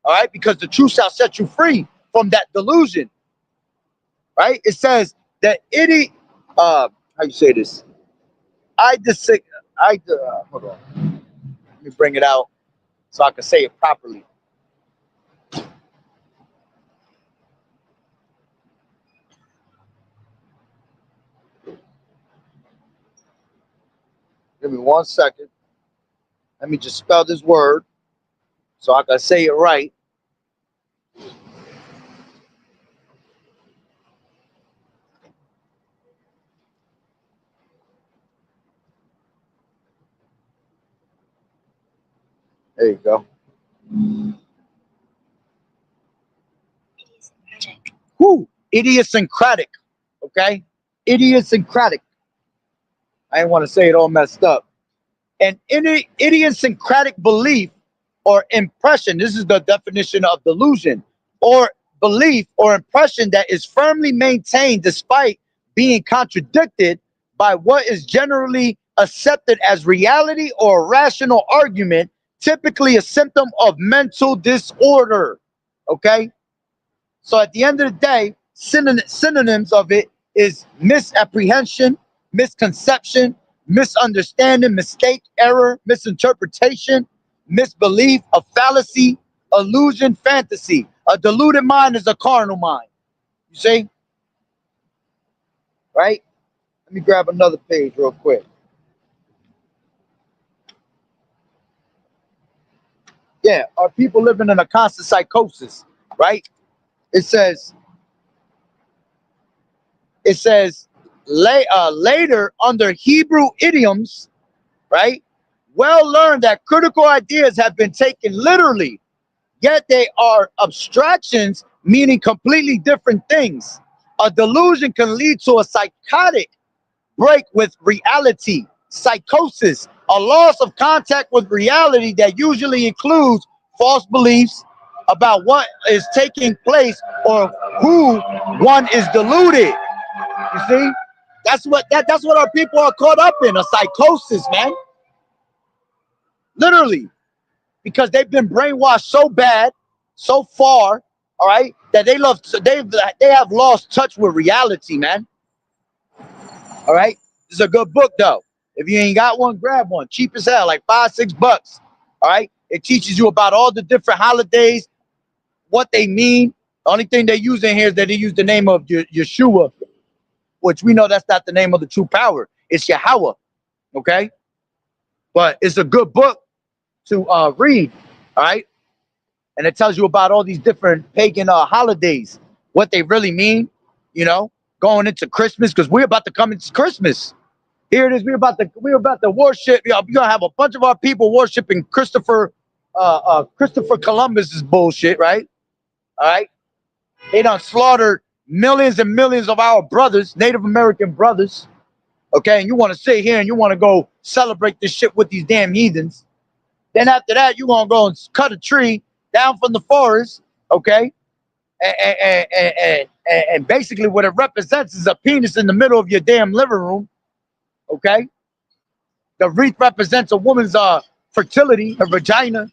all right? Because the truth shall set you free from that delusion, right? It says that how you say this? Hold on. Let me bring it out so I can say it properly. Give me 1 second. Let me just spell this word so I can say it right. There you go. Whoo, idiosyncratic. Okay, idiosyncratic. I didn't want to say it all messed up. An idiosyncratic belief or impression. This is the definition of delusion, or belief or impression that is firmly maintained despite being contradicted by what is generally accepted as reality or a rational argument, typically a symptom of mental disorder. Okay, so at the end of the day, synonyms of it is misapprehension, misconception, misunderstanding, mistake, error, misinterpretation, misbelief, a fallacy, illusion, fantasy. A deluded mind is a carnal mind. You see? Right? Let me grab another page real quick. Yeah, are people living in a constant psychosis, right? It says later under Hebrew idioms, right? Well learned that critical ideas have been taken literally, yet they are abstractions meaning completely different things. A delusion can lead to a psychotic break with reality, psychosis, a loss of contact with reality that usually includes false beliefs about what is taking place or who one is deluded. You see? That's what our people are caught up in, a psychosis, man. Literally. Because they've been brainwashed so bad, so far, all right, that they have lost touch with reality, man. All right. This is a good book though. If you ain't got one, grab one. Cheap as hell, like $5-6. All right. It teaches you about all the different holidays, what they mean. The only thing they use in here is that they use the name of Yeshua, which we know that's not the name of the true power. It's Yahweh. Okay. But it's a good book to read. All right. And it tells you about all these different pagan holidays, what they really mean, you know, going into Christmas, because we're about to come into Christmas. Here it is. We're about to worship. We're gonna have a bunch of our people worshiping Christopher Columbus's bullshit, right? All right. They done slaughtered millions and millions of our brothers, Native American brothers. Okay, and you want to sit here and you want to go celebrate this shit with these damn heathens. Then after that, you're gonna go and cut a tree down from the forest, okay? And basically what it represents is a penis in the middle of your damn living room, okay? The wreath represents a woman's fertility, her vagina,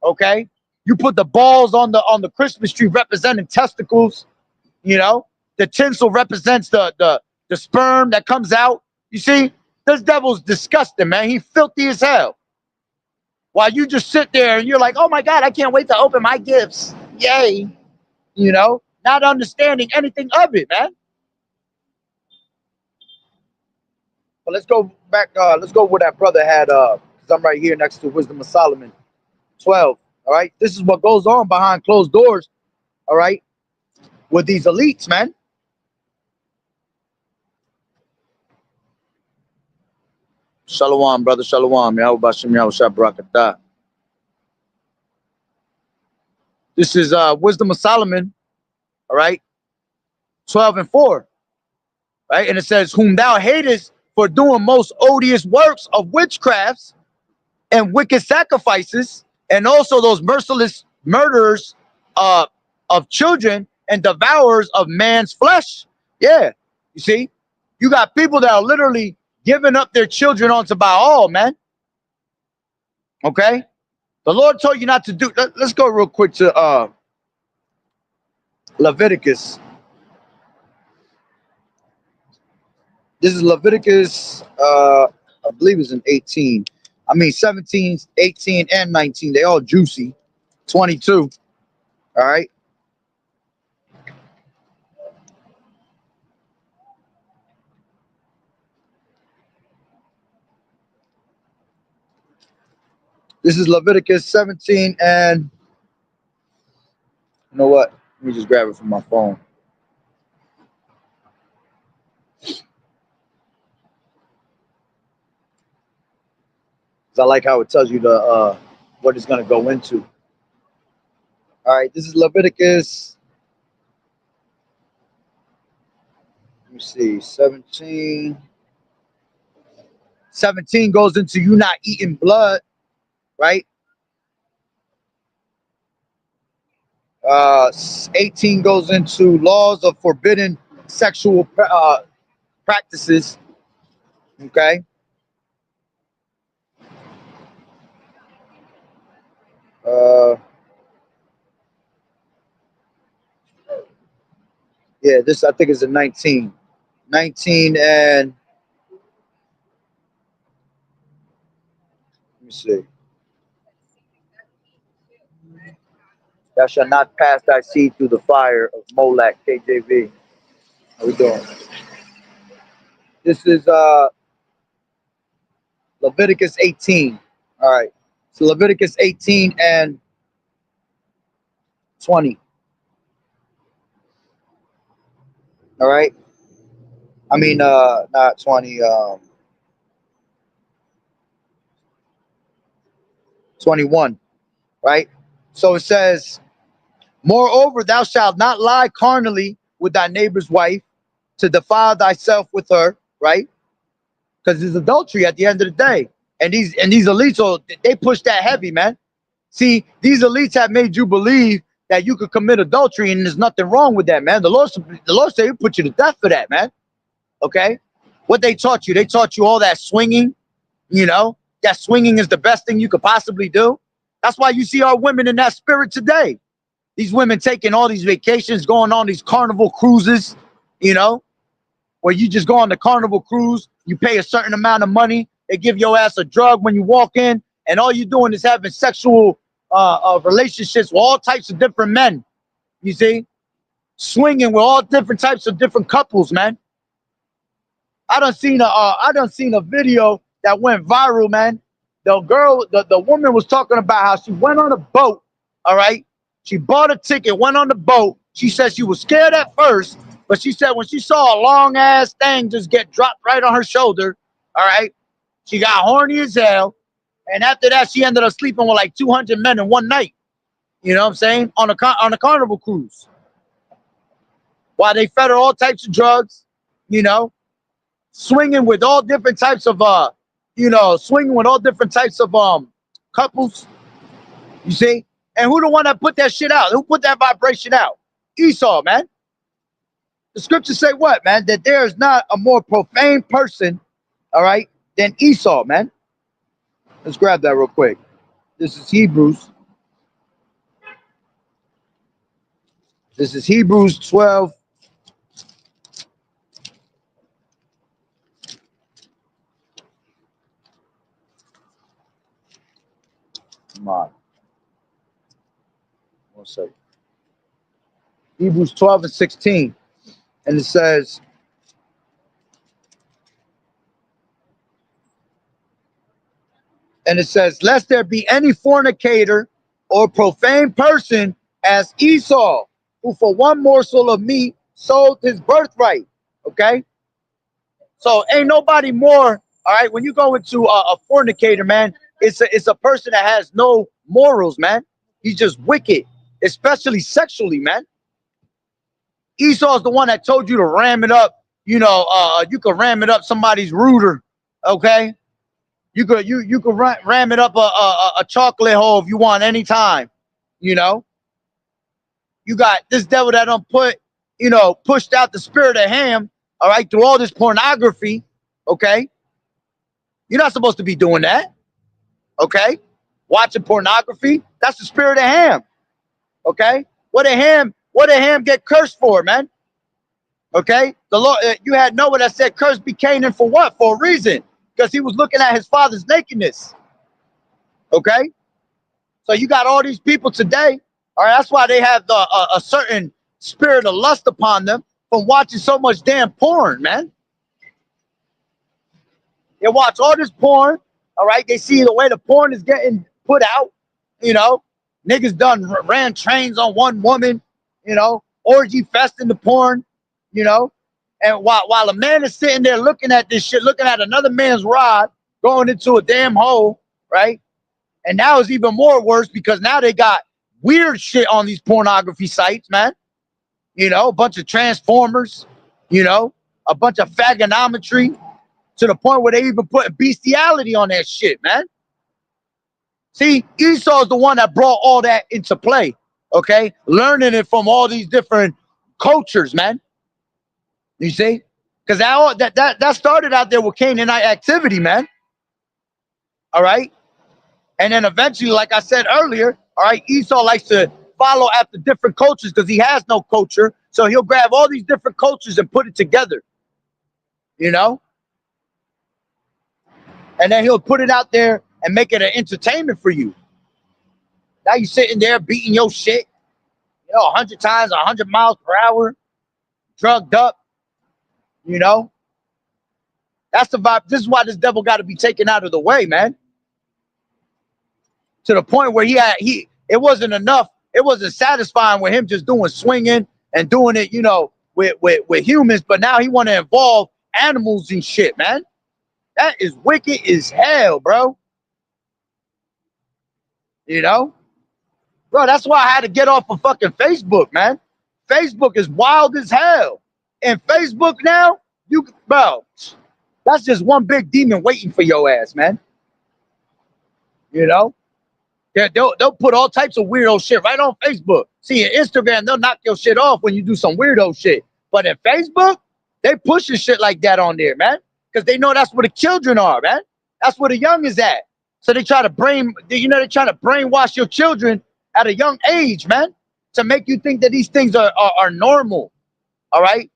okay? You put the balls on the Christmas tree representing testicles, you know? The tinsel represents the sperm that comes out. You see, this devil's disgusting, man. He's filthy as hell. While you just sit there and you're like, oh my God, I can't wait to open my gifts. Yay. You know, not understanding anything of it, man. But let's go back. Let's go where that brother had, because I'm right here next to Wisdom of Solomon 12. All right. This is what goes on behind closed doors all right, with these elites, man. Shalom, brother, shalom. Yahweh Bashem, Yahweh Shah Barakatah. This is Wisdom of Solomon, all right, 12 and 4, right? And it says, whom thou hatest for doing most odious works of witchcrafts and wicked sacrifices, and also those merciless murderers of children and devourers of man's flesh. Yeah, you see, you got people that are literally giving up their children onto Baal, man. Okay, the Lord told you not to do. Let's go real quick to Leviticus. This is Leviticus, I believe it's in 18. I mean 17, 18, and 19. They all juicy. 22. All right. This is Leviticus 17, and you know what? Let me just grab it from my phone. I like how it tells you the what it's gonna go into. All right, this is Leviticus. Let me see, 17. 17 goes into you not eating blood, right? 18 goes into laws of forbidden sexual practices. Okay. Yeah, this I think is a 19. 19 and let me see. Thou shalt not pass thy seed through the fire of Molech, KJV. How we doing? This is Leviticus 18. All right. So Leviticus 18 and 20. All right. I mean not 20, 21, right? So it says, moreover, thou shalt not lie carnally with thy neighbor's wife to defile thyself with her, right? Because it's adultery at the end of the day. And these elites, so they push that heavy, man. See, these elites have made you believe that you could commit adultery, and there's nothing wrong with that, man. The Lord said He'll put you to death for that, man. Okay, what they taught you? They taught you all that swinging. You know, that swinging is the best thing you could possibly do. That's why you see our women in that spirit today. These women taking all these vacations, going on these carnival cruises. You know, where you just go on the carnival cruise, you pay a certain amount of money, they give your ass a drug when you walk in, and all you're doing is having sexual relationships with all types of different men. You see, swinging with all different types of different couples, man. I done seen a video that went viral, man. The woman was talking about how she went on a boat. All right, she bought a ticket, went on the boat. She said she was scared at first, but she said when she saw a long ass thing just get dropped right on her shoulder, all right, she got horny as hell. And after that, she ended up sleeping with like 200 men in one night. You know what I'm saying? On a carnival cruise. While they fed her all types of drugs, you know, swinging with all different types of swinging with all different types of couples. You see? And who the one that put that shit out? Who put that vibration out? Esau, man. The scriptures say what, man? That there is not a more profane person, all right, than Esau, man. Let's grab that real quick. This is Hebrews. This is Hebrews 12. Come on. 1 second. Hebrews 12 and 16. And it says, lest there be any fornicator or profane person as Esau, who for one morsel of meat sold his birthright. Okay, so ain't nobody more. All right, when you go into a fornicator, man, it's a person that has no morals, man. He's just wicked, especially sexually, man. Esau's the one that told you to ram it up. You know, you could ram it up somebody's rooter. Okay, you could ram it up a chocolate hole if you want anytime. You know, you got this devil that don't pushed out the spirit of Ham. All right, through all this pornography. Okay, you're not supposed to be doing that. Okay, watching pornography. That's the spirit of Ham. Okay, what did Ham get cursed for, man? Okay, the Lord, you had Noah that said, "Cursed be Canaan for what? For a reason, because he was looking at his father's nakedness." Okay, so you got all these people today. All right, that's why they have a certain spirit of lust upon them from watching so much damn porn, man. They watch all this porn. All right, they see the way the porn is getting put out. You know, niggas done ran trains on one woman. You know, orgy fest in the porn. You know, and while a man is sitting there looking at this shit, looking at another man's rod going into a damn hole, right? And now it's even more worse because now they got weird shit on these pornography sites, man. You know, a bunch of transformers, you know, a bunch of fagonometry to the point where they even put bestiality on that shit, man. See, Esau's the one that brought all that into play, okay? Learning it from all these different cultures, man. You see? Because that started out there with Canaanite activity, man. All right? And then eventually, like I said earlier, all right, Esau likes to follow after different cultures because he has no culture. So he'll grab all these different cultures and put it together, you know? And then he'll put it out there and make it an entertainment for you. Now you're sitting there beating your shit, 100 times, 100 miles per hour, drugged up, you know? That's the vibe. This is why this devil got to be taken out of the way, man. To the point where it wasn't enough. It wasn't satisfying with him just doing swinging and doing it, with humans. But now he want to involve animals and shit, man. That is wicked as hell, bro. You know, bro. That's why I had to get off of fucking Facebook, man. Facebook is wild as hell. And Facebook now, bro, that's just one big demon waiting for your ass, man. You know? They'll put all types of weirdo shit right on Facebook. See, in Instagram, they'll knock your shit off when you do some weirdo shit. But in Facebook, they pushing shit like that on there, man. Because they know that's where the children are, man. That's where the young is at. So they try to they're trying to brainwash your children at a young age, man, to make you think that these things are normal. All right.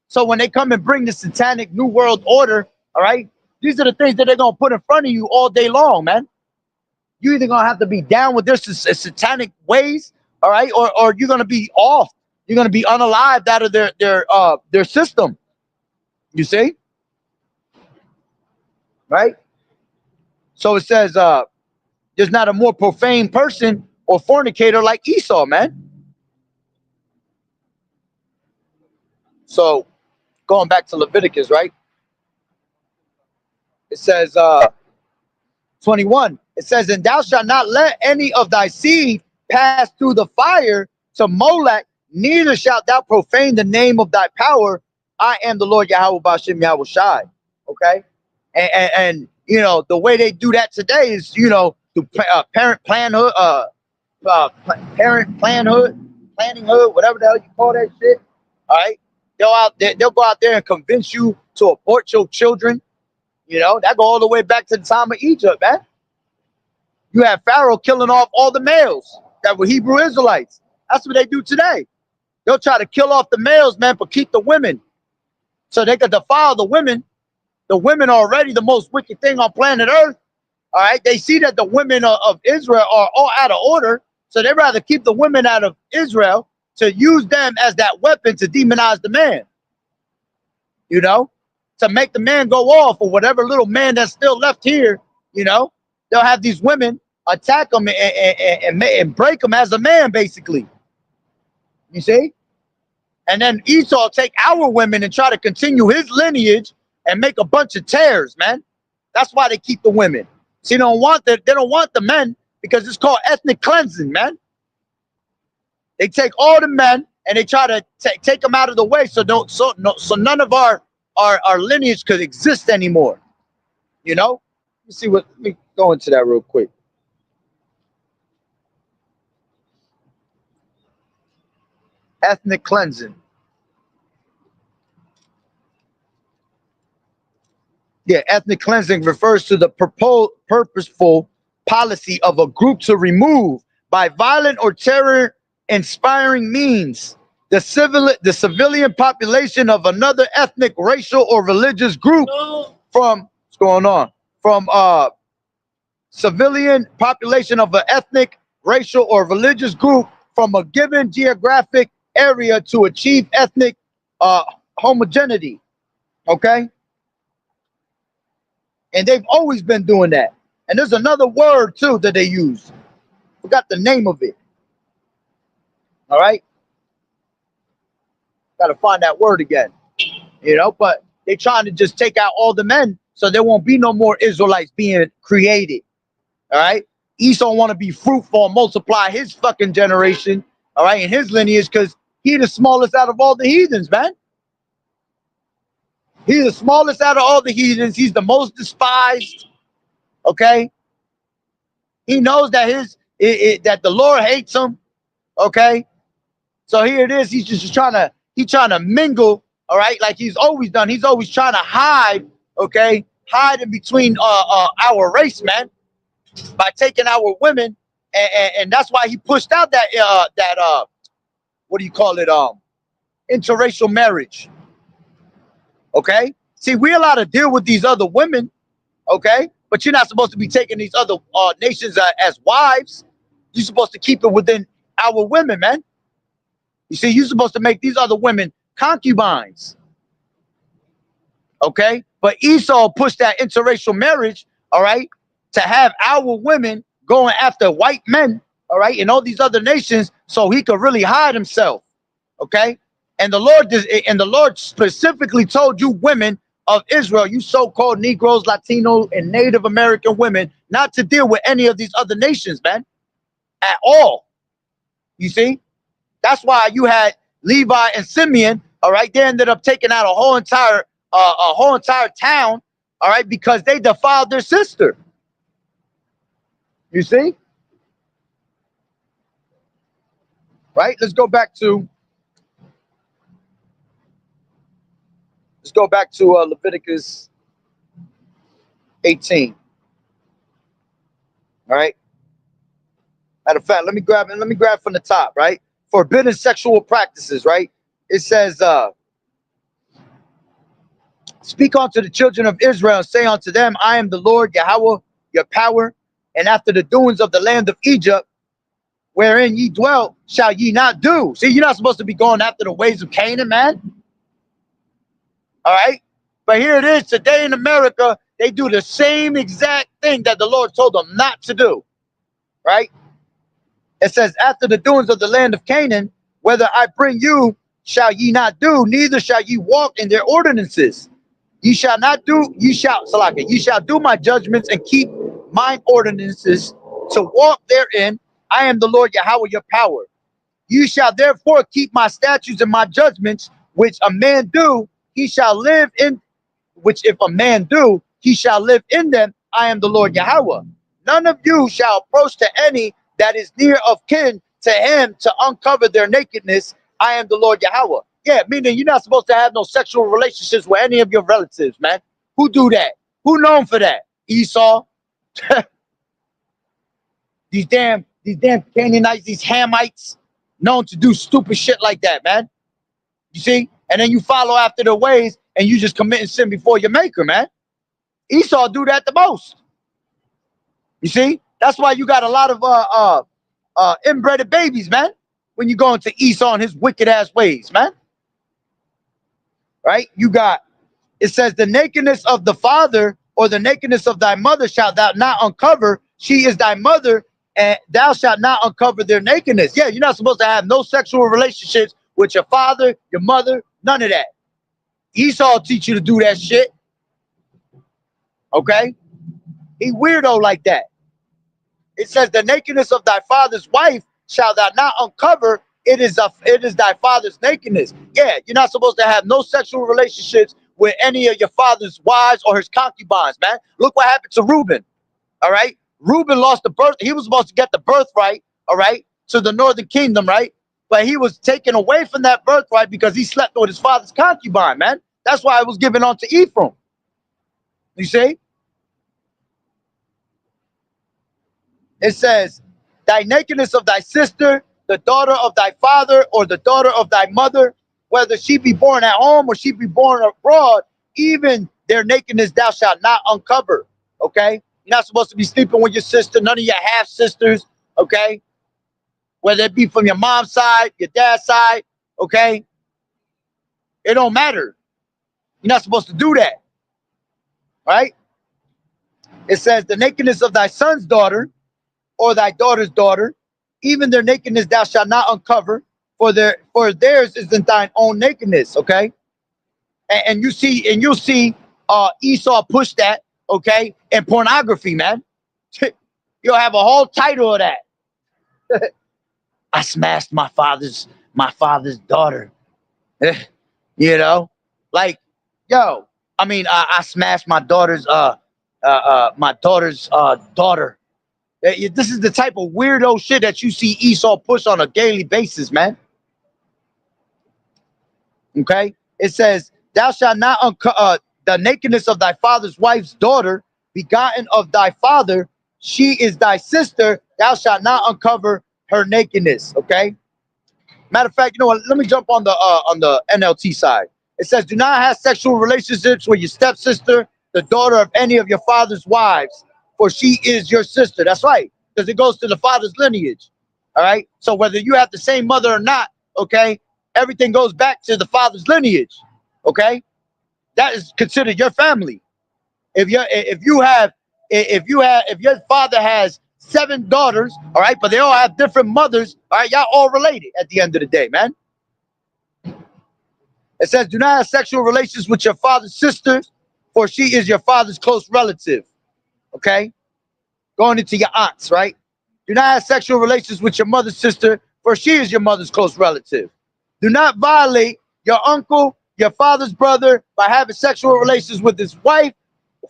So when they come and bring the satanic new world order, all right, these are the things that they're gonna put in front of you all day long, man. You either gonna have to be down with their satanic ways, all right, or you're gonna be off. You're gonna be unalived out of their system. You see, right? So it says, there's not a more profane person or fornicator like Esau, man. So going back to Leviticus, right? It says, 21. It says, and thou shalt not let any of thy seed pass through the fire to Molech, neither shalt thou profane the name of thy power. I am the Lord Yahweh Bashem Yahweh Shai. Okay? And the way they do that today is, through parent planhood, planninghood, whatever the hell you call that shit. All right? They'll go out there and convince you to abort your children. That go all the way back to the time of Egypt, man. You have Pharaoh killing off all the males that were Hebrew Israelites. That's what they do today. They'll try to kill off the males, man, but keep the women. So they could defile the women. The women are already the most wicked thing on planet Earth. All right. They see that the women of Israel are all out of order. So they'd rather keep the women out of Israel to use them as that weapon to demonize the man. To make the man go off, or whatever little man that's still left here, they'll have these women attack him and break him as a man, basically. You see? And then Esau take our women and try to continue his lineage and make a bunch of tares, man. That's why they keep the women. See, they don't want the men because it's called ethnic cleansing, man. They take all the men and they try to take them out of the way so none of our lineage could exist anymore. You know? Let me go into that real quick. Ethnic cleansing. Yeah, ethnic cleansing refers to the purposeful policy of a group to remove by violent or terror inspiring means the civilian population of another ethnic, racial, or religious group from civilian population of an ethnic, racial, or religious group from a given geographic area to achieve ethnic homogeneity. Okay? And they've always been doing that. And there's another word too that they use. Forgot the name of it. All right? Got to find that word again. You know, but they're trying to just take out all the men so there won't be no more Israelites being created. All right? Esau want to be fruitful and multiply his fucking generation, all right, in his lineage, because he's the smallest out of all the heathens, man. He's the smallest out of all the heathens. He's the most despised. Okay? He knows that that the Lord hates him. Okay? So here it is. He's just trying to mingle, all right, like he's always done. He's always trying to hide, okay? Hide in between our race, man, by taking our women, and that's why he pushed out that what do you call it? Interracial marriage. Okay? See, we're allowed to deal with these other women, okay? But you're not supposed to be taking these other nations as wives. You're supposed to keep it within our women, man. You see, you're supposed to make these other women concubines. Okay? But Esau pushed that interracial marriage, all right, to have our women going after white men, all right, in all these other nations so he could really hide himself. Okay? And the Lord specifically told you women of Israel, you so-called Negroes, Latino, and Native American women, not to deal with any of these other nations, man, at all. You see? That's why you had Levi and Simeon, all right, they ended up taking out a whole entire town, all right, because they defiled their sister. You see? Right? Let's go back to Leviticus 18. All right. Matter of fact, let me grab from the top, right? Forbidden sexual practices, right? It says, speak unto the children of Israel, say unto them, I am the Lord Yahweh, your power, and after the doings of the land of Egypt, wherein ye dwell, shall ye not do. See, you're not supposed to be going after the ways of Canaan, man. All right? But here it is, today in America, they do the same exact thing that the Lord told them not to do. Right? It says, after the doings of the land of Canaan, whether I bring you, shall ye not do, neither shall ye walk in their ordinances. Ye shall not do, ye shall do my judgments and keep mine ordinances to walk therein. I am the Lord Yahweh, your power. You shall therefore keep my statutes and my judgments, which a man do, he shall live in, which if a man do, he shall live in them. I am the Lord Yahweh. None of you shall approach to any that is near of kin to him to uncover their nakedness. I am the Lord Yahweh. Yeah, meaning you're not supposed to have no sexual relationships with any of your relatives, man. Who do that? Who known for that? Esau. These damn Canaanites, these Hamites, known to do stupid shit like that, man. You see? And then you follow after their ways and you just committing sin before your maker, man. Esau do that the most. You see? That's why you got a lot of inbred babies, man, when you go into Esau and his wicked ass ways, man. Right? You got, it says, the nakedness of the father or the nakedness of thy mother shalt thou not uncover. She is thy mother, and thou shalt not uncover their nakedness. Yeah, you're not supposed to have no sexual relationships with your father, your mother, none of that. Esau will teach you to do that shit. Okay? He weirdo like that. It says the nakedness of thy father's wife shall thou not uncover. It is thy father's nakedness. Yeah, you're not supposed to have no sexual relationships with any of your father's wives or his concubines, man. Look what happened to Reuben. All right. Reuben lost the birth. He was supposed to get the birthright, all right, to the northern kingdom, right? But he was taken away from that birthright because he slept with his father's concubine, man. That's why it was given on to Ephraim. You see? It says, thy nakedness of thy sister, the daughter of thy father, or the daughter of thy mother, whether she be born at home or she be born abroad, even their nakedness thou shalt not uncover. Okay? You're not supposed to be sleeping with your sister, none of your half sisters, okay? Whether it be from your mom's side, your dad's side, okay? It don't matter. You're not supposed to do that, right? It says, the nakedness of thy son's daughter or thy daughter's daughter, even their nakedness thou shalt not uncover, for theirs is in thine own nakedness, okay? And you'll see Esau push that, okay, in pornography, man. You'll have a whole title of that. I smashed my father's daughter. You know, like, yo, I mean, I smashed my daughter's daughter. This is the type of weirdo shit that you see Esau push on a daily basis, man. Okay, it says, "Thou shalt not the nakedness of thy father's wife's daughter, begotten of thy father. She is thy sister. Thou shalt not uncover her nakedness." Okay. Matter of fact, you know what? Let me jump on the NLT side. It says, "Do not have sexual relationships with your stepsister, the daughter of any of your father's wives, for she is your sister." That's right, because it goes to the father's lineage. All right. So whether you have the same mother or not, okay, everything goes back to the father's lineage. Okay, that is considered your family. If your father has 7 daughters, all right, but they all have different mothers, all right, y'all all related at the end of the day, man. It says, do not have sexual relations with your father's sisters, for she is your father's close relative. Okay? Going into your aunts, right? Do not have sexual relations with your mother's sister, for she is your mother's close relative. Do not violate your uncle, your father's brother, by having sexual relations with his wife,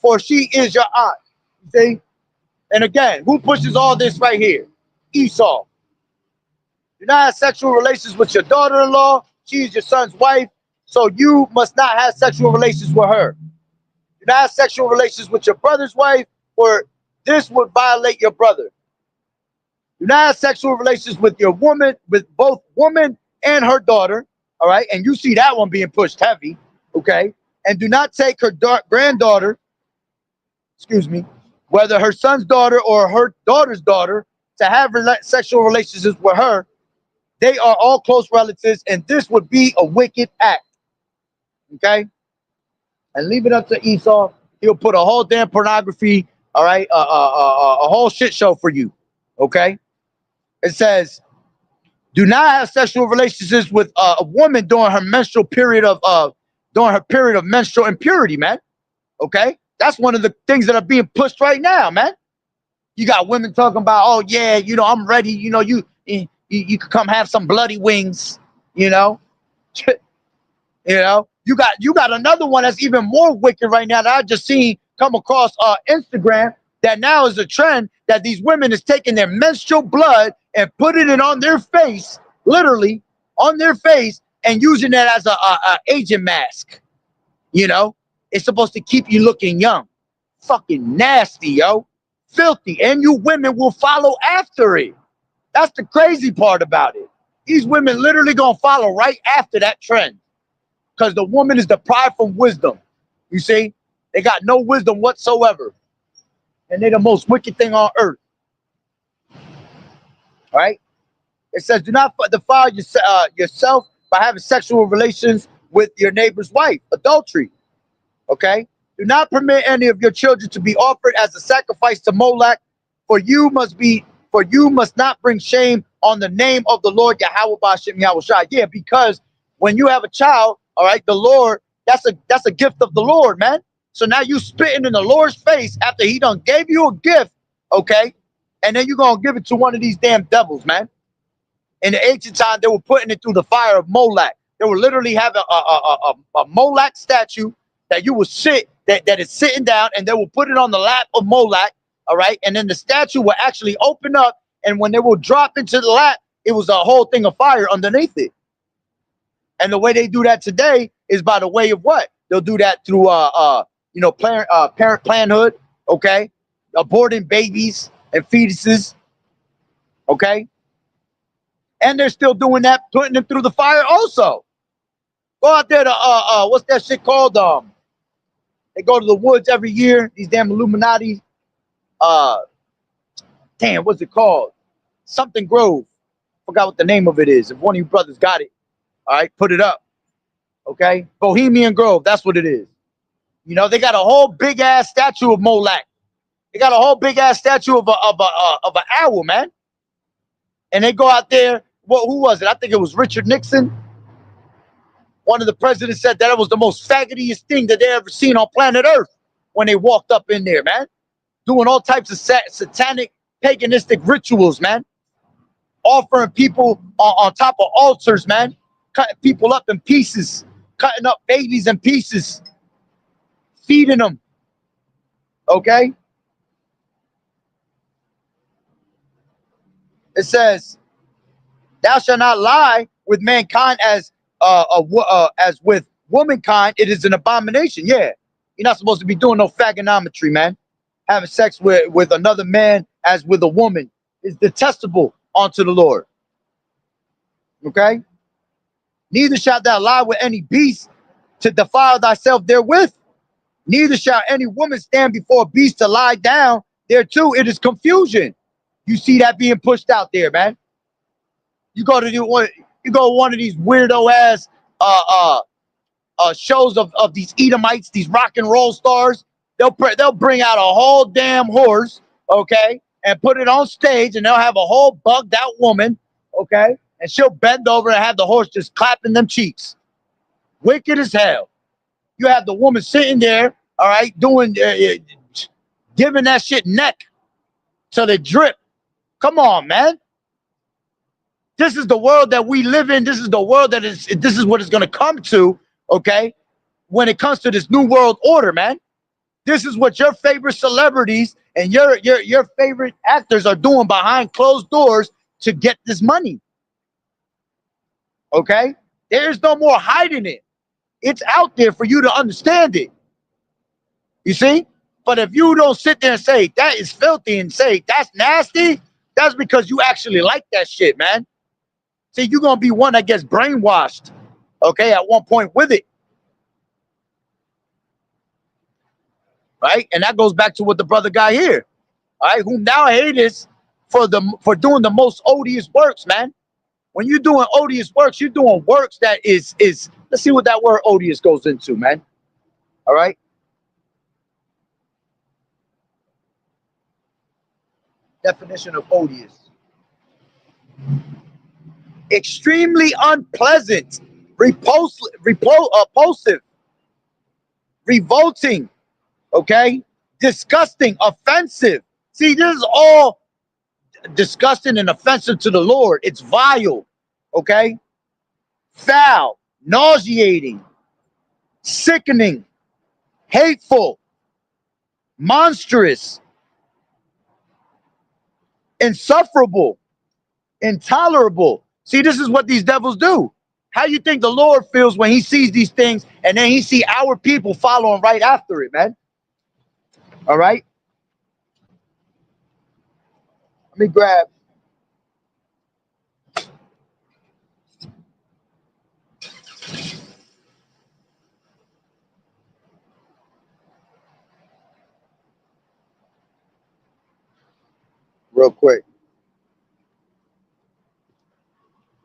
for she is your aunt. You see? And again, who pushes all this right here? Esau. Do not have sexual relations with your daughter-in-law. She is your son's wife, so you must not have sexual relations with her. Do not have sexual relations with your brother's wife, for this would violate your brother. Do not have sexual relations with your woman, with both woman and her daughter. All right, and you see that one being pushed heavy. Okay, and do not take her granddaughter, excuse me, whether her son's daughter or her daughter's daughter, to have sexual relationships with her. They are all close relatives, and this would be a wicked act. Okay, and leave it up to Esau. He'll put a whole damn pornography, all right, a whole shit show for you. Okay, it says, do not have sexual relationships with a woman during her menstrual period during her period of menstrual impurity, man. Okay, that's one of the things that are being pushed right now, man. You got women talking about, oh yeah, you know, I'm ready. You know, you could come have some bloody wings. You know, you got another one that's even more wicked right now that I just seen come across Instagram. That now is a trend that these women is taking their menstrual blood and putting it on their face, literally on their face, and using that as a agent mask. You know, it's supposed to keep you looking young. Fucking nasty, yo. Filthy. And you women will follow after it. That's the crazy part about it. These women literally gonna follow right after that trend. Because the woman is deprived from wisdom. You see? They got no wisdom whatsoever. And they're the most wicked thing on earth. All right? It says, do not defile yourself by having sexual relations with your neighbor's wife. Adultery. Okay? Do not permit any of your children to be offered as a sacrifice to Molech, for you must be For you must not bring shame on the name of the Lord Yahweh Ba'ashem Yahweh Shai. Yeah, because when you have a child, all right, the Lord, that's a gift of the Lord, man. So now you spitting in the Lord's face after he done gave you a gift, okay? And then you're gonna give it to one of these damn devils, man. In the ancient time, they were putting it through the fire of Moloch. They were literally having a Moloch statue that you would sit, that is sitting down, and they will put it on the lap of Moloch, all right? And then the statue will actually open up, and when they will drop into the lap, it was a whole thing of fire underneath it. And the way they do that today is by the way of what? They'll do that through parent planhood, okay? Aborting babies and fetuses, okay? And they're still doing that, putting them through the fire also. Go out there to what's that shit called? They go to the woods every year, these damn Illuminati. Damn, what's it called? Something Grove. Forgot what the name of it is. If one of you brothers got it, all right, put it up. Okay? Bohemian Grove, that's what it is. You know, they got a whole big ass statue of Moloch. They got a whole big ass statue of an owl, man. And they go out there. Who was it? I think it was Richard Nixon. One of the presidents said that it was the most faggotiest thing that they ever seen on planet Earth when they walked up in there, man. Doing all types of satanic, paganistic rituals, man. Offering people on top of altars, man. Cutting people up in pieces. Cutting up babies in pieces. Feeding them. Okay? It says, thou shalt not lie with mankind as with womankind. It is an abomination. Yeah, you're not supposed to be doing no fagonometry, man. Having sex with another man as with a woman is detestable unto the Lord. Okay. Neither shalt thou lie with any beast to defile thyself therewith. Neither shall any woman stand before a beast to lie down there too. It is confusion. You see that being pushed out there, man. You go to one of these weirdo ass shows of these Edomites, these rock and roll stars. They'll bring out a whole damn horse, okay, and put it on stage, and they'll have a whole bugged out woman, okay, and she'll bend over and have the horse just clapping them cheeks. Wicked as hell. You have the woman sitting there, all right, doing giving that shit neck till they drip. Come on, man. This is the world that we live in. This is the world this is what it's going to come to, okay, when it comes to this new world order, man. This is what your favorite celebrities and your favorite actors are doing behind closed doors to get this money, okay? There's no more hiding it. It's out there for you to understand it. You see? But if you don't sit there and say, that is filthy, and say, that's nasty, that's because you actually like that shit, man. See, you're going to be one that gets brainwashed, okay, at one point with it. Right? And that goes back to what the brother got here. All right, whom thou hatest for doing the most odious works, man. When you're doing odious works, you're doing works that is let's see what that word odious goes into, man. All right. Definition of odious. Extremely unpleasant, repulsive, revolting, okay, disgusting, offensive. See, this is all disgusting and offensive to the Lord. It's vile, okay, foul, nauseating, sickening, hateful, monstrous, insufferable, intolerable. See, this is what these devils do. How you think the Lord feels when he sees these things and then he see our people following right after it, man? All right. Let me grab. Real quick.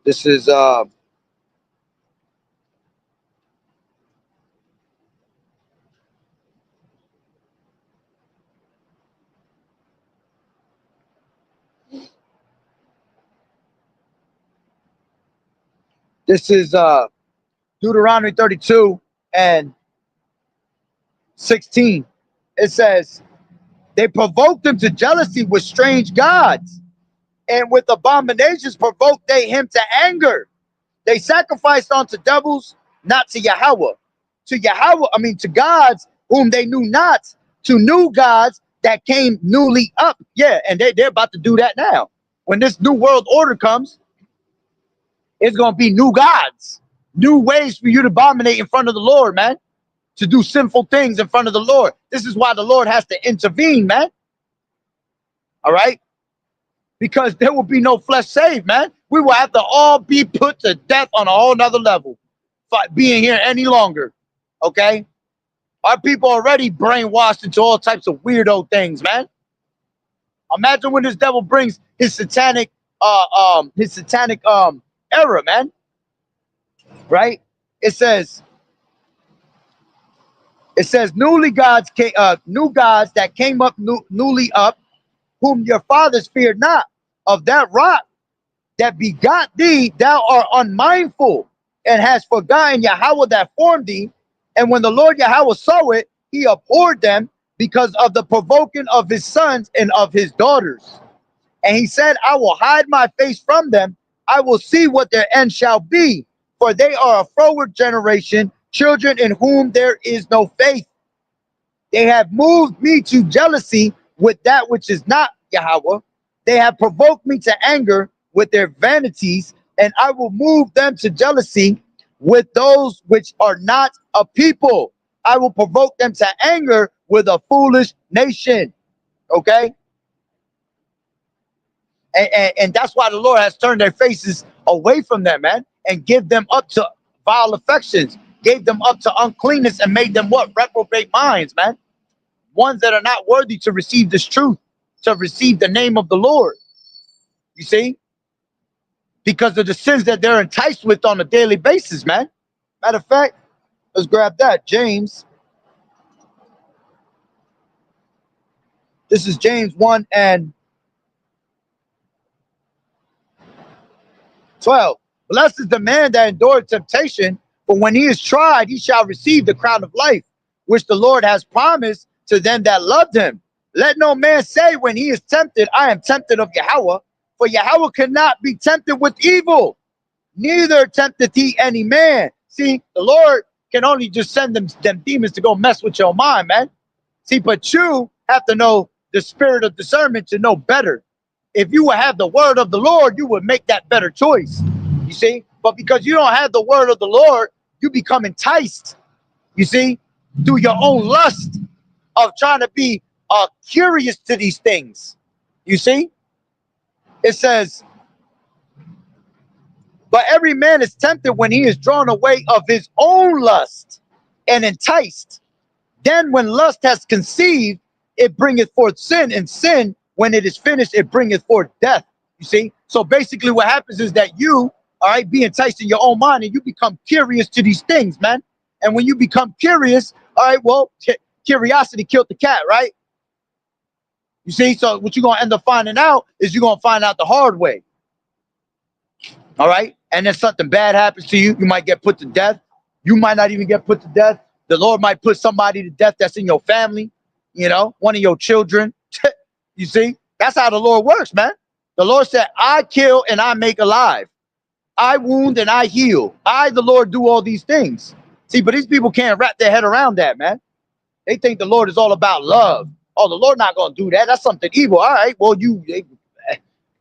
This is This is Deuteronomy 32 and 16. It says, they provoked him to jealousy with strange gods, and with abominations provoked they him to anger. They sacrificed unto devils, not to Yahweh. To Yahweh, I mean to gods whom they knew not, to new gods that came newly up. Yeah, and they're about to do that now. When this new world order comes, it's going to be new gods, new ways for you to abominate in front of the Lord, man, to do sinful things in front of the Lord. This is why the Lord has to intervene, man. All right? Because there will be no flesh saved, man. We will have to all be put to death on a whole nother level for being here any longer. Okay? Our people already brainwashed into all types of weirdo things, man. Imagine when this devil brings his satanic error, man. Right? It says new gods that came up newly up, whom your fathers feared not. Of that rock that begot thee, thou art unmindful, and hast forgotten Yahweh that formed thee. And when the Lord Yahweh saw it, he abhorred them because of the provoking of his sons and of his daughters. And he said, I will hide my face from them. I will see what their end shall be. For they are a froward generation, children in whom there is no faith. They have moved me to jealousy with that which is not Yahweh. They have provoked me to anger with their vanities, and I will move them to jealousy with those which are not a people. I will provoke them to anger with a foolish nation. Okay? And that's why the Lord has turned their faces away from them, man, and give them up to vile affections, gave them up to uncleanness, and made them what? Reprobate minds, man. Ones that are not worthy to receive this truth, to receive the name of the Lord. You see? Because of the sins that they're enticed with on a daily basis, man. Matter of fact, let's grab that. James. This is James 1 and 12. Blessed is the man that endured temptation, for when he is tried, he shall receive the crown of life, which the Lord has promised to them that loved him. Let no man say when he is tempted, I am tempted of Yahweh, for Yahweh cannot be tempted with evil, neither tempteth he any man. See, the Lord can only just send them demons to go mess with your mind, man. See, but you have to know the spirit of discernment to know better. If you would have the word of the Lord, you would make that better choice. You see? But because you don't have the word of the Lord, you become enticed, you see, through your own lust of trying to be curious to these things. You see? It says, but every man is tempted when he is drawn away of his own lust and enticed. Then when lust has conceived, it bringeth forth sin, and sin, when it is finished, it bringeth forth death. You see? So basically what happens is that you, all right, be enticed in your own mind, and you become curious to these things, man. And when you become curious, all right, well, curiosity killed the cat, right? You see? So what you're going to end up finding out is you're going to find out the hard way. All right? And then something bad happens to you. You might get put to death. You might not even get put to death. The Lord might put somebody to death that's in your family, you know, one of your children. You see? That's how the Lord works, man. The Lord said, I kill and I make alive. I wound and I heal. I, the Lord, do all these things. See, but these people can't wrap their head around that, man. They think the Lord is all about love. Oh, the Lord not going to do that. That's something evil. All right, well, you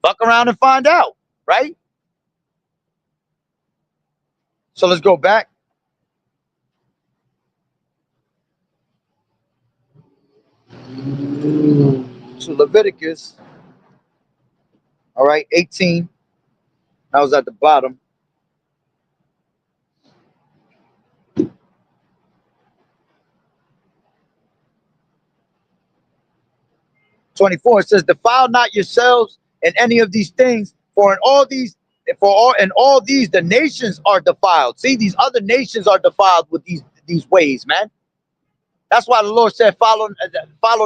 fuck around and find out, right? So let's go back. To Leviticus. All right, 18. I was at the bottom. 24, it says, defile not yourselves in any of these things, for in all these the nations are defiled. See, these other nations are defiled with these ways, man. That's why the Lord said, follow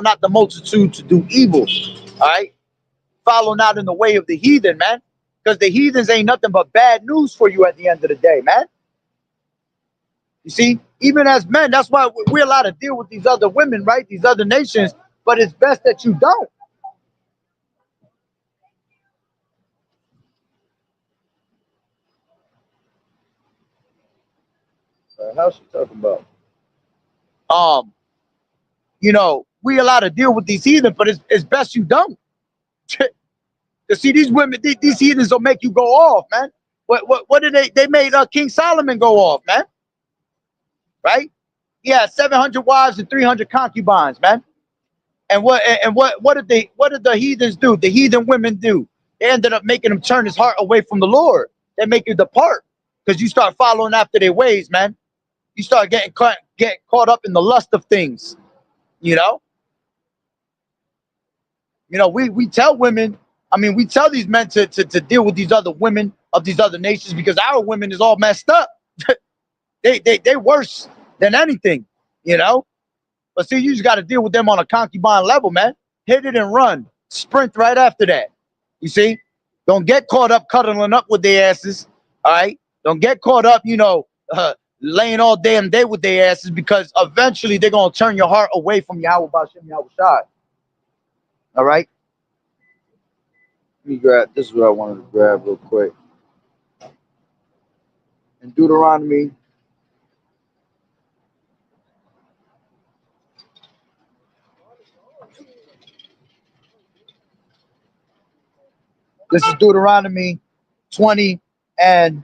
not the multitude to do evil. All right, follow not in the way of the heathen, man, Because the heathens ain't nothing but bad news for you at the end of the day, man. You see, even as men, that's why we're allowed to deal with these other women, right? These other nations, but it's best that you don't. How's she talking about? You know, we allowed to deal with these heathens, but it's best you don't. To see these women, these heathens will make you go off, man. What did they made King Solomon go off, man? Right? Yeah, 700 wives and 300 concubines, man. And what did the heathens do? The heathen women do? They ended up making him turn his heart away from the Lord. They make you depart because you start following after their ways, man. You start getting caught up in the lust of things, you know. We tell women, I mean, we tell these men to deal with these other women of these other nations because our women is all messed up. they worse than anything, you know. But see, you just got to deal with them on a concubine level, man. Hit it and run. Sprint right after that. You see? Don't get caught up cuddling up with their asses, all right? Don't get caught up, laying all damn day with their asses because eventually they're going to turn your heart away from Yahweh Bashem Yahweh Shai. All right? Let me grab, this is what I wanted to grab real quick. In Deuteronomy, this is Deuteronomy 20 and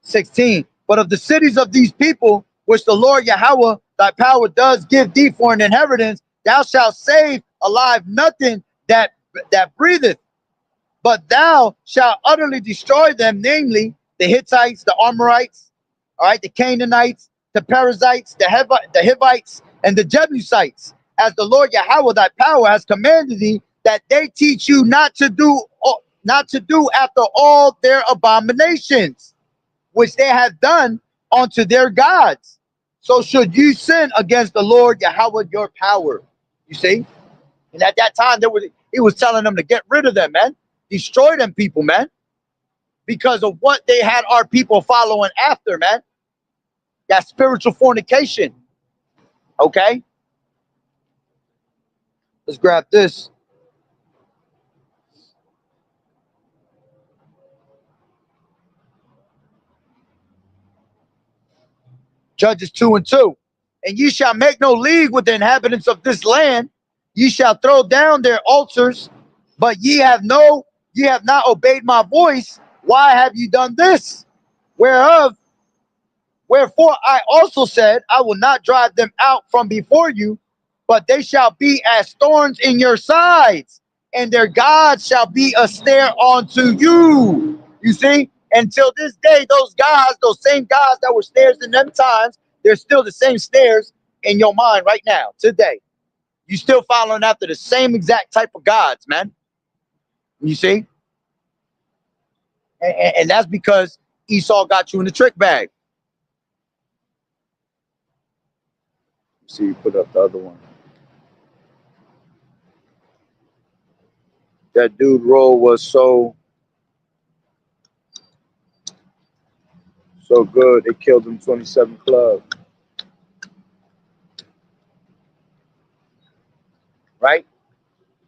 16. But of the cities of these people, which the Lord Yahweh, thy power does give thee for an inheritance, thou shalt save alive nothing that breatheth, but thou shalt utterly destroy them, namely the Hittites, the Amorites, all right, the Canaanites, the Perizzites, the Hivites, and the Jebusites, as the Lord Yahweh thy power has commanded thee, that they teach you not to do after all their abominations, which they have done unto their gods. So should you sin against the Lord Yahweh your power. You see? And at that time, he was telling them to get rid of them, man. Destroy them people, man. Because of what they had our people following after, man. That spiritual fornication. Okay? Let's grab this. Judges 2:2. And ye shall make no league with the inhabitants of this land. Ye shall throw down their altars, but ye have not obeyed my voice. Why have ye done this? Wherefore I also said, I will not drive them out from before you, but they shall be as thorns in your sides, and their gods shall be a snare unto you. You see? Until this day, those same gods that were snares in them times, they're still the same snares in your mind right now, today. You still following after the same exact type of gods, man. You see? And that's because Esau got you in the trick bag. See, you put up the other one. That dude role was so good. They killed him 27 Club. Right?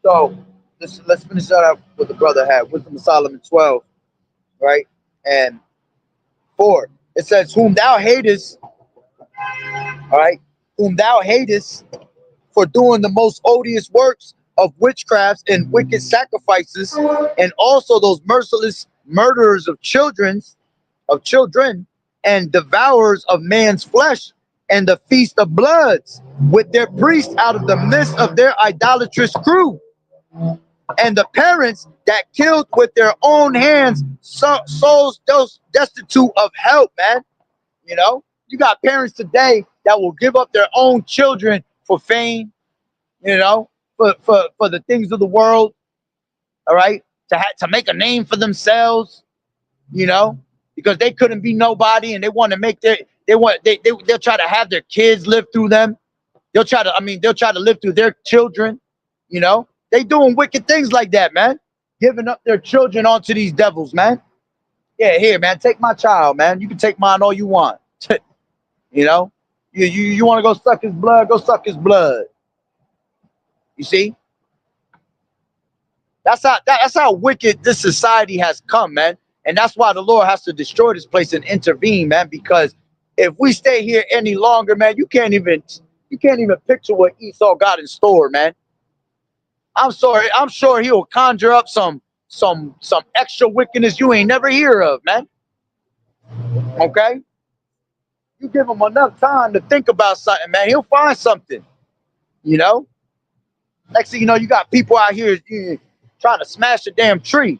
So let's finish that up with the brother had. Wisdom of Solomon 12, right? And 4. It says, whom thou hatest, all right, whom thou hatest for doing the most odious works of witchcrafts and wicked sacrifices, and also those merciless murderers of children, and devourers of man's flesh, and the feast of bloods, with their priests out of the midst of their idolatrous crew, and the parents that killed with their own hands souls those destitute of help, man. You know, you got parents today that will give up their own children for fame, you know, for the things of the world, all right, to make a name for themselves, you know, because they couldn't be nobody and they want to make they'll try to have their kids live through them. They'll try to live through their children, you know. They doing wicked things like that, man. giving up their children onto these devils, man. Yeah, here, man, take my child, man. You can take mine all you want. You know, you want to go suck his blood, go suck his blood. You see, that's how wicked this society has come, man. And that's why the Lord has to destroy this place and intervene, man. Because if we stay here any longer, man, you can't even picture what Esau got in store, man. I'm sorry, I'm sure he'll conjure up some extra wickedness you ain't never hear of, man. Okay, you give him enough time to think about something, man, he'll find something. You know, next thing you know, you got people out here trying to smash a damn tree.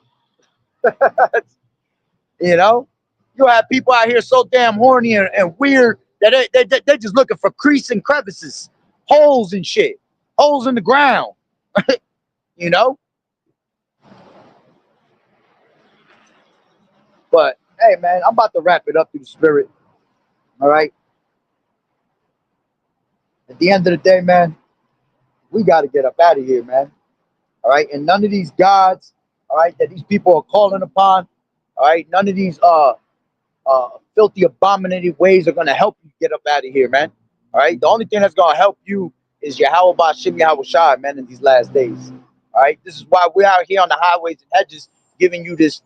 You know, you have people out here so damn horny and weird that they just looking for creases and crevices, holes and shit, holes in the ground. You know, but hey, man, I'm about to wrap it up through the spirit. All right. At the end of the day, man, we got to get up out of here, man. All right. And none of these gods, all right, that these people are calling upon, all right, none of these filthy, abominated ways are going to help you get up out of here, man. All right. The only thing that's going to help you is Yahweh Bashim Yahweh Shai, man, in these last days. All right. This is why we're out here on the highways and hedges giving you this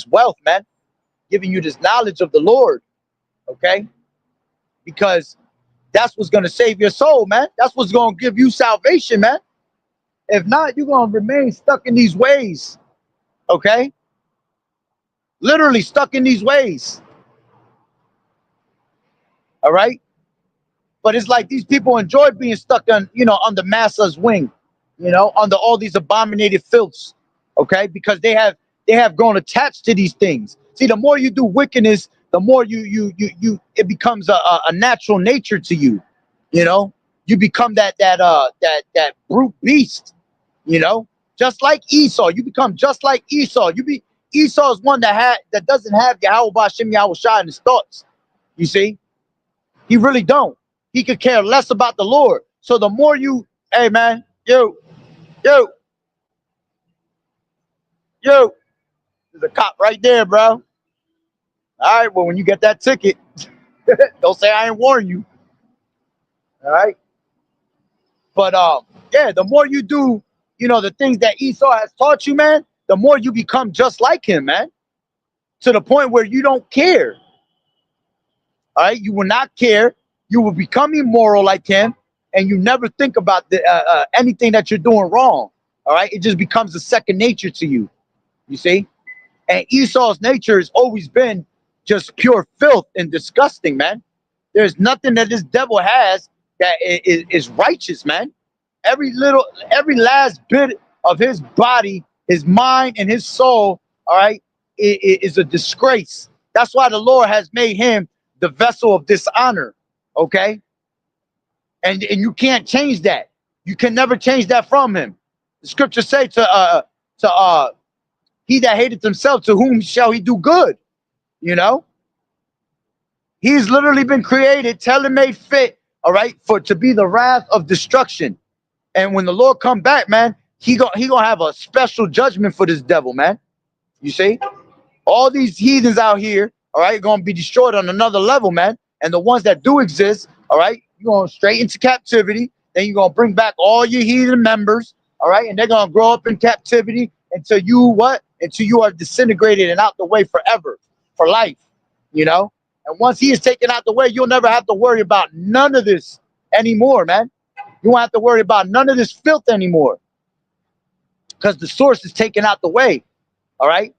wealth, man, giving you this knowledge of the Lord. Okay. Because that's what's going to save your soul, man. That's what's going to give you salvation, man. If not, you're going to remain stuck in these ways. Okay. Literally stuck in these ways. All right. But it's like these people enjoy being stuck on, under Massa's wing, under all these abominated filths. Okay. Because they have grown attached to these things. See, the more you do wickedness, the more it becomes a natural nature to you. You become that brute beast, just like Esau. You become just like Esau. Esau is one that doesn't have Yahweh Bashim Yahweh Shai in his thoughts. You see, he really don't. He could care less about the Lord. So the more hey man, yo, there's a cop right there, bro. All right, well, when you get that ticket, don't say I ain't warn you. All right. But yeah, the more you do, the things that Esau has taught you, man, the more you become just like him, man. To the point where you don't care. All right, you will not care. You will become immoral like him, and you never think about anything that you're doing wrong. All right, it just becomes a second nature to you. You see, and Esau's nature has always been just pure filth and disgusting, man. There's nothing that this devil has that is righteous, man. Every last bit of his body, his mind, and his soul, all right, is a disgrace. That's why the Lord has made him the vessel of dishonor, okay? And you can't change that. You can never change that from him. The scriptures say to he that hateth himself, to whom shall he do good? He's literally been created, tailor-made fit, all right, to be the wrath of destruction. And when the Lord come back, man, he gonna have a special judgment for this devil, man. You see, all these heathens out here, all right, gonna be destroyed on another level, man. And the ones that do exist, all right, you're going straight into captivity. Then you're gonna bring back all your heathen members, all right, and they're gonna grow up in captivity until you are disintegrated and out the way forever, for life, And once he is taken out the way, you'll never have to worry about none of this anymore, man. You won't have to worry about none of this filth anymore, because the source is taken out the way. All right.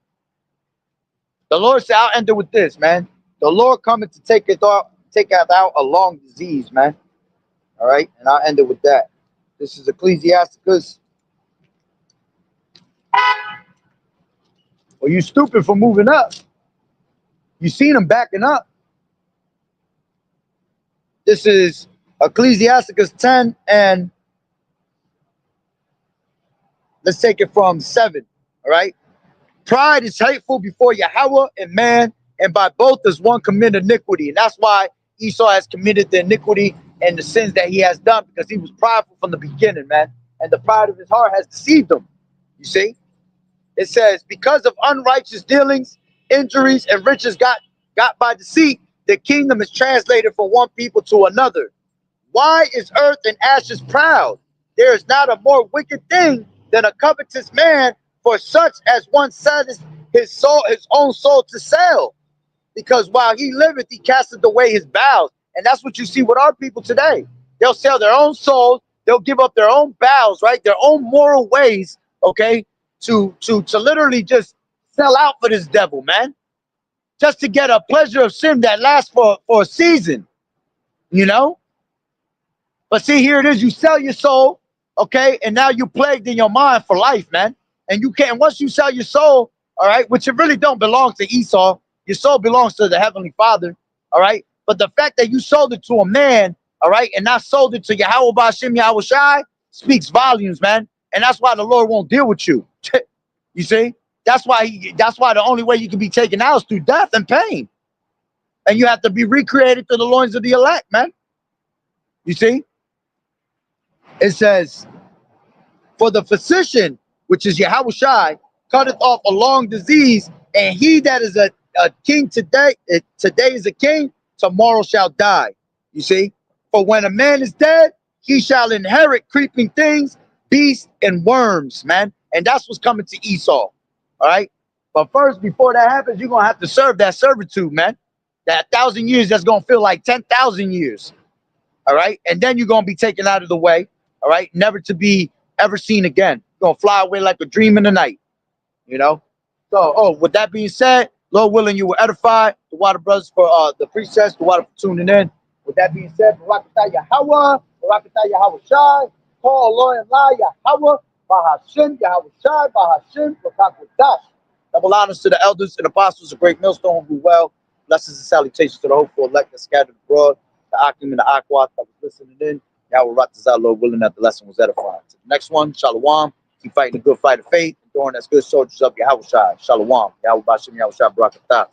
The Lord said, I'll end it with this, man. The Lord coming to take out a long disease, man. All right. And I'll end it with that. This is Ecclesiasticus. Well, you stupid for moving up. You seen him backing up. This is Ecclesiasticus 10, and let's take it from 7. All right. Pride is hateful before Yahweh and man, and by both does one commit iniquity. And that's why Esau has committed the iniquity and the sins that he has done, because he was prideful from the beginning, man. And the pride of his heart has deceived him. You see? It says, because of unrighteous dealings, injuries, and riches got by deceit, the kingdom is translated from one people to another. Why is earth and ashes proud? There is not a more wicked thing than a covetous man, for such as one setteth his own soul to sell. Because while he liveth, he casteth away his bowels. And that's what you see with our people today. They'll sell their own souls, they'll give up their own bowels, right? Their own moral ways, okay, to literally just sell out for this devil, man. Just to get a pleasure of sin that lasts for a season, you know? But see, here it is, you sell your soul, okay, and now you plagued in your mind for life, man. And you can't, once you sell your soul, all right, which it really don't belong to Esau, your soul belongs to the Heavenly Father, all right? But the fact that you sold it to a man, all right, and not sold it to Yahweh Bashim Yahweh Shai speaks volumes, man. And that's why the Lord won't deal with you. You see? That's why the only way you can be taken out is through death and pain. And you have to be recreated to the loins of the elect, man. You see? It says, for the physician, which is Yahweh Shai, cutteth off a long disease, and he that is a king today is a king, tomorrow shall die. You see? For when a man is dead, he shall inherit creeping things, beasts, and worms, man. And that's what's coming to Esau. All right? But first, before that happens, you're going to have to serve that servitude, man. That 1,000 years, that's going to feel like 10,000 years. All right? And then you're going to be taken out of the way. All right, never to be ever seen again. You're gonna fly away like a dream in the night, you know. So, with that being said, Lord willing, you were edified. The Water Brothers for the precepts, the Water for tuning in. With that being said, Barakatah Yahweh, Barakatah Yahweh Shai, Paul, Lord, and La Yahweh, Bahashim, Yahweh Shai, Bahashim, Qadash. Double honors to the elders and apostles of Great Millstone who well. Blessings and salutations to the hopeful elect that scattered abroad, the Akim and the Aquat that was listening in. Yahweh Ratazah, Lord willing, that the lesson was edifying. To the next one, Shalom. Keep fighting the good fight of faith, enduring as good soldiers of Yahweh Shai. Shalom. Yahweh Bashim, Yahweh Shai, Barakatah.